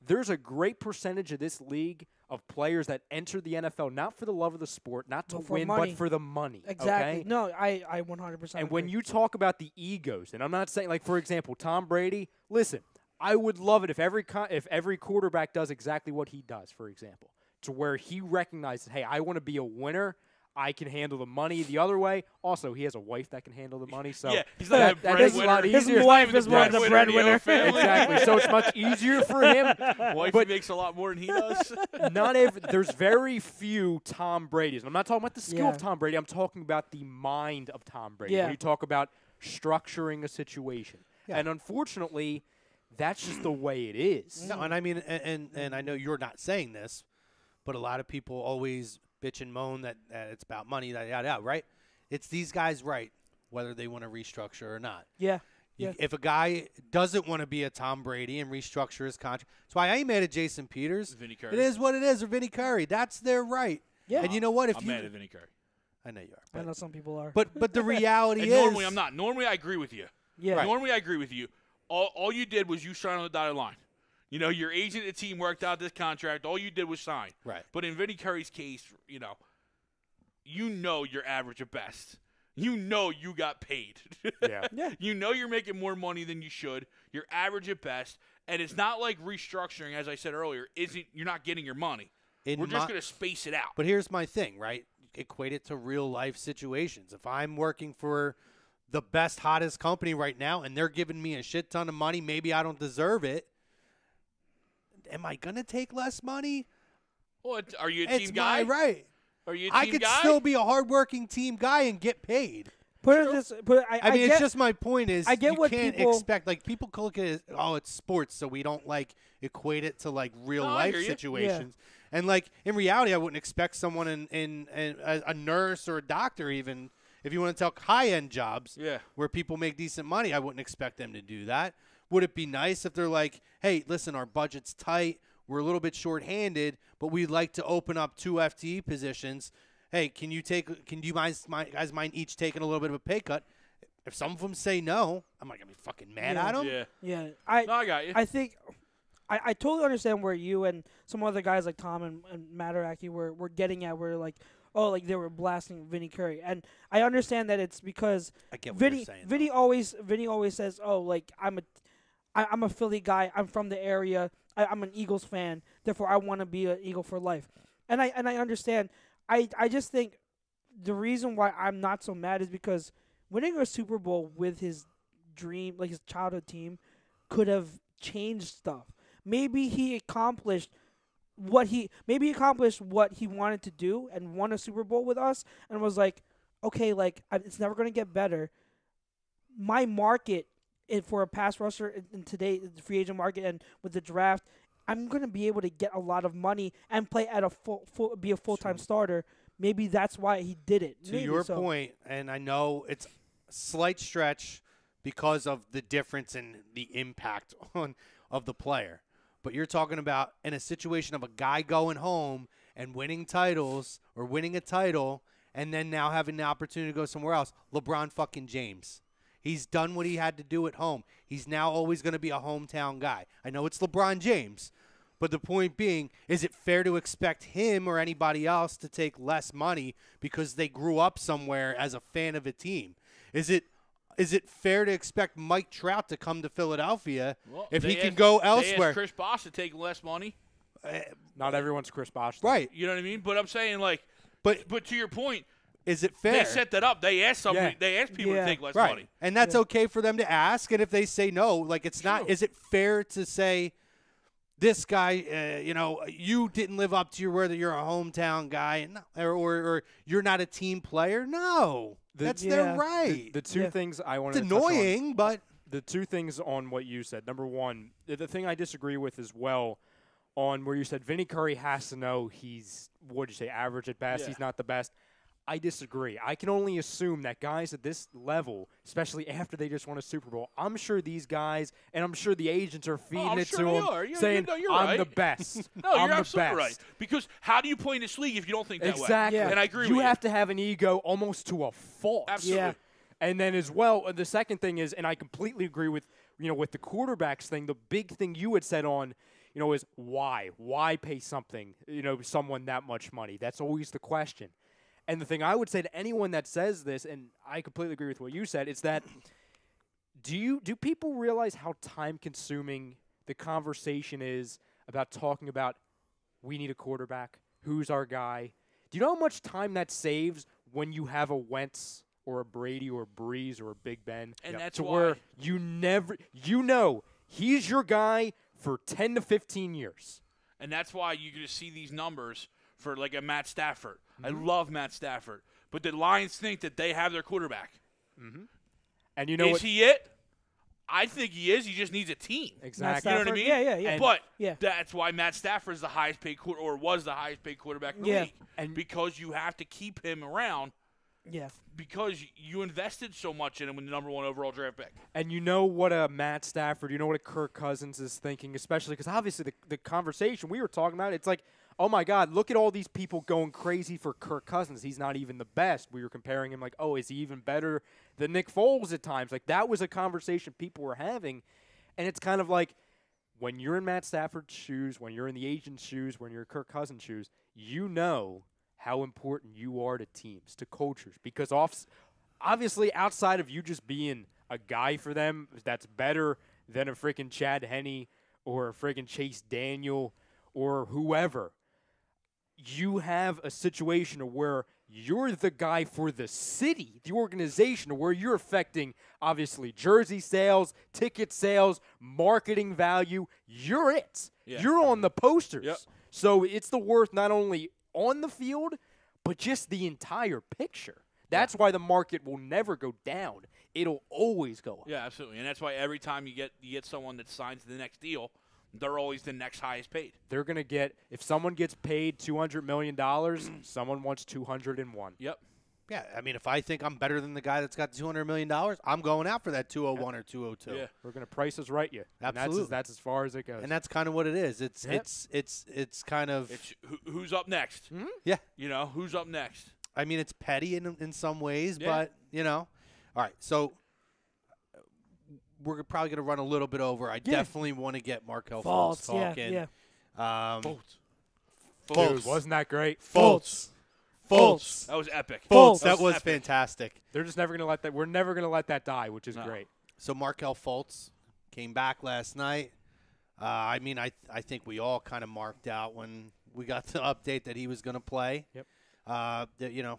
there's a great percentage of this league of players that enter the NFL not for the love of the sport, not to win, money. but for the money. Exactly. Okay? No, I 100%. And when you talk about the egos, and I'm not saying, like, for example, Tom Brady, listen, I would love it if every quarterback does exactly what he does, for example. to where he recognizes, hey, I want to be a winner. I can handle the money the other way. Also, he has a wife that can handle the money, so yeah, he's not a that makes it a lot breadwinner. easier. His wife is more the breadwinner. Exactly. So it's much easier for him. Wife But makes a lot more than he does. there's very few Tom Brady's. I'm not talking about the skill Yeah. of Tom Brady. I'm talking about the mind of Tom Brady. Yeah. When you talk about structuring a situation. Yeah. And unfortunately, that's just the way it is. No, and I mean, and I know you're not saying this, but a lot of people always bitch and moan that it's about money, that yada yada, right? It's these guys, right, whether they want to restructure or not. Yeah. If a guy doesn't want to be a Tom Brady and restructure his contract, that's why I ain't mad at Jason Peters. Vinny Curry. It is what it is, or Vinny Curry. That's their right. Yeah. And you know what? If I'm you, mad at Vinny Curry. I know you are. I But, know some people are. but the reality And is, normally I'm not. Normally I agree with you. yeah. Normally I agree with you. All you did was you signed on the dotted line. You know, your agent and team worked out this contract. All you did was sign. Right. But in Vinny Curry's case, you know you're average at best. You know you got paid. Yeah. Yeah. You know you're making more money than you should. You're average at best. And it's not like restructuring, as I said earlier, you're not getting your money. We're just going to space it out. But here's my thing, right? Equate it to real life situations. If I'm working for the best, hottest company right now and they're giving me a shit ton of money, maybe I don't deserve it. Am I going to take less money? Well, are you a team It's guy? my right. Are you a team I could guy? still be a hardworking team guy and get paid. I mean, get, it's just my point is I get you what can't people- expect. Like, people look at it, oh, it's sports, so we don't, like, equate it to, like, real No, I life hear you. situations. And, like, in reality, I wouldn't expect someone in a nurse or a doctor even, if you want to talk high-end jobs Yeah. where people make decent money, I wouldn't expect them to do that. Would it be nice if they're like, hey, listen, our budget's tight, we're a little bit short-handed, but we'd like to open up 2 FTE positions. Hey, can you guys mind each taking a little bit of a pay cut? If some of them say no, I'm not gonna be fucking mad Yeah. at them. Yeah. Yeah. No, I got you. I think I totally understand where you and some other guys like Tom and Mataraki were getting at, where like, oh, like they were blasting Vinny Curry, and I understand that it's because I get what Vinny you're saying. Vinny always says, oh, like I'm a Philly guy, I'm from the area, I'm an Eagles fan, therefore I want to be an Eagle for life, and I understand. I just think the reason why I'm not so mad is because winning a Super Bowl with his dream, like his childhood team, could have changed stuff. Maybe he accomplished what he wanted to do and won a Super Bowl with us, and was like, okay, like it's never gonna get better. My market for a pass rusher in today, the free agent market, and with the draft, I'm gonna be able to get a lot of money and play at a be a full-time starter. Maybe that's why he did it. To Maybe your so. point, and I know it's a slight stretch because of the difference in the impact of the player. But you're talking about in a situation of a guy going home and winning titles or winning a title and then now having the opportunity to go somewhere else. LeBron fucking James. He's done what he had to do at home. He's now always going to be a hometown guy. I know it's LeBron James, but the point being, is it fair to expect him or anybody else to take less money because they grew up somewhere as a fan of a team? Is it fair to expect Mike Trout to come to Philadelphia if he can go elsewhere? They asked Chris Bosh to take less money. Not everyone's Chris Bosh. though. Right. You know what I mean? But I'm saying, like, But but to your point, is it fair? they set that up. They asked somebody. Yeah. They asked people Yeah. to take less Right. money. And that's okay for them to ask. And if they say no, like it's not, True. is it fair to say this guy, you didn't live up to whether you're a hometown guy or you're not a team player? No. That's their Yeah. right. The two Yeah. things I want It's to touch on. annoying, but The two things on what you said. Number one, the thing I disagree with as well on where you said Vinny Curry has to know he's, what did you say, average at best. Yeah. He's not the best. I disagree. I can only assume that guys at this level, especially after they just won a Super Bowl, I'm sure these guys and I'm sure the agents are feeding I'm it sure to they them, are. saying, You're I'm right. the best. No, I'm you're the absolutely best. right. Because how do you play in this league if you don't think that way? Exactly. Yeah. And I agree you with have to have an ego almost to a fault. Absolutely. Yeah. And then as well, the second thing is, and I completely agree with, with the quarterbacks thing, the big thing you had said on, is why? Why pay someone that much money? That's always the question. And the thing I would say to anyone that says this, and I completely agree with what you said, is that do people realize how time-consuming the conversation is about talking about we need a quarterback? who's our guy. Do you know how much time that saves when you have a Wentz or a Brady or a Breeze or a Big Ben? And that's to why where you know he's your guy for 10 to 15 years. And that's why you're going to see these numbers for like a Matt Stafford. I love Matt Stafford. But the Lions think that they have their quarterback. And you know Is what? he it? I think he is. He just needs a team. Exactly. You know what I mean? Yeah. But Yeah. that's why Matt Stafford is the highest paid or was the highest paid quarterback in the Yeah. league. And because you have to keep him around Yeah. because you invested so much in him with the number 1 overall draft pick. And you know what a Matt Stafford, you know what a Kirk Cousins is thinking, especially because obviously the conversation we were talking about, it's like, oh my God, look at all these people going crazy for Kirk Cousins. He's not even the best. We were comparing him like, oh, is he even better than Nick Foles at times? Like that was a conversation people were having. And it's kind of like when you're in Matt Stafford's shoes, when you're in the agent's shoes, when you're in Kirk Cousins' shoes, you know how important you are to teams, to cultures. Because obviously outside of you just being a guy for them that's better than a freaking Chad Henne or a freaking Chase Daniel or whoever, you have a situation where you're the guy for the city, the organization, where you're affecting, obviously, jersey sales, ticket sales, marketing value. You're it. Yeah. You're on the posters. Yep. So it's the worth not only on the field, but just the entire picture. That's why the market will never go down. It'll always go up. Yeah, absolutely. And that's why every time you get someone that signs the next deal, they're always the next highest paid. They're going to get, if someone gets paid $200 million, someone wants 201. Yep. Yeah, I mean, if I think I'm better than the guy that's got $200 million, I'm going out for that 201 or 202. Yeah. We're going to price us right you. And Absolutely. that's as far as it goes. And that's kind of what it is. It's Yep. it's kind of It's who's up next? yeah. You know, who's up next? I mean, it's petty in some ways, Yeah. but you know. All right, so we're probably going to run a little bit over. I definitely want to get Markelle Fultz talking. Yeah. Dude, wasn't that great? Fultz. That was epic. That was epic. fantastic. They're just never going to let that. We're never going to let that die, which is No. great. So Markelle Fultz came back last night. I mean, I think we all kind of marked out when we got the update that he was going to play. Yep. That, you know,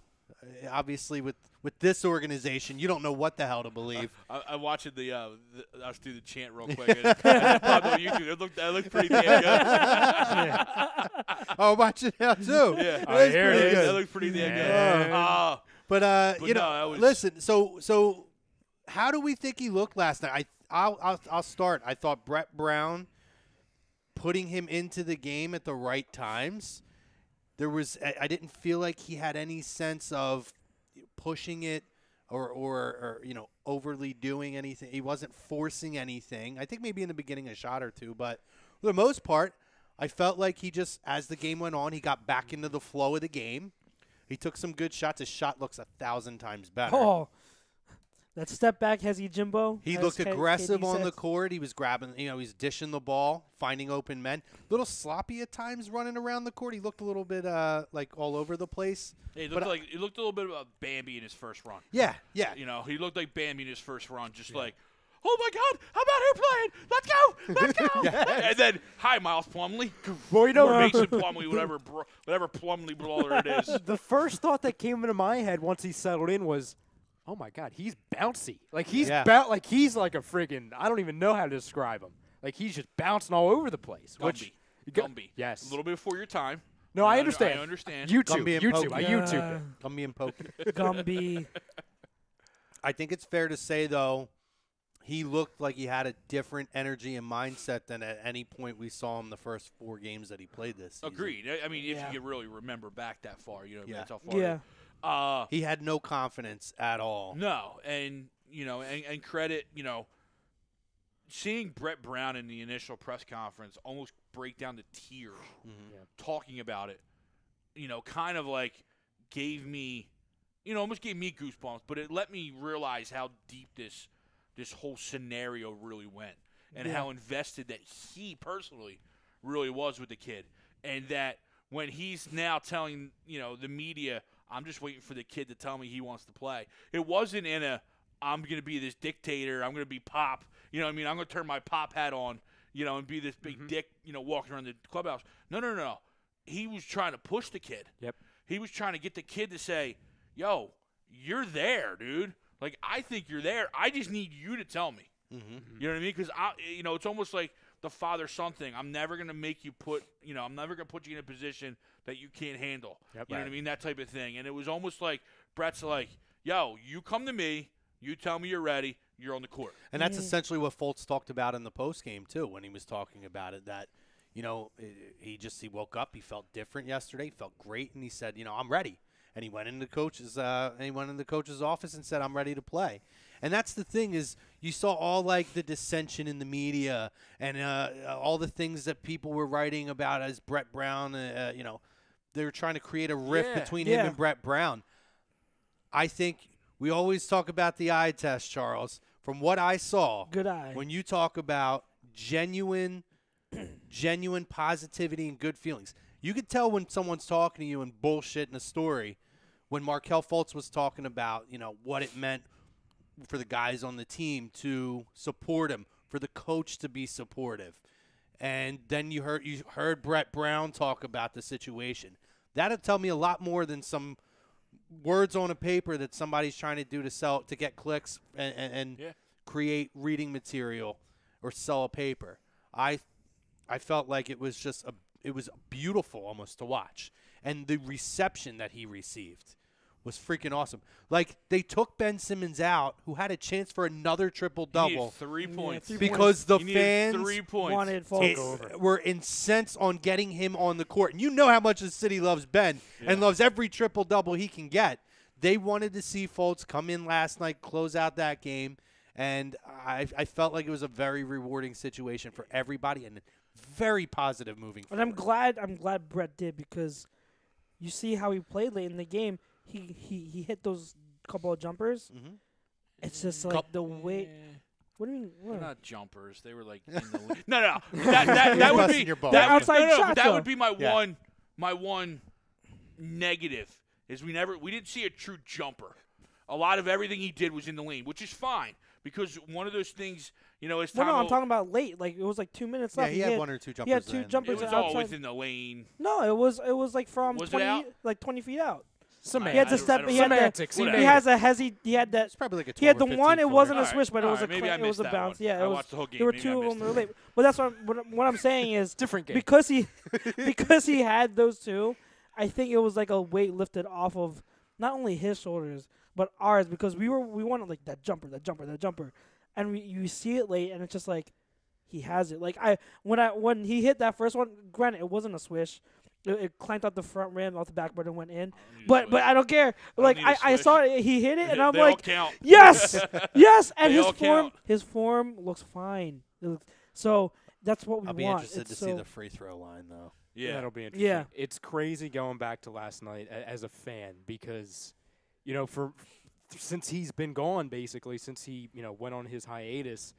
obviously with this organization, you don't know what the hell to believe. I watched us do the chant real quick. And it popped on YouTube. That looked pretty damn good. Oh, watch it now too. Yeah. Oh, here it pretty is. good. That looked pretty damn good. Yeah. But you no, know, that was- listen. So how do we think he looked last night? I'll start. I thought Brett Brown putting him into the game at the right times. I didn't feel like he had any sense of pushing it or you know, overly doing anything. He wasn't forcing anything. I think maybe in the beginning a shot or two, but for the most part, I felt like he just, as the game went on, he got back into the flow of the game. He took some good shots. His shot looks 1,000 times better. Oh, that step back, Hezzy Jimbo. He as looked K- aggressive KD on the said. court. He was grabbing, you know, he's dishing the ball, finding open men. A little sloppy at times running around the court. He looked a little bit like all over the place. He But looked a little bit of Bambi in his first run. Yeah. You know, he looked like Bambi in his first run, just like, oh my God, I'm out here playing. Let's go. Yes. And then, hi, Miles Plumlee. Well, you know, Or Mason Plumlee, whatever Plumlee brawler it is. the first thought that came into my head once he settled in was, oh my God, he's bouncy. Like he's he's like a friggin', I don't even know how to describe him. Like he's just bouncing all over the place. Gumby. Yes. A little bit before your time. No, I understand. I understand. YouTube. Gumby and YouTube. Pokey. I YouTubed it. Gumby and Pokey. Gumby. I think it's fair to say, though, he looked like he had a different energy and mindset than at any point we saw him the first 4 games that he played this season. Agreed. I mean, if Yeah. you can really remember back that far, you know, Yeah. that's how far. Yeah. He had no confidence at all. No, and you know, and credit, you know, seeing Brett Brown in the initial press conference almost break down to tears, talking about it, you know, kind of like gave me, you know, almost gave me goosebumps. But it let me realize how deep this whole scenario really went, and how invested that he personally really was with the kid, and that when he's now telling, you know, the media, I'm just waiting for the kid to tell me he wants to play. It wasn't in a, I'm going to be this dictator, I'm going to be Pop, you know what I mean? I'm going to turn my Pop hat on, you know, and be this big dick, you know, walking around the clubhouse. No. he was trying to push the kid. Yep. He was trying to get the kid to say, yo, you're there, dude. Like, I think you're there. I just need you to tell me. Mm-hmm. You know what I mean? Because, it's almost like the father-son thing. I'm never going to make you I'm never going to put you in a position that you can't handle. Yep. You know what I mean? That type of thing. And it was almost like Brett's like, yo, you come to me. You tell me you're ready. You're on the court. And that's essentially what Fultz talked about in the postgame, too, when he was talking about it, that, he woke up. He felt different yesterday. He felt great. And he said, I'm ready. And he went into the coach's office and said, I'm ready to play. And that's the thing is you saw all, like, the dissension in the media and all the things that people were writing about as Brett Brown, they were trying to create a rift between him and Brett Brown. I think we always talk about the eye test, Charles. From what I saw, good eye. When you talk about genuine positivity and good feelings, you could tell when someone's talking to you and bullshitting a story. When Markelle Fultz was talking about, what it meant for the guys on the team to support him, for the coach to be supportive, and then you heard Brett Brown talk about the situation. That'll tell me a lot more than some words on a paper that somebody's trying to do to get clicks and create reading material or sell a paper. I felt like it was beautiful almost to watch, and the reception that he received was freaking awesome. Like, they took Ben Simmons out, who had a chance for another triple-double. 3 points. Because the He fans 3 points. wanted Fultz. were incensed on getting him on the court. And you know how much the city loves Ben and loves every triple-double he can get. They wanted to see Fultz come in last night, close out that game, and I felt like it was a very rewarding situation for everybody and very positive moving forward. And I'm glad Brett did, because you see how he played late in the game. He hit those couple of jumpers. Mm-hmm. It's just like the way. What do you mean? They're What? not jumpers. They were like in the no. That would be They're outside shots, but that though. would be my one negative is we didn't see a true jumper. A lot of everything he did was in the lane, which is fine because one of those things, as Well, time no, I'm talking about late. Like, it was like 2 minutes left. he had one or two jumpers. He had two in. jumpers it was all outside. within the lane. No, it was like from Was it 20, out? like 20 feet out. Semantics. He had to I step. don't He know. had Semantics. the, Whatever. He has a hesi. He had that. It's probably like a 12 He had the or 15 one. It footer. wasn't a All right, swish, but all it was right, a maybe I it was missed a that bounce. one. Yeah, I it was. watched the whole game. There were Maybe I two of missed them it. late. But that's what I'm saying is Different game. because he had those two. I think it was like a weight lifted off of not only his shoulders but ours, because we wanted like that jumper, and you see it late, and it's just like he has it. Like when he hit that first one, granted it wasn't a swish. It clanked out the front rim, off the backboard, and went in. But I don't care. Like I saw it, he hit it, and I'm They all like, count. yes, yes. And They all count. his form looks fine. So that's what we I'll be want. interested It's to see so- the free throw line, though. Yeah. That'll be interesting. Yeah. It's crazy going back to last night as a fan because, since he's been gone, basically, since he, went on his hiatus,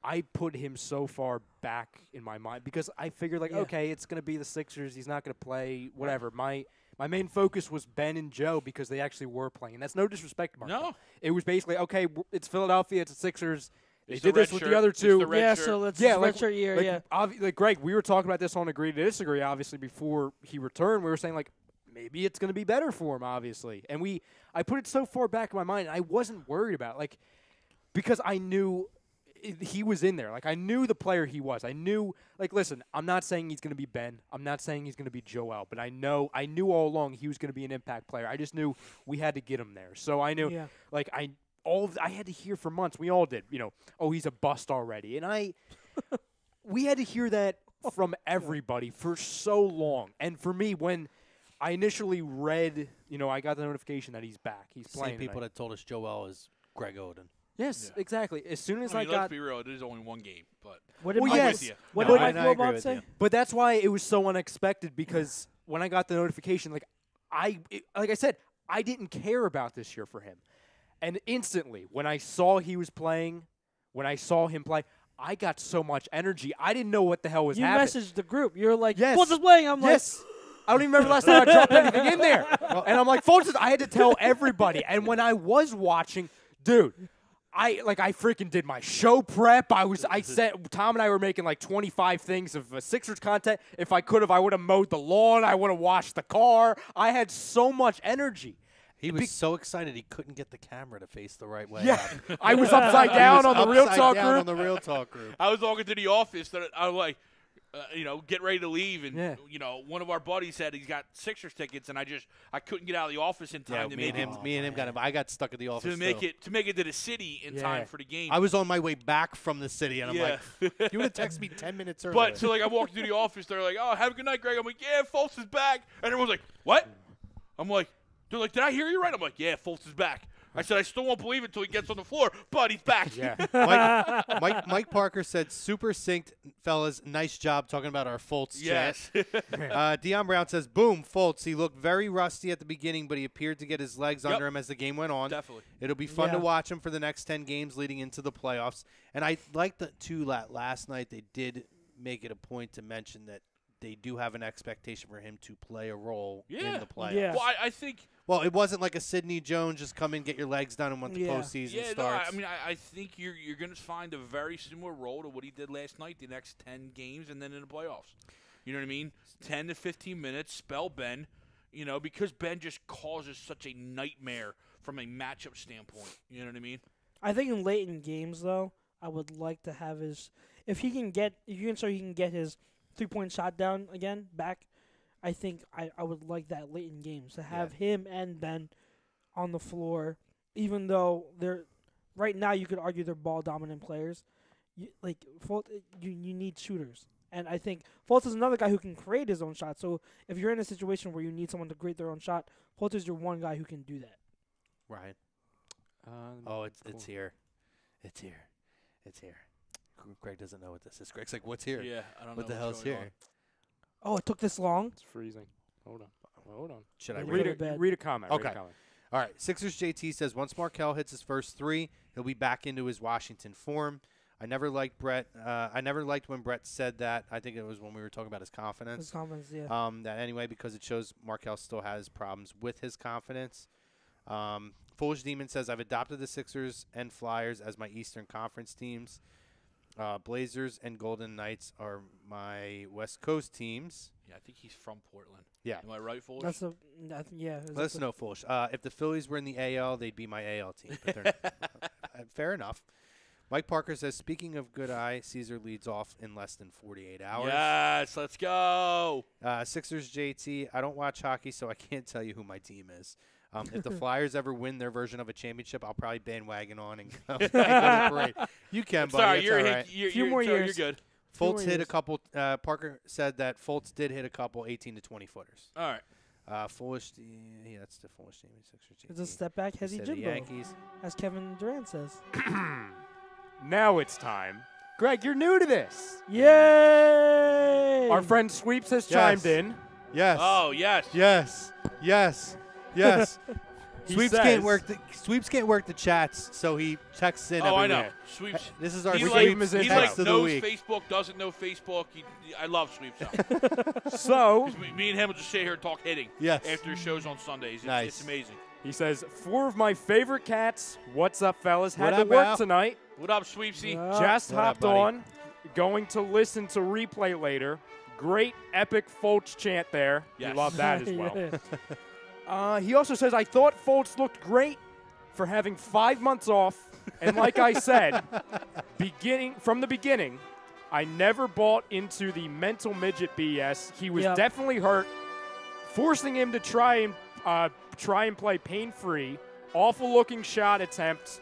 I put him so far back in my mind because I figured, like, Yeah. okay, it's going to be the Sixers. He's not going to play, whatever. My main focus was Ben and Joe because they actually were playing. And that's no disrespect, Mark. No. It was basically, okay, it's Philadelphia, it's the Sixers. They It's did the this red with shirt. the other It's two. the red Yeah, shirt. so let's Yeah, switch our year. Like Greg, we were talking about this on Agree to Disagree, obviously, before he returned. We were saying, like, maybe it's going to be better for him, obviously. And I put it so far back in my mind, and I wasn't worried about it, like, because I knew he was in there. Like, I knew the player he was. I knew, like, listen, I'm not saying he's going to be Ben. I'm not saying he's going to be Joel. But I knew all along he was going to be an impact player. I just knew we had to get him there. So I knew, Yeah. like, I had to hear for months. We all did, oh, he's a bust already. And we had to hear that from everybody for so long. And for me, when I initially read, I got the notification that he's back. He's playing. Same people tonight. that told us Joel is Greg Oden. Yes, Yeah. exactly. As soon as I mean, got let's be real. It is only one game, but What did Well, Mike, yes. with you. what No, did Mike I agree Wilbon with say? you. But that's why it was so unexpected because when I got the notification, like I said, I didn't care about this year for him. And instantly, when I saw he was playing, when I saw him play, I got so much energy. I didn't know what the hell was You happening. messaged the group. You're like, Yes. Fultz is playing. I'm Yes. I don't even remember the last time I dropped anything in there. And I'm like, Fultz, I had to tell everybody. And when I was watching, dude, I freaking did my show prep. I said Tom and I were making like 25 things of Sixers content. If I could have, I would have mowed the lawn. I would have washed the car. I had so much energy. He was so excited he couldn't get the camera to face the right way. Yeah, up. I was upside down on the Real Talk group. On the Real Talk group. I was walking to the office that I was like, get ready to leave, and one of our buddies said he's got Sixers tickets, and I couldn't get out of the office in time to make it. Me and him got him. I got stuck at the office to make it to the city in time for the game. I was on my way back from the city, and I'm like, you would have texted me 10 minutes earlier. But so like I walked through the office, they're like, "Oh, have a good night, Greg." I'm like, "Yeah, Fultz is back," and everyone's like, "What?" I'm like, "They're like, did I hear you right?" I'm like, "Yeah, Fultz is back." I said, "I still won't believe it until he gets on the floor, but he's back." Yeah. Mike Parker said, "Super synced, fellas. Nice job talking about our Fultz Yes. chat." Dion Brown says, "Boom, Fultz. He looked very rusty at the beginning, but he appeared to get his legs under him as the game went on. Definitely. It'll be fun to watch him for the next 10 games leading into the playoffs." And I like that too. Last night they did make it a point to mention that they do have an expectation for him to play a role in the playoffs. Yeah. Well, I think. Well, it wasn't like a Sidney Jones just come in, get your legs done, and when the postseason starts. No, I think you're going to find a very similar role to what he did last night, the next 10 games, and then in the playoffs. You know what I mean? 10 to 15 minutes, spell Ben, because Ben just causes such a nightmare from a matchup standpoint. You know what I mean? I think in late in games, though, I would like to have his – if you can get his 3-point shot down again, back, I think I would like that late in games to have him and Ben on the floor, even though they're right now you could argue they're ball dominant players. Fultz, you need shooters, and I think Fultz is another guy who can create his own shot. So if you're in a situation where you need someone to create their own shot, Fultz is your one guy who can do that. Right. It's here. It's here. It's here. Greg doesn't know what this is. Greg's like, "What's here?" Yeah, I don't know what the hell's here. Oh, it took this long? It's freezing. Hold on. Should I Read read it? Read a comment. Okay. Read a comment. All right. Sixers JT says, "Once Markelle hits his first 3, he'll be back into his Washington form. I never liked Brett. I never liked when Brett said that. I think it was when we were talking about his confidence. That anyway, because it shows Markelle still has problems with his confidence." Foolish Demon says, "I've adopted the Sixers and Flyers as my Eastern Conference teams. Blazers and Golden Knights are my West Coast teams." Yeah, I think he's from Portland. Yeah. Am I right, Foolish? Let us know, Foolish. If the Phillies were in the AL, they'd be my AL team. But they're fair enough. Mike Parker says, "Speaking of good eye, Caesar leads off in less than 48 hours. Yes, let's go. Sixers JT, "I don't watch hockey, so I can't tell you who my team is. If the Flyers ever win their version of a championship, I'll probably bandwagon on and go to the parade." You can, buddy. Sorry, That's all right. Few more years. You're good. Fultz hit a couple. Parker said that Fultz did hit a couple 18 to 20 footers. All right. Foolish. Yeah, that's the Foolish team. Sixers JT. It's a step back, heavy The Jimbo, Yankees. as Kevin Durant says. Now it's time. Greg, you're new to this. Yay! Our friend Sweeps has chimed in. Yes. Oh, yes. Yes. Yes. Yes. He Sweeps says- can't work the chats, so he texts in. Oh, every I know. week. Sweeps. This is our He Sweeps his he intro. text of the knows week. Facebook, doesn't know Facebook. I love Sweeps. So Me and him will just sit here and talk hitting Yes. after his shows on Sundays. Nice. It's amazing. he says, 4 of my favorite cats. What's up, fellas? Had What to up, work Al? tonight. What up, Sweepsy? Just What up, hopped buddy? on. Going to listen to replay later. Great epic Fultz chant there. Yes. We love that as well. Yeah. He also says, I thought Fultz looked great for having 5 months off. And like I said, from the beginning, I never bought into the mental midget BS. He was definitely hurt, forcing him to try and play pain-free. Awful-looking shot attempts,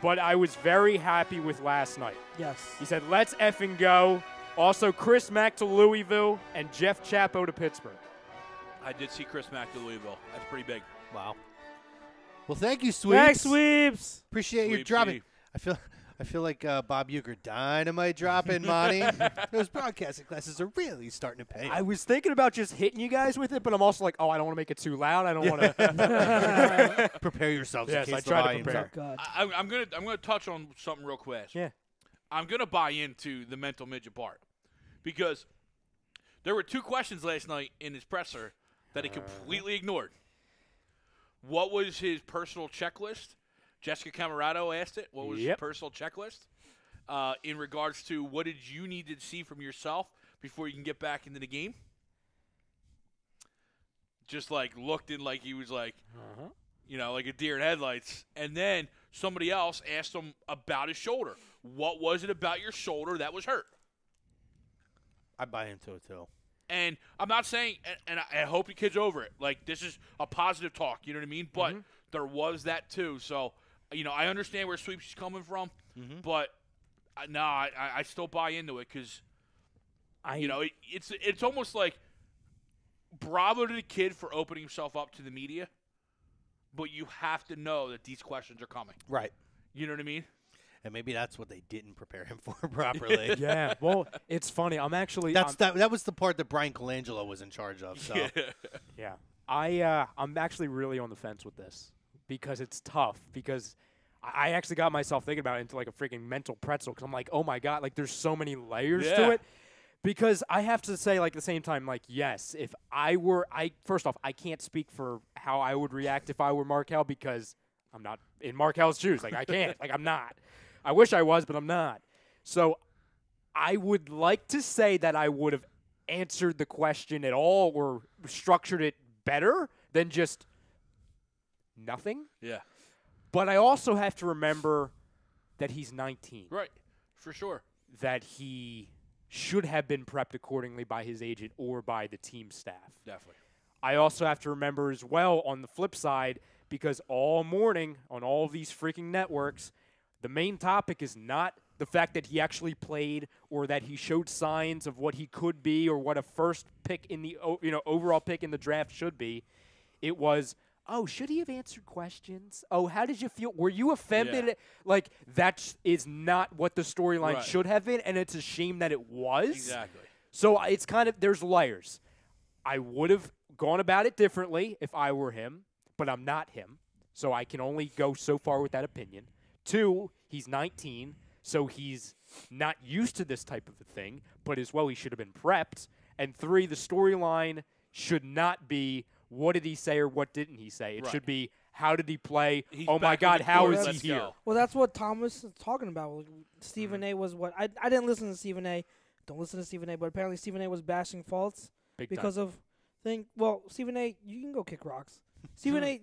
but I was very happy with last night. Yes. He said, let's effing go. Also, Chris Mack to Louisville and Jeff Chapo to Pittsburgh. I did see Chris Mack to Louisville. That's pretty big. Wow. Well, thank you, Sweeps. Thanks, Sweeps. Appreciate you Sweepsy. dropping. I feel like Bob Uecker dynamite dropping, Monty. Those broadcasting classes are really starting to pay. I was thinking about just hitting you guys with it, but I'm also like, I don't want to make it too loud. I don't want to. Prepare yourselves Yes, in I case the try to volume's prepare. up. God. I'm gonna touch on something real quick. Yeah. I'm gonna buy into the mental midget part because there were 2 questions last night in his presser that he completely ignored. What was his personal checklist Jessica Camarado asked it. What was your personal checklist in regards to what did you need to see from yourself before you can get back into the game? Just like looked in like he was like, like a deer in headlights. And then somebody else asked him about his shoulder. What was it about your shoulder that was hurt? I buy into it too. And I'm not saying, and I hope the kid's over it. Like, this is a positive talk, you know what I mean? But there was that too. So, I understand where Sweeps is coming from, but I still buy into it because, it's almost like bravo to the kid for opening himself up to the media, but you have to know that these questions are coming. Right. You know what I mean? And maybe that's what they didn't prepare him for properly. Yeah. Well, it's funny. That was the part that Brian Colangelo was in charge of. So. Yeah. I'm actually really on the fence with this because it's tough because I actually got myself thinking about it into like a freaking mental pretzel because I'm like, oh my God, like there's so many layers to it. Because I have to say, like, at the same time, like, yes, if first off, I can't speak for how I would react if I were Markelle because I'm not in Markelle's shoes. Like, I can't. Like, I'm not. I wish I was, but I'm not. So I would like to say that I would have answered the question at all or structured it better than just nothing. Yeah. But I also have to remember that he's 19. Right. For sure. That he should have been prepped accordingly by his agent or by the team staff. Definitely. I also have to remember as well on the flip side, because all morning on all of these freaking networks, the main topic is not the fact that he actually played or that he showed signs of what he could be or what a first pick in the overall pick in the draft should be. It was, oh, should he have answered questions? Oh, how did you feel? Were you offended? Yeah. Like, that is not what the storyline should have been, and it's a shame that it was. Exactly. So it's kind of, there's layers. I would have gone about it differently if I were him, but I'm not him. So I can only go so far with that opinion. 2, he's 19, so he's not used to this type of a thing, but as well he should have been prepped. And 3, the storyline should not be what did he say or what didn't he say. It should be how did he play? Oh, my God, how is he here? Well, that's what Thomas is talking about. Like, Stephen A. was what? I didn't listen to Stephen A. Don't listen to Stephen A., but apparently Stephen A. was bashing Fultz because of thing. Well, Stephen A., you can go kick rocks. Stephen A.,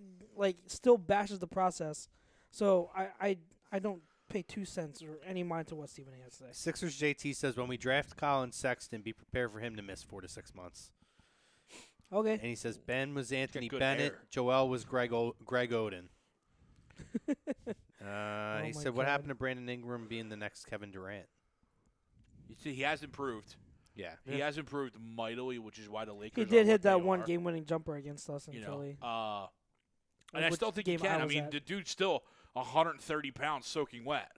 still bashes the process. So I don't pay 2 cents or any mind to what Stephen A. has to say. Sixers JT says, when we draft Colin Sexton, be prepared for him to miss 4 to 6 months. Okay. And he says, Ben was Anthony good Bennett. hair. Joel was Greg Oden. He said, what God. happened to Brandon Ingram being the next Kevin Durant? You see, he has improved. Yeah. He has improved mightily, which is why the Lakers He are did what hit that they one are. game-winning jumper against us in Philly. And I still think he game can. I was mean, at. the dude's still 130 pounds soaking wet.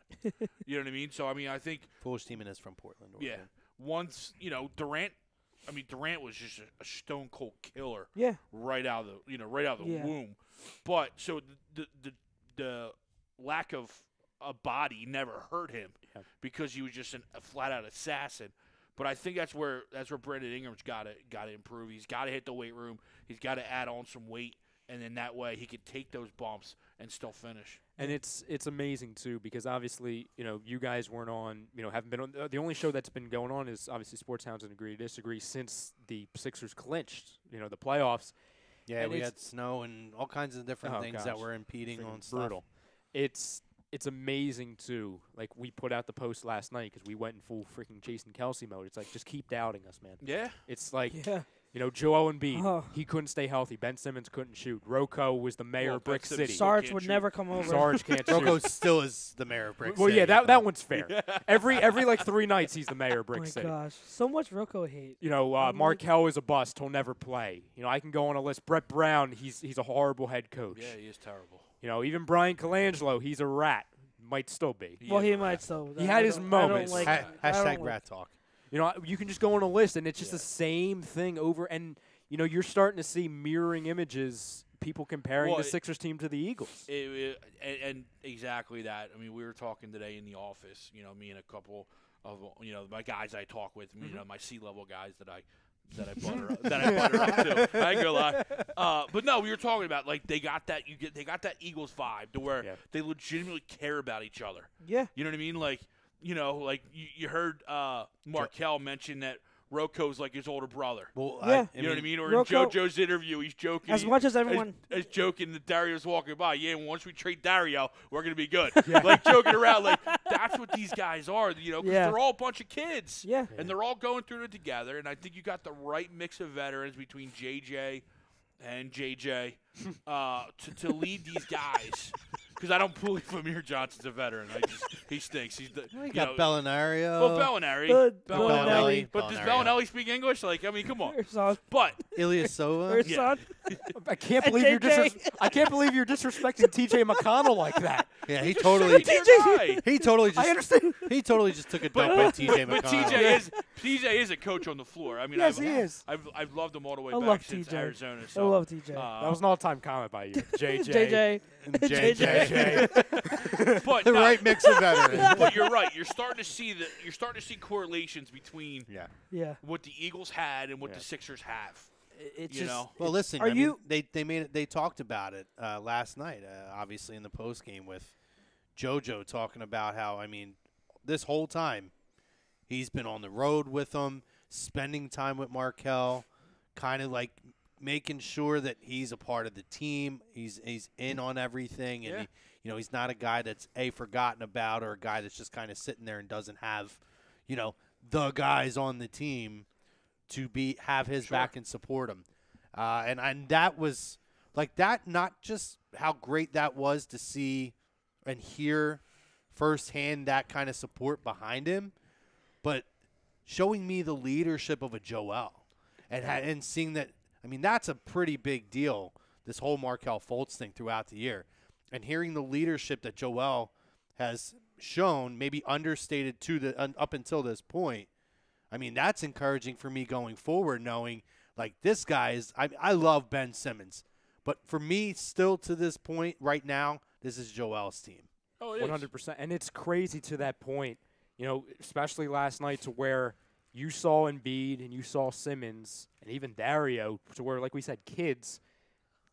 You know what I mean? So, I mean, I think, Foolish teaming is from Portland. yeah, Oregon. once, Durant was just a stone cold killer. Yeah. Right out of the Yeah. womb. But so the lack of a body never hurt him because he was just a flat out assassin. But I think that's where Brandon Ingram's got to improve. He's got to hit the weight room. He's got to add on some weight, and then that way he could take those bumps and still finish. And it's amazing too because obviously you guys weren't on haven't been on the only show that's been going on is obviously Sports Hounds and Agree to Disagree since the Sixers clinched the playoffs. Yeah, And we it's- had snow and all kinds of different things that were impeding Freaking on stuff. brutal. It's amazing too. Like we put out the post last night because we went in full freaking Jason Kelsey mode. It's like just keep doubting us, man. Yeah. It's like Yeah. Joel Embiid, Oh. he couldn't stay healthy. Ben Simmons couldn't shoot. Rocco was the mayor of Brick Ben Simmons City. Sarge Sarge would shoot. never come over. Sarge can't shoot. Rocco still is the mayor of Brick Well, City. yeah, that one's fair. Every like 3 nights he's the mayor of Oh Brick my City. gosh. So much Rocco hate. Markelle is a bust. He'll never play. I can go on a list. Brett Brown, he's a horrible head coach. Yeah, he is terrible. Even Brian Colangelo, he's a rat. Might still be. Well, is he a might rat. still. He had his moments. Hashtag rat talk. You can just go on a list, and it's just the same thing over. And you're starting to see mirroring images. People comparing the Sixers team to the Eagles. And exactly that. I mean, we were talking today in the office. Me and a couple of my guys I talk with. My C-level guys that I that I butter up to. I ain't gonna lie. But no, we were talking about like they got that Eagles vibe to where they legitimately care about each other. Yeah. You know what I mean? Like you heard Markelle mention that Rocco's like his older brother. Well, yeah. You know what I mean? Or Rocco, in JoJo's interview, he's joking. As much as everyone is joking that Dario's walking by. Yeah, once we trade Dario, we're gonna be good. Like joking around. Like that's what these guys are. You know, because they're all a bunch of kids. Yeah. And they're all going through it together. And I think you got the right mix of veterans between JJ and JJ to lead these guys. Because I don't believe Amir Johnson's a veteran. He stinks. He's the you got Bellinario. Well, Bellinelli. Bellinelli. But does Bellinelli speak English? Like, I mean, come on. son. But Ilyasova. Son. I can't believe you're I can't believe you're disrespecting TJ McConnell like that. Yeah, he totally. He totally just. I understand. He totally just took a dump at TJ McConnell. But TJ is a coach on the floor. I mean, Yes, he is. I've loved him all the way I back love since TJ. Arizona. I So, love TJ. That was an all-time comment by you, JJ. but The right mix of veterans. But you're right. You're starting to see correlations between Yeah. what the Eagles had and what the Sixers have. It's You just know? Well, listen. Are I mean, you- they talked about it last night, obviously in the post game with JoJo talking about how this whole time he's been on the road with them, spending time with Markelle, kind of like making sure that he's a part of the team. He's in on everything, and he's not a guy that's forgotten about or a guy that's just kind of sitting there and doesn't have, the guys on the team to have his back and support him. And that was like that, not just how great that was to see and hear firsthand that kind of support behind him, but showing me the leadership of a Joel and seeing that, that's a pretty big deal, this whole Markelle Fultz thing throughout the year. And hearing the leadership that Joel has shown, maybe understated up until this point, that's encouraging for me going forward, knowing like this guy is – I love Ben Simmons. But for me, still to this point right now, this is Joel's team. Oh, it is. 100%. And it's crazy to that point, especially last night to where you saw Embiid and you saw Simmons and even Dario to where, like we said, kids,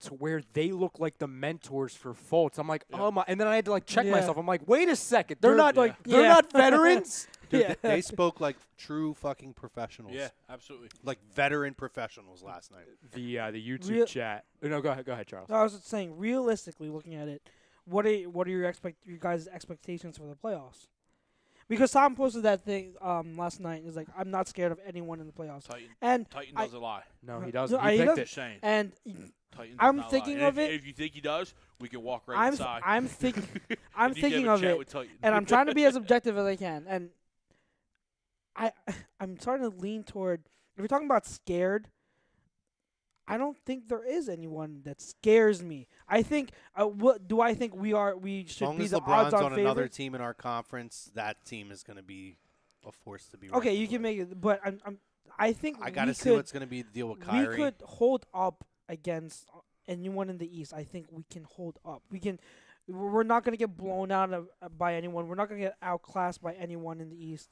to where they look like the mentors for Fultz. I'm like, oh my! And then I had to like check myself. I'm like, wait a second, they're not veterans. Dude, they spoke like true fucking professionals. Yeah, absolutely. Like veteran professionals last night. The YouTube chat. No, go ahead, Charles. No, I was just saying, realistically, looking at it, what are your guys' expectations for the playoffs? Because Tom posted that thing last night. He's like, I'm not scared of anyone in the playoffs. Titan doesn't lie. No, he doesn't. No, He he picked doesn't. it. Saying. And Titan does I'm not thinking lie. of And it. If you think he does, we can walk right inside. I'm thinking You can thinking have a of chat it, with Titan. and I'm trying to be as objective as I can. And I'm starting to lean toward, if you're talking about scared, I don't think there is anyone that scares me. I think what do I think we should As long be as the LeBron's odds-on on another favorites? team in our conference, that team is going to be a force to be Okay, reckoned you can with. make it, but I think I got to we see could, what's going to be the deal with Kyrie. we could hold up against anyone in the East. I think we can hold up. We're not going to get blown out by anyone. We're not going to get outclassed by anyone in the East.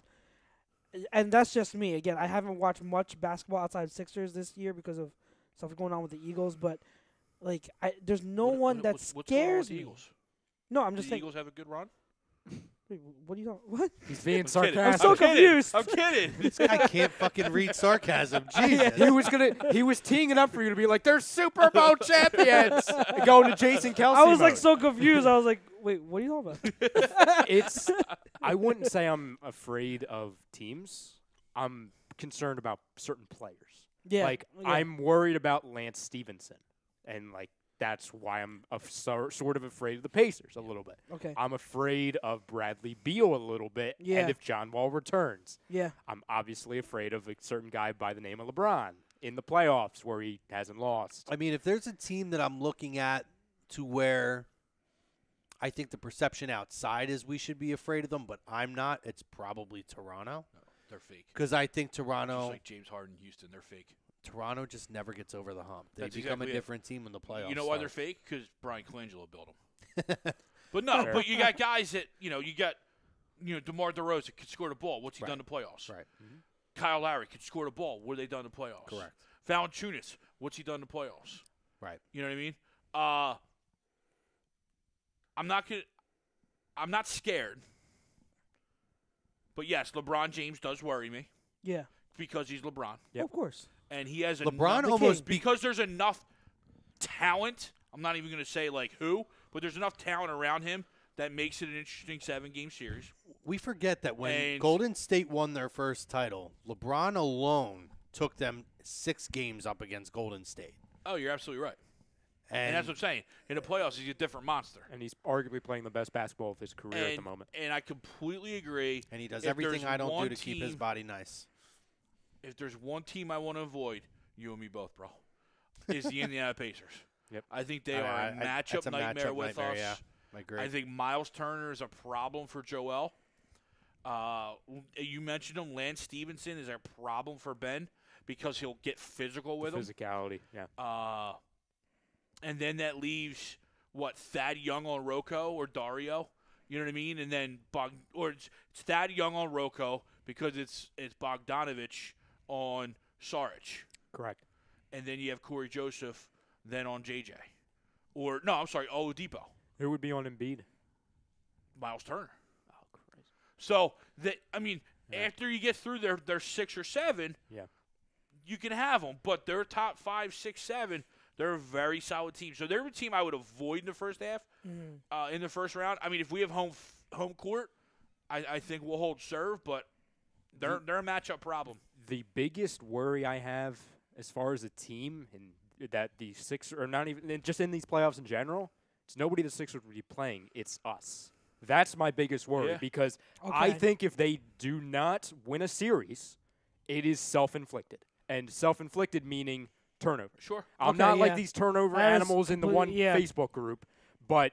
And that's just me. Again, I haven't watched much basketball outside of Sixers this year because of stuff going on with the Eagles. But like, there's no one that what's going on with scares the me. Eagles? No, I'm Do just the saying. Eagles have a good run? Wait, what are you talking? What? He's being I'm kidding. I'm sarcastic. so confused. I'm kidding. This guy can't fucking read sarcasm. Jesus. He was teeing it up for you to be like, they're Super Bowl champions. And going to Jason Kelsey. I was like mode. so confused. I was like, wait, what are you talking about? I wouldn't say I'm afraid of teams. I'm concerned about certain players. Yeah. I'm worried about Lance Stevenson, and like that's why I'm sort of afraid of the Pacers a little bit. Okay. I'm afraid of Bradley Beal a little bit, Yeah. and if John Wall returns. Yeah. I'm obviously afraid of a certain guy by the name of LeBron in the playoffs where he hasn't lost. I mean, if there's a team that I'm looking at to where I think the perception outside is we should be afraid of them, but I'm not, it's probably Toronto. No, they're fake. Because I think Just Toronto like James Harden, Houston, they're fake. just never gets over the hump. They That's become exactly a it. different team in the playoffs. You know why they're start. fake? Because Brian Colangelo built them. But no, but you got guys that, you got DeMar DeRozan can score the ball. What's he done in the playoffs? Right. Kyle Lowry could score the ball. What have they done in the playoffs? Correct. Valanciunas, what's he done in the playoffs? Right. You know what I mean? I'm not scared. But yes, LeBron James does worry me Yeah. because he's LeBron. Yep. Of course. And he has LeBron enough, almost because there's enough talent. I'm not even going to say like who, but there's enough talent around him that makes it an interesting 7-game series. We forget that when And- Golden State won their first title, LeBron alone took them 6 games up against Golden State. Oh, you're absolutely right. And, And that's what I'm saying. In the playoffs, he's a different monster. And he's arguably playing the best basketball of his career at the moment. And I completely agree. and he does if everything there's I don't do one to keep his team- body nice. If there's one team I want to avoid, you and me both, bro, is the Indiana Pacers. Yep. I think they are a matchup that's a nightmare with nightmare, us. Yeah, I agree. I think Miles Turner is a problem for Joel. You mentioned him. Lance Stevenson is a problem for Ben because he'll get physical with him. Physicality, yeah. And then that leaves, Thad Young on Rocco or Dario? You know what I mean? And then it's Thad Young on Rocco because it's Bogdanovich on Saric. Correct. And then you have Corey Joseph then on JJ. Or, no, I'm sorry, Oladipo. Who would be on Embiid? Miles Turner. Oh, Christ. So, after you get through their 6 or 7, Yeah. you can have them. But their top 5, 6, 7, they're a very solid team. So they're a team I would avoid in the first half, in the first round. I mean, if we have home court, I think we'll hold serve, but they're a matchup problem. The biggest worry I have as far as a team and that the Sixers, or not even just in these playoffs in general, it's nobody the Sixers would be playing. It's us. That's my biggest worry Yeah. because I think if they do not win a series, it is self-inflicted. And self-inflicted meaning turnover. Sure. I'm not Okay, like yeah. these turnover That is animals in the one completely- yeah. Facebook group, but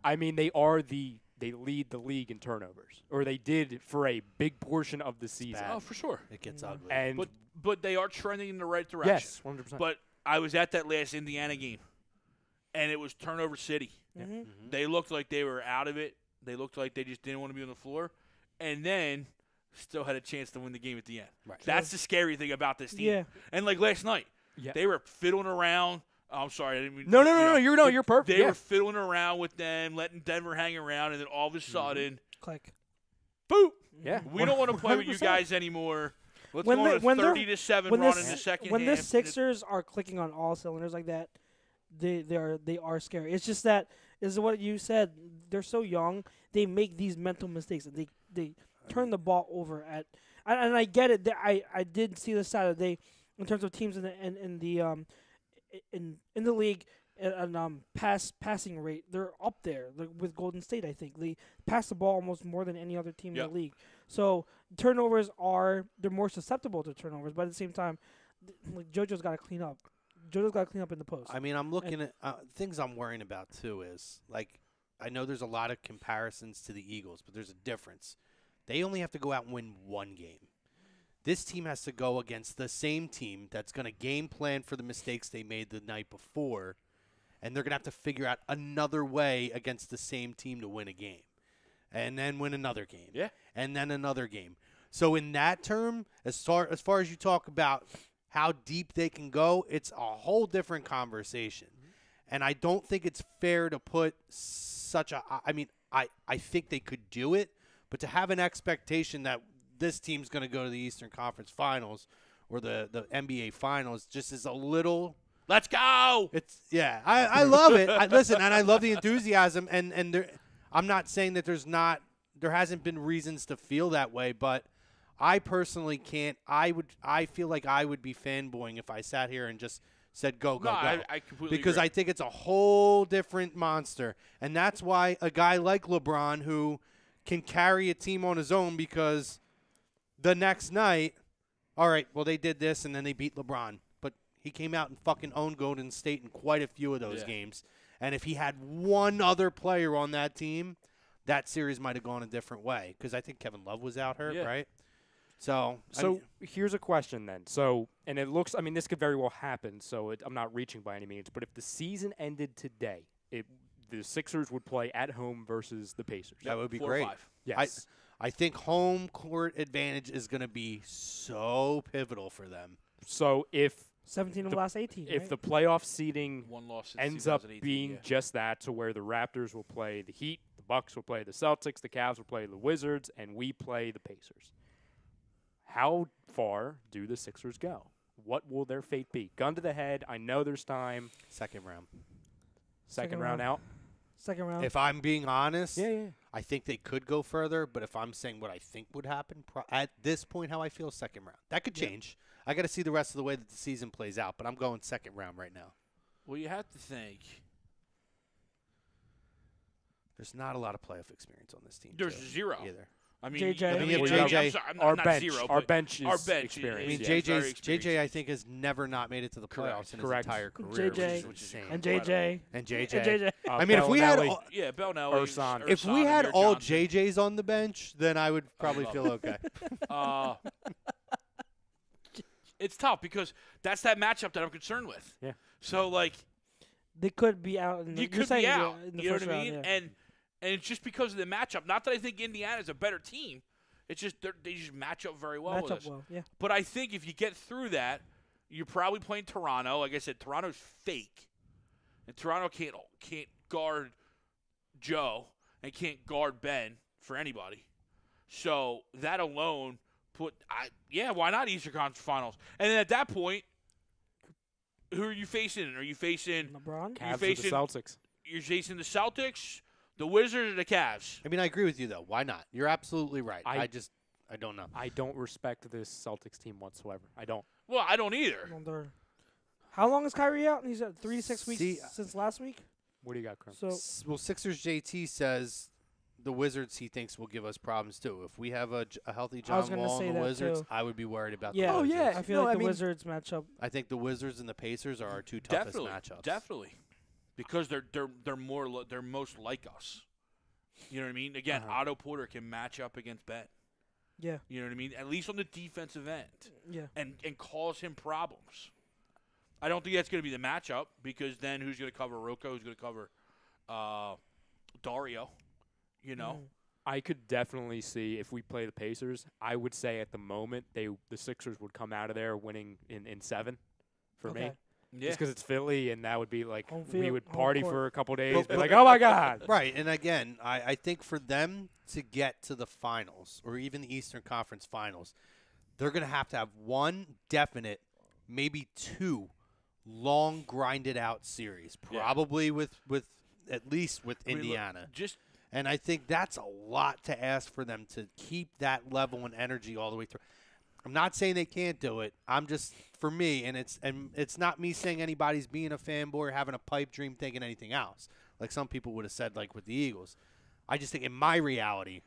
I mean they lead the league in turnovers, or they did for a big portion of the season. bad. Oh, for sure. It gets ugly. And But they are trending in the right direction. yes, 100%. But I was at that last Indiana game, and it was turnover city. They looked like they were out of it. They looked like they just didn't want to be on the floor, and then still had a chance to win the game at the end. Right. That's the scary thing about this team. Yeah. And like last night, Yeah. they were fiddling around. Oh, I'm sorry, I didn't mean. no, but you're perfect. They Yeah. were fiddling around with them, letting Denver hang around, and then all of a sudden, Click. boop! Yeah. We don't want to play with you 100%. guys anymore. Let's When go they- on a when they're- 30-7 When run the in the S- second when half. the Sixers are clicking on all cylinders like that, they are scary. It's just that is what you said. They're so young. They make these mental mistakes. And they turn the ball over at. And I get it. I did see the side of in terms of teams in the league and passing rate. They're up there with Golden State. I think they pass the ball almost more than any other team in Yep. the league. So turnovers they're more susceptible to turnovers, but at the same time, like JoJo's got to clean up. JoJo's got to clean up in the post. I mean, I'm looking at things I'm worrying about too. Is like I know there's a lot of comparisons to the Eagles, but there's a difference. They only have to go out and win one game. This team has to go against the same team that's going to game plan for the mistakes they made the night before, and they're going to have to figure out another way against the same team to win a game, and then win another game, Yeah. and then another game. So in that term, as far as you talk about how deep they can go, it's a whole different conversation. And I don't think it's fair to put such a – I mean, I think they could do it, but to have an expectation that this team's going to go to the Eastern Conference Finals or the NBA Finals just is a little – Let's go! it's yeah, I love it. Listen, and I love the enthusiasm, and I'm not saying that there hasn't been reasons to feel that way, but I personally can't. I feel like I would be fanboying if I sat here and just said go. I completely because agree. I think it's a whole different monster, and that's why a guy like LeBron who can carry a team on his own because the next night, all right, well they did this and then they beat LeBron, but he came out and fucking owned Golden State in quite a few of those games, and if he had one other player on that team, that series might have gone a different way because I think Kevin Love was out hurt, right? So Here's a question then. So, and it looks, I mean, this could very well happen, so I'm not reaching by any means, but if the season ended today, the Sixers would play at home versus the Pacers. that would be 4 or great. 5. Yes. I think home court advantage is going to be so pivotal for them. So if 17 of the last 18. if right? the playoff seeding One loss since ends up 2018, being yeah. just that, to where the Raptors will play the Heat, the Bucks will play the Celtics, the Cavs will play the Wizards, and we play the Pacers. How far do the Sixers go? What will their fate be? Gun to the head. I know there's time. Second round. Second round out. Second round. If I'm being honest, Yeah. I think they could go further. But if I'm saying what I think would happen, at this point, how I feel, second round. That could change. I got to see the rest of the way that the season plays out. But I'm going second round right now. Well, you have to think. There's not a lot of playoff experience on this team. There's too, zero. either. I mean, JJ. I mean, I'm JJ, sorry, I'm Our not bench, zero, our but bench is our bench experienced. I mean, is yeah. very JJ, experienced. I think, has never not made it to the playoffs in Correct. his entire career. JJ. which is insane. and JJ. And JJ. And JJ. I mean, if we had Bellinelli. all, Yeah, Bellinelli. Ursan. if we had all JJs on the bench, then I would probably love feel okay. It's tough because that's that matchup that I'm concerned with. Yeah. So like They could be out. In the, you you're could saying be out. In the You know first what I round, mean? yeah. And it's just because of the matchup. Not that I think Indiana's a better team. It's just they just match up very well Match with up us. well, yeah. But I think if you get through that, you're probably playing Toronto. Like I said, Toronto's fake, and Toronto can't guard Joe and can't guard Ben for anybody. So that alone why not Eastern Conference Finals? And then at that point, who are you facing? Are you facing LeBron. Cavs or the facing- Celtics. you're facing the Celtics, the Wizards, or the Cavs? I mean, I agree with you, though. Why not? You're absolutely right. I I don't know. I don't respect this Celtics team whatsoever. I don't. Well, I don't either. How long is Kyrie out? He's at 3 to 6 weeks See, since last week. What do you got, Crum? So Well, Sixers JT says the Wizards he thinks will give us problems, too. If we have a healthy I was John gonna Wall say and the that, Wizards, too. I would be worried about yeah, the Wizards. I feel No, like I the mean- Wizards matchup. I think the Wizards and the Pacers are our two toughest matchups. Definitely, because they're more they're most like us. You know what I mean? Again, Otto Porter can match up against Ben. Yeah, You know what I mean? At least on the defensive end, yeah. and cause him problems. I don't think that's going to be the matchup because then who's going to cover Rocco? Who's going to cover Dario? You know. I could definitely see if we play the Pacers. I would say at the moment the Sixers would come out of there winning in 7 for me. Okay. Yeah. Just because it's Philly, and that would be like Home we field, would home party court. for a couple days, But- be like, oh my god. Right, and again, I think for them to get to the finals or even the Eastern Conference Finals, they're going to have one definite, maybe 2 long grinded out series, Yeah. probably with at least with I mean, look, Indiana. just And I think that's a lot to ask for them to keep that level and energy all the way through. I'm not saying they can't do it. I'm just, for me, and it's not me saying anybody's being a fanboy or having a pipe dream thinking anything else, like some people would have said, like with the Eagles. I just think in my reality,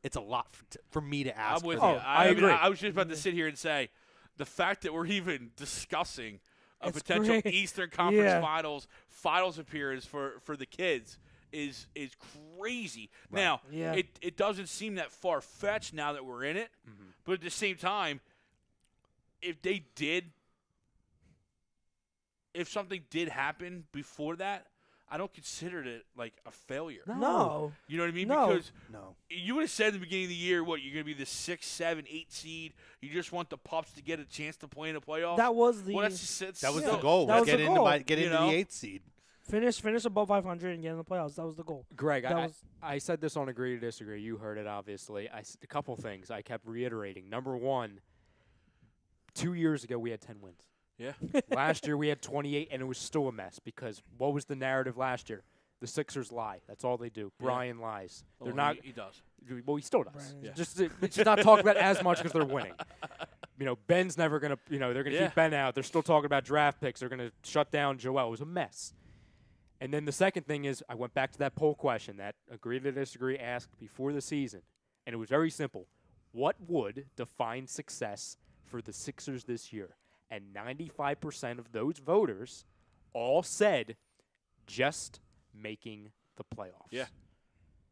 it's a lot for me to ask. I'm with for you. them. I agree. I was just about to sit here and say the fact that we're even discussing a It's potential great. Eastern Conference Yeah. finals appearance for the kids is crazy. Now, Yeah. it doesn't seem that far fetched now that we're in it, but at the same time, if something did happen before that, I don't consider it like a failure. No. You know what I mean? No. Because No. you would have said at the beginning of the year, what, you're going to be the 6, 7, 8 seed. You just want the Pups to get a chance to play in the playoffs. That was the well, that's That was Yeah. the goal. That was Get the into goal. get You into know? the 8th seed. finish above 500 and get in the playoffs. That was the goal. Greg, That I was- said this on Agree to Disagree. You heard it, obviously. A couple things I kept reiterating. Number one, 2 years ago we had 10 wins. Yeah. Last year we had 28, and it was still a mess because what was the narrative last year? The Sixers lie. That's all they do. Brian lies. They're not. He does. Well, he still does. Brian, yeah. Just not talk about it as much because they're winning. Ben's never gonna. They're gonna Yeah. keep Ben out. They're still talking about draft picks. They're gonna shut down Joel. It was a mess. And then the second thing is, I went back to that poll question that Agree to Disagree asked before the season, and it was very simple. What would define success for the Sixers this year? And 95% of those voters all said just making the playoffs. Yeah.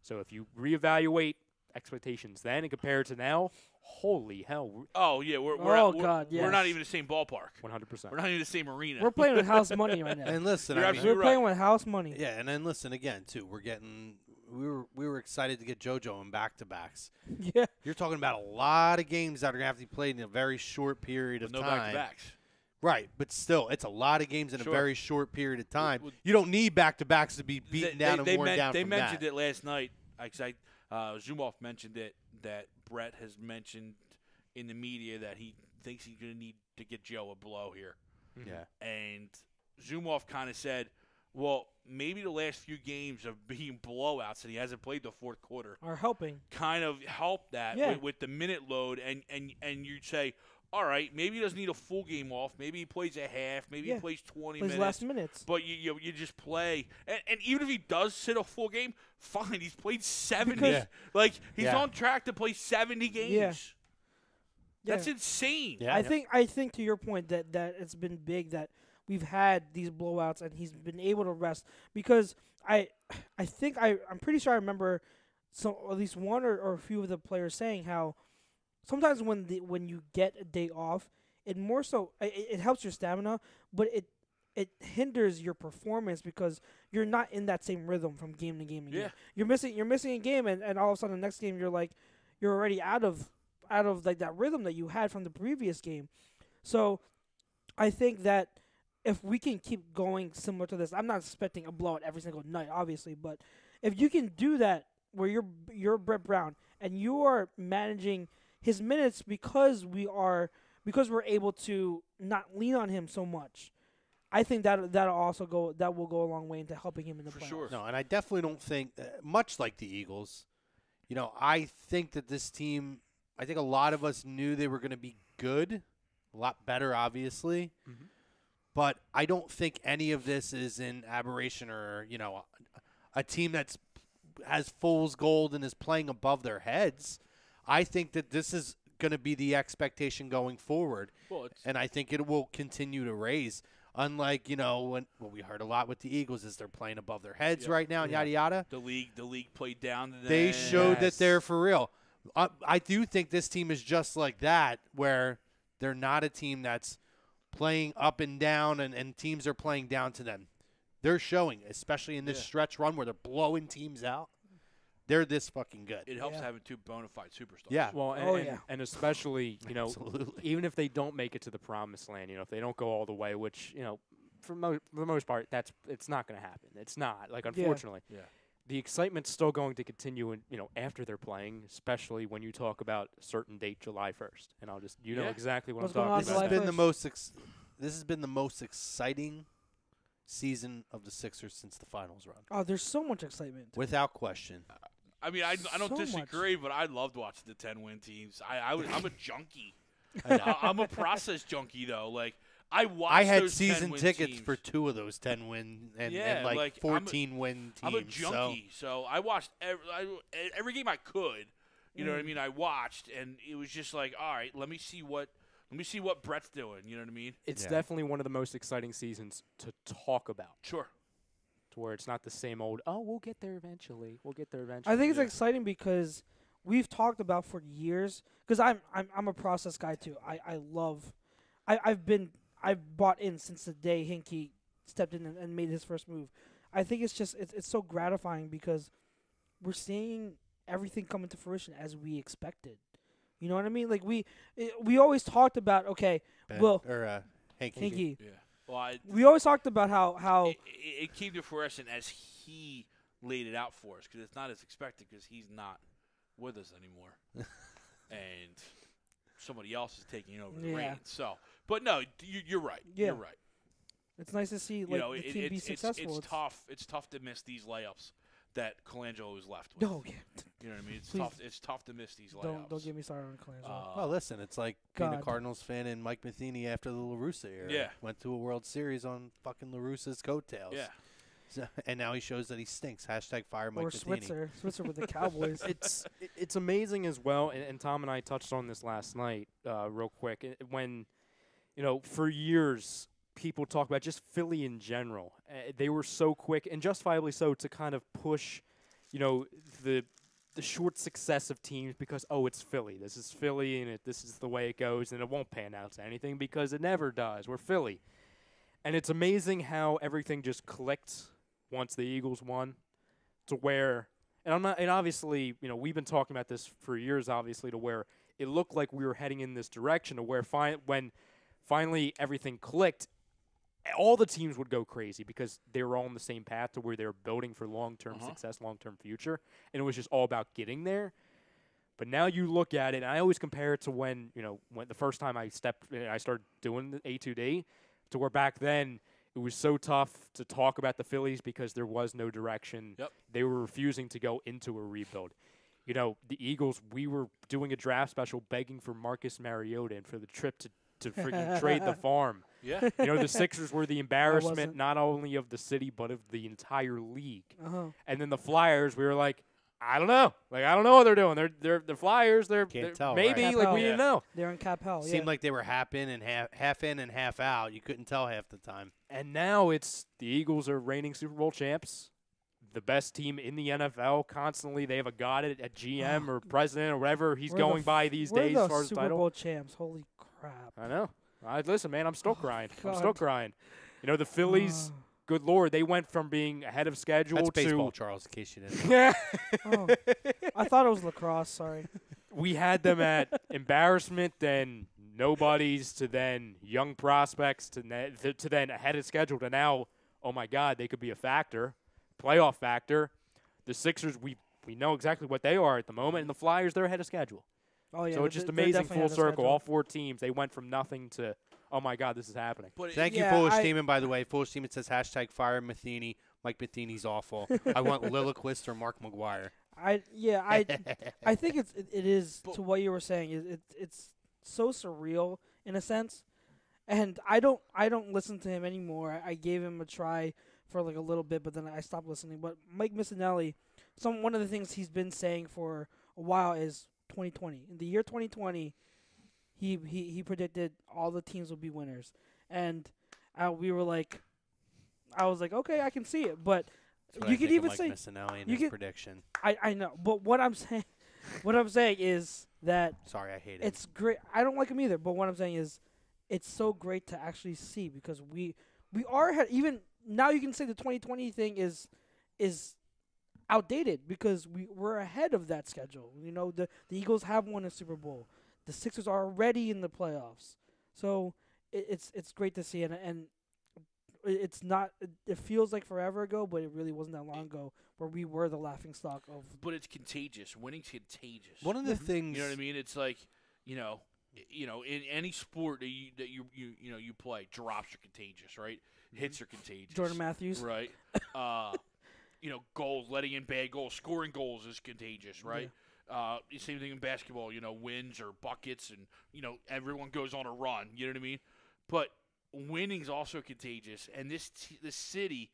So if you reevaluate expectations then and compare it to now, holy hell, Oh, yeah. We're God, we're not yes. even the same ballpark. 100%. We're not even the same arena. We're playing with house money right now. And listen, You're I mean, absolutely We're playing right. with house money. yeah, and then listen again too. We're getting we were excited to get JoJo in back-to-backs. Yeah. You're talking about a lot of games that are going to have to be played in a very short period of no time. back-to-backs. Right, but still, it's a lot of games in Sure. a very short period of time. Well, You don't need back-to-backs to be beaten down and worn down They from mentioned that. it last night. Zumhoff mentioned it, that Brett has mentioned in the media that he thinks he's going to need to get Joe a blow here. Yeah. And Zumhoff kind of said, well, maybe the last few games of being blowouts and he hasn't played the fourth quarter Are helping. kind of helped that Yeah. with the minute load. And you'd say, all right, maybe he doesn't need a full game off. Maybe he plays a half. Maybe Yeah. he plays 20 Plays minutes. last minutes. But you just play. And even if he does sit a full game, fine. He's played 70. Because- Like, he's Yeah. on track to play 70 games. Yeah. That's Yeah. insane. Yeah. I think to your point that it's been big that we've had these blowouts and he's been able to rest, because I'm pretty sure I remember at least one or a few of the players saying how sometimes when you get a day off, it more so it helps your stamina, but it hinders your performance because you're not in that same rhythm from game to game. Yeah. You're missing a game, and all of a sudden the next game you're already out of like that rhythm that you had from the previous game. So I think that if we can keep going similar to this, I'm not expecting a blowout every single night, obviously, but if you can do that where you're Brett Brown and you are managing his minutes because we're able to not lean on him so much, I think that will go a long way into helping him in the For playoffs. sure. No, and I definitely don't think, much like the Eagles, I think that this team, I think a lot of us knew they were going to be good, a lot better, obviously. Mhm. But I don't think any of this is an aberration or, a team that's has fool's gold and is playing above their heads. I think that this is going to be the expectation going forward, Well, it's, and I think it will continue to raise. Unlike, when what we heard a lot with the Eagles is they're playing above their heads Yep. right now, and yada yada. the league played down to them. They showed that Yes. they're for real. I do think this team is just like that, where they're not a team that's playing up and down, and teams are playing down to them. They're showing, especially in this Yeah. stretch run where they're blowing teams out, they're this fucking good. It helps Yeah. having two bona fide superstars. Yeah. Well, Oh, yeah. and especially, Absolutely. even if they don't make it to the promised land, if they don't go all the way, which, for the most part, it's not going to happen. It's not, unfortunately. Yeah. The excitement's still going to continue, after they're playing, especially when you talk about a certain date, July 1st. And I'll just, know Yeah. exactly what What's I'm going on talking This July has about. been the 1st? this has been the most exciting season of the Sixers since the finals run, Oh, there's so much excitement. without question. I mean, I don't So much. disagree, but I loved watching the 10-win teams. I'm a junkie. I know. I'm a process junkie, though. Like, I watched I had those season 10-win tickets teams. for 2 of those 10-win and Yeah, like, 14-win teams. I'm a junkie, so I watched every game I could. You know what I mean? I watched, and it was just like, all right, let me see what Brett's doing. You know what I mean? It's Yeah. definitely one of the most exciting seasons to talk about, Sure. to where it's not the same old, we'll get there eventually. We'll get there eventually. I think it's Yeah. exciting because we've talked about for years. Because I'm a process guy too. I've bought in since the day Hinkie stepped in and made his first move. I think it's so gratifying because we're seeing everything come into fruition as we expected. You know what I mean? Like we always talked about Hanky. Hinkie. Yeah. Well, We always talked about how it came to fruition as he laid it out for us, because it's not as expected because he's not with us anymore, and somebody else is taking over the Yeah. reins. So, but no, you're right. Yeah. You're right. it's nice to see You like know, the team be successful. It's tough. It's tough to miss these layups that Colangelo was left with. Oh yeah. You know what I mean? It's Please. tough. It's tough to miss these layups. Don't get me started on Colangelo. Well, listen, it's like being a God. Cardinals fan and Mike Matheny after the La Russa era. Yeah. Went to a World Series on fucking La Russa's coattails. Yeah. So, and now he shows that he stinks. # fire Mike or Matheny. Switzer with the Cowboys. It's amazing as well, and Tom and I touched on this last night real quick. When, for years, people talk about just Philly in general. They were so quick, and justifiably so, to kind of push, the short success of teams because, it's Philly. This is Philly, and this is the way it goes, and it won't pan out to anything because it never does. We're Philly. And it's amazing how everything just clicked once the Eagles won, to where And obviously, we've been talking about this for years, obviously, to where it looked like we were heading in this direction, to where when finally everything clicked, all the teams would go crazy because they were all on the same path to where they were building for long-term success, long-term future, and it was just all about getting there. But now you look at it, and I always compare it to when the first time I started doing the A2D, to where back then it was so tough to talk about the Phillies because there was no direction. Yep. They were refusing to go into a rebuild. The Eagles, we were doing a draft special begging for Marcus Mariota and for the trip to freaking trade the farm. Yeah. The Sixers were the embarrassment not only of the city but of the entire league. And then the Flyers, we were like, I don't know. I don't know what they're doing. They're Flyers. They're tell, maybe right? we didn't know. They're in cap hell. Seemed like they were half in and half out. You couldn't tell half the time. And now it's the Eagles are reigning Super Bowl champs, the best team in the NFL. Constantly, they have a god at GM or president or whatever he's going by these days as far as Super title. Bowl champs. Holy crap! I know. Listen, man, I'm still crying. I'm God. still crying. The Phillies. Good Lord, they went from being ahead of schedule That's to baseball, Charles, in case you didn't know. Oh, I thought it was lacrosse. Sorry. We had them at embarrassment, then nobodies, to then young prospects, to then ahead of schedule, to now, oh my God, they could be a factor, playoff factor. The Sixers, we know exactly what they are at the moment, and the Flyers, they're ahead of schedule. Oh yeah. So it's just amazing full circle. All four teams, they went from nothing to, oh my God, this is happening. Thank you, Foolish Demon, by the way. Foolish Demon says hashtag fire Matheny. Mike Matheny's awful. I want Lilliquist or Mark McGuire. I think it is to what you were saying. It's so surreal in a sense, and I don't listen to him anymore. I gave him a try for a little bit, but then I stopped listening. But Mike Missinelli, one of the things he's been saying for a while is 2020. In the year 2020, he predicted all the teams would be winners, and we were like, I was like, okay, I can see it, but you could even say Missinelli in his prediction. I know, but what I'm saying is that sorry, I hate it. It's great. I don't like him either, but what I'm saying is, it's so great to actually see because we are ahead. Even now, you can say the 2020 thing is outdated because we're ahead of that schedule. The Eagles have won a Super Bowl. The Sixers are already in the playoffs. So it's great to see, and it's not. It feels like forever ago, but it really wasn't that long ago where we were the laughingstock of. But it's contagious. Winning's contagious. One of the things, you know what I mean? It's like in any sport that you play, drops are contagious, right? Hits are contagious. Jordan Matthews, right? Goals, letting in bad goals, scoring goals is contagious, right? Yeah. Same thing in basketball. Wins or buckets, and everyone goes on a run. You know what I mean? But winning's also contagious, and this city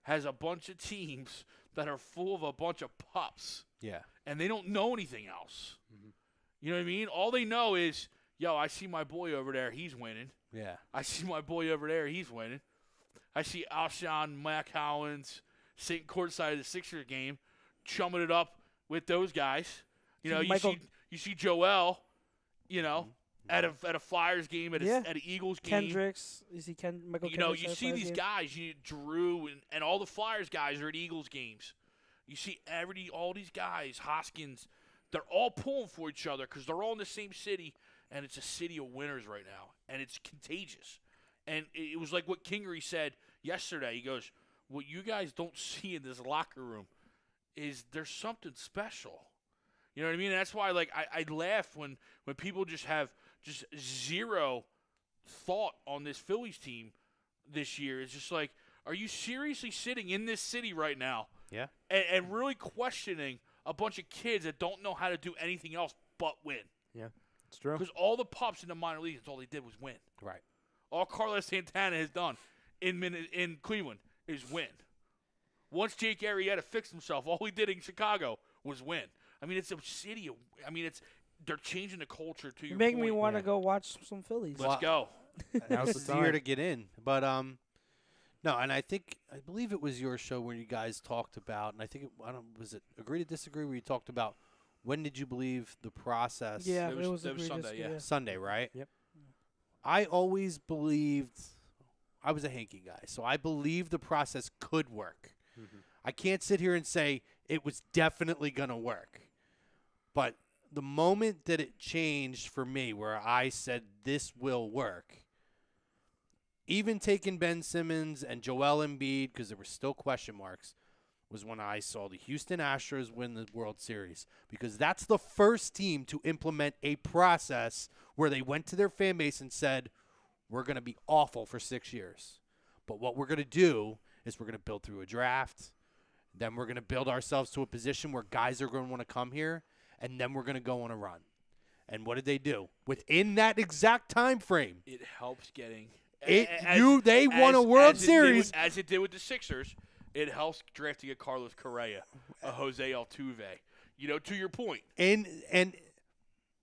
has a bunch of teams that are full of a bunch of pups. Yeah. And they don't know anything else. Mm-hmm. You know what I mean? All they know is, yo, I see my boy over there, he's winning. Yeah. I see my boy over there, he's winning. I see Alshon McCollins sitting courtside of the Sixers game, chumming it up with those guys. You see Joel, at a Flyers game, at an Eagles game. Kendricks, you see Michael Kendricks. You see these guys, Drew and all the Flyers guys are at Eagles games. You see all these guys, Hoskins, they're all pulling for each other because they're all in the same city, and it's a city of winners right now, and it's contagious. And it was like what Kingery said yesterday. He goes, what you guys don't see in this locker room is there's something special. You know what I mean? And that's why, I laugh when people just have just zero thought on this Phillies team this year. It's just like, are you seriously sitting in this city right now? Yeah. And really questioning a bunch of kids that don't know how to do anything else but win. Yeah, it's true. Because all the pups in the minor leagues, all they did was win. Right. All Carlos Santana has done in Cleveland is win. Once Jake Arrieta fixed himself, all he did in Chicago was win. I mean, it's a city. They're changing the culture to your Make point. me want to go watch some Phillies. Let's go. Now's the year to get in. But no, and I believe it was your show where you guys talked about, and I think was it Agree to Disagree, where you talked about when did you believe the process? Yeah, it was Sunday. Yeah, Sunday, right? Yep. I always believed. I was a hanky guy, so I believed the process could work. Mm-hmm. I can't sit here and say it was definitely going to work. But the moment that it changed for me where I said this will work, even taking Ben Simmons and Joel Embiid, because there were still question marks, was when I saw the Houston Astros win the World Series. Because that's the first team to implement a process where they went to their fan base and said, we're going to be awful for 6 years. But what we're going to do is we're going to build through a draft. Then we're going to build ourselves to a position where guys are going to want to come here. And then we're going to go on a run. And what did they do? Within that exact time frame, It helps getting they won a World Series. As it did with the Sixers. It helps drafting a Carlos Correa, a Jose Altuve. To your point. And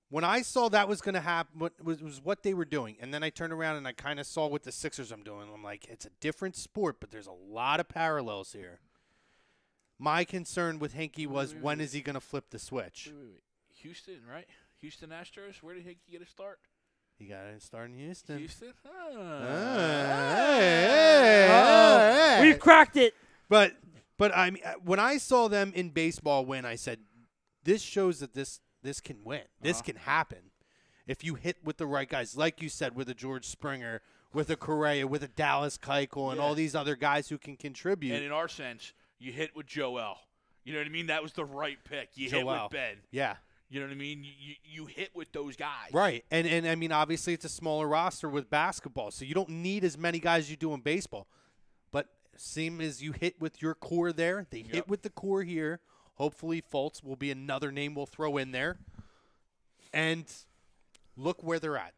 when I saw that was going to happen, was what they were doing. And then I turned around and I kind of saw what the Sixers are doing. I'm like, it's a different sport, but there's a lot of parallels here. My concern with Hinkie was when is he going to flip the switch? Wait. Houston, right? Houston Astros? Where did Hinkie get a start? He got to start in Houston. Houston? We've cracked it. But I mean, when I saw them in baseball win, I said, this shows that this can win. This can happen if you hit with the right guys. Like you said, with a George Springer, with a Correa, with a Dallas Keuchel, and all these other guys who can contribute. And in our sense, you hit with Joel. You know what I mean? That was the right pick. You Joel. hit with Ben. Yeah. You know what I mean? You hit with those guys. Right. And I mean, obviously, it's a smaller roster with basketball, so you don't need as many guys as you do in baseball. But same as you hit with your core there, they hit with the core here. Hopefully, Fultz will be another name we'll throw in there. And look where they're at.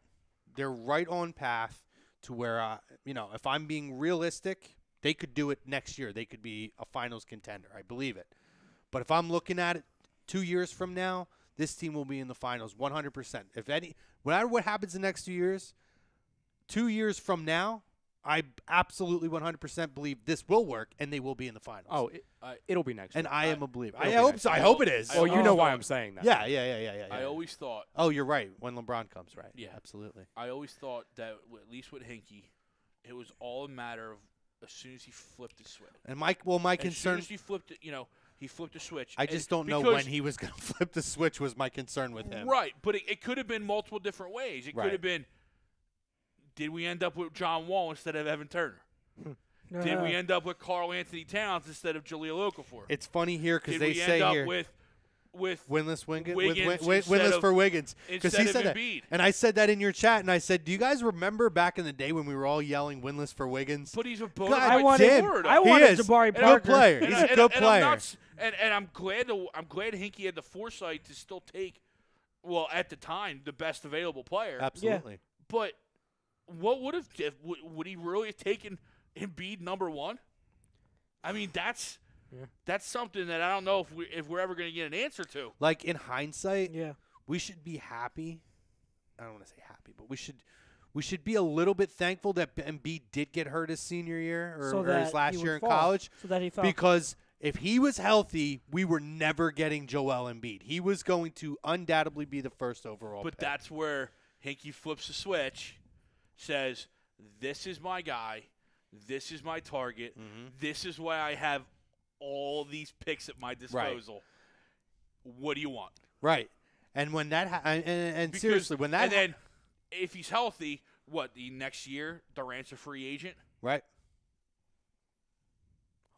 They're right on path to where, if I'm being realistic, they could do it next year. They could be a finals contender. I believe it. But if I'm looking at it 2 years from now, this team will be in the finals 100%. No matter what happens the next 2 years, 2 years from now, I absolutely 100% believe this will work and they will be in the finals. Oh, it'll be next and year. I am a believer. It'll I be hope next so. year. I hope it is. Oh, you know why I'm saying that. Yeah. I always thought. Oh, you're right. When LeBron comes, right? Yeah. Absolutely. I always thought that at least with Hinkie, it was all a matter of as soon as he flipped the switch. And my concern. As soon as he flipped it, he flipped the switch. I just don't know when he was going to flip the switch. Was my concern with him. Right, but it could have been multiple different ways. It could have been. Did we end up with John Wall instead of Evan Turner? Did we end up with Karl Anthony Towns instead of Jahlil Okafor? It's funny here because Did they we say end up here with winless Wiggins, Wiggins winless for Wiggins, because he instead said of that, Embiid? and I said that in your chat, and I said, do you guys remember back in the day when we were all yelling winless for Wiggins? But he's a bona God fide damn. scorer, though. I wanted He is. Jabari Good Parker. player. He's a good player. And I'm glad Hinkie had the foresight to still take, well, at the time, the best available player. Absolutely. But what would he really have taken Embiid number one? I mean, that's something that I don't know if we're ever going to get an answer to. Like in hindsight, Yeah. we should be happy. I don't want to say happy, but we should be a little bit thankful that Embiid did get hurt his senior year or his last year in college. So that he fell. Because if he was healthy, we were never getting Joel Embiid. He was going to undoubtedly be the first overall But pick. that's where Hinkie flips the switch, says, this is my guy, this is my target, this is why I have all these picks at my disposal. Right. What do you want? Right. And when that seriously, when that and then if he's healthy, the next year Durant's a free agent? right.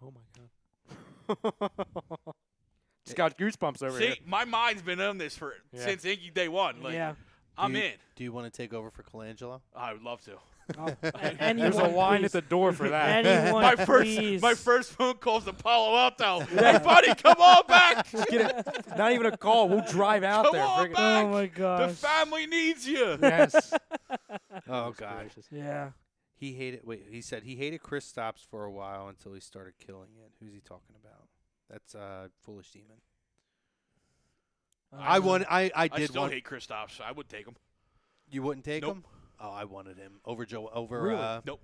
Oh my God. Just got goosebumps over here. See, my mind's been on this since Hinkie day one. I'm in. Do you want to take over for Colangelo? I would love to. There's a line at the door for that. Anyone, My first phone call's to Palo Alto. Hey, buddy, come on back. Not even a call. We'll drive out Come there. on back. Oh my gosh. The family needs you. Yes. Oh God. Gracious. Yeah. He hated. Wait, he said he hated Chris Stopps for a while until he started killing it. Who's he talking about? That's Foolish Demon. I did still want. hate Kristaps. I would take him. You wouldn't take Nope. him? Oh, I wanted him over Joe. Over Really? Nope.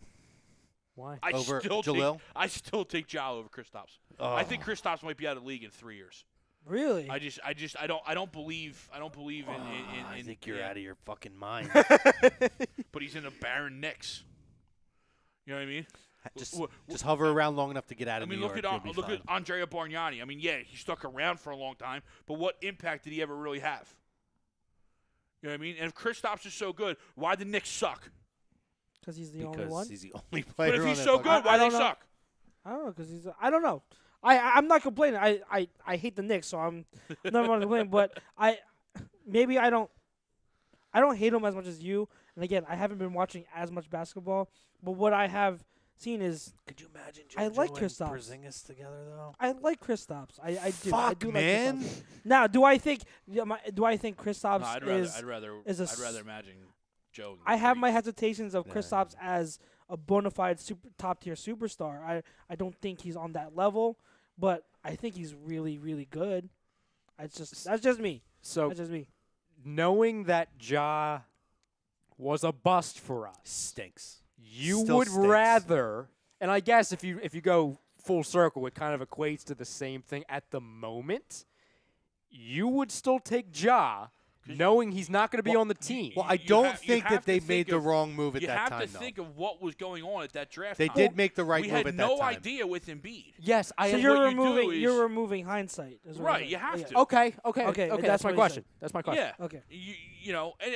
Why? Over Jahlil? I still take Ja over Kristaps. Oh. I think Kristaps might be out of the league in 3 years. Really? I don't believe in I think you're out of your fucking mind. But he's in a barren Knicks. You know what I mean? Just hover around long enough to get out I of mean, New York. look at Andrea Bargnani. I mean, yeah, he stuck around for a long time, but what impact did he ever really have? You know what I mean? And if Kristaps is so good, why the Knicks suck? Because he's the only one. Because he's the only player. But if on he's that so fucking- good, why I they don't know. suck? I don't know because he's. I don't know. I'm not complaining. I hate the Knicks, so I'm never going to complain. But maybe I don't hate him as much as you. And again, I haven't been watching as much basketball. But what I have seen is Could you imagine I JoJo like and Kristaps. Porzingis together though? I like Kristaps. I do. I Fuck, do man. like Kristaps. Now, do I think Kristaps No, I'd is? rather imagine Joe. I have my hesitations of Yeah. Kristaps as a bona fide top tier superstar. I don't think he's on that level, but I think he's really, really good. That's just me. So That's just me. knowing that Ja was a bust for us, Stinks. you Still would stinks. rather, and I guess if you go full circle, it kind of equates to the same thing at the moment. You would still take Ja, knowing he's not going to be on the team. Well, I You don't have- you think have that to they think made the of- wrong move at You that have time. to though. think of what was going on at that draft They time. did make the right we move had at no that time. idea with Embiid. Yes, I So am. you're what you do removing is- you're removing hindsight. Is what Right, you're you have saying. to. Okay. Okay, That's that's my what he question. said. That's my question. Yeah. Okay. You know, and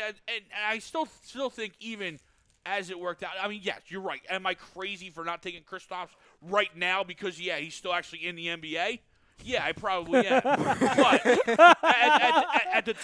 I still think even as it worked out. I mean, yes, you're right. Am I crazy for not taking Kristaps right now because he's still actually in the NBA? Yeah, I probably am. But at the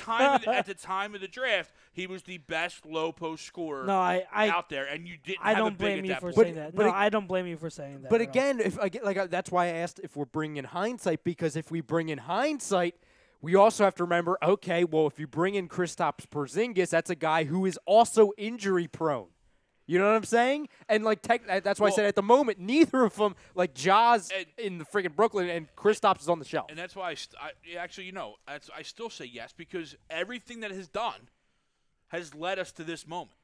time of the draft, he was the best low post scorer No, I out there, and you didn't. I have don't him big blame at you that for point. saying that. but No, it- I don't blame you for saying that. But at all. again, if I get that's why I asked if we're bringing hindsight, because if we bring in hindsight, we also have to remember, okay, well, if you bring in Kristaps Porzingis, that's a guy who is also injury prone. You know what I'm saying? And that's why I said at the moment, neither of them, Ja's in the freaking Brooklyn and Kristaps is on the shelf. And that's why I still say yes, because everything that has done has led us to this moment.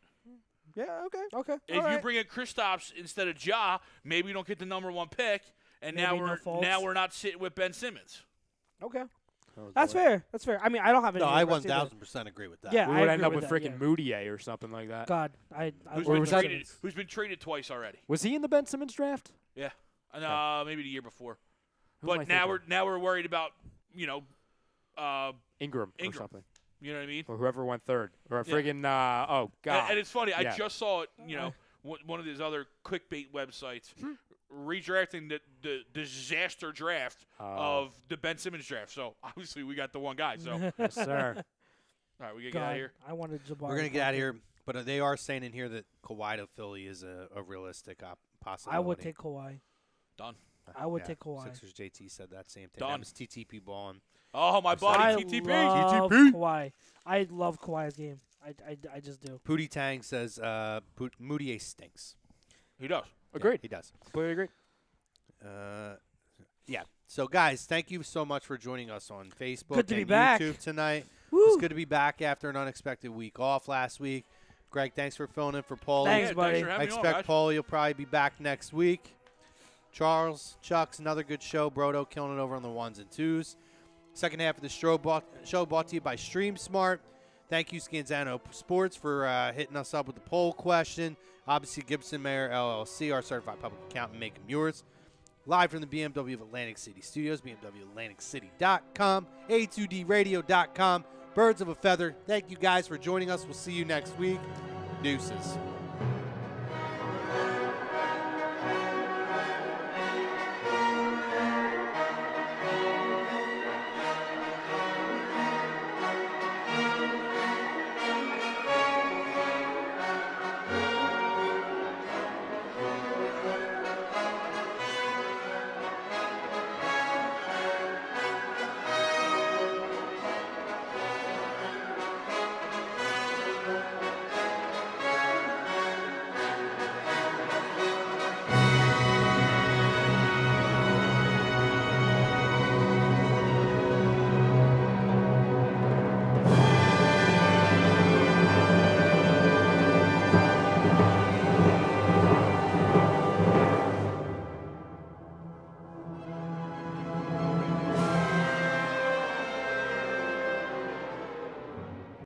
Yeah. Okay. If you bring in Kristaps instead of Ja, maybe we don't get the number 1 pick, and Maybe no Fultz. now we're not sitting with Ben Simmons. Okay. That's fair. That's fair. I mean, I don't have any. No, I regrets either. 1000% agree with that. Yeah, we I would end agree up with that, freaking yeah. Moutier or something like that. God, I Who's Or been was that- traded twice already? Was he in the Ben Simmons draft? Yeah, and maybe the year before. Who am I But now thinking? we're worried about Ingram or Ingram. something. you know what I mean. Or whoever went third. Or Yeah. friggin' oh god. And it's funny. Yeah. I just saw it. One of these other clickbait websites redrafting the disaster draft of the Ben Simmons draft. So obviously we got the one guy. So all Yes, sir. right, we gotta get out of here. I wanted Jabari. We're going to get out of here, but they are saying in here that Kawhi to Philly is a realistic possibility. I would take Kawhi. Done. I would take Kawhi. Sixers JT said that same thing. Done. That was TTP balling. Oh, my I buddy, TTP. love Kawhi. I love Kawhi's game. I just do. Pootie Tang says Moutier stinks. He does. Agreed. He does. Completely agree. Yeah. So, guys, thank you so much for joining us on Facebook Good to be and back. YouTube tonight. Woo. It's good to be back after an unexpected week off last week. Greg, thanks for filling in for Paulie. Thanks, Yeah, buddy. for I having me on, expect guys. Paulie will probably be back next week. Charles, Chuck's another good show. Brodo killing it over on the 1s and 2s. Second half of the show brought to you by Stream Smart. Thank you, Scanzano Sports, for hitting us up with the poll question. Obviously, Gibson Mayer LLC, our certified public accountant, make them yours. Live from the BMW of Atlantic City Studios, BMWAtlanticCity.com, A2DRadio.com, Birds of a Feather. Thank you guys for joining us. We'll see you next week. Deuces.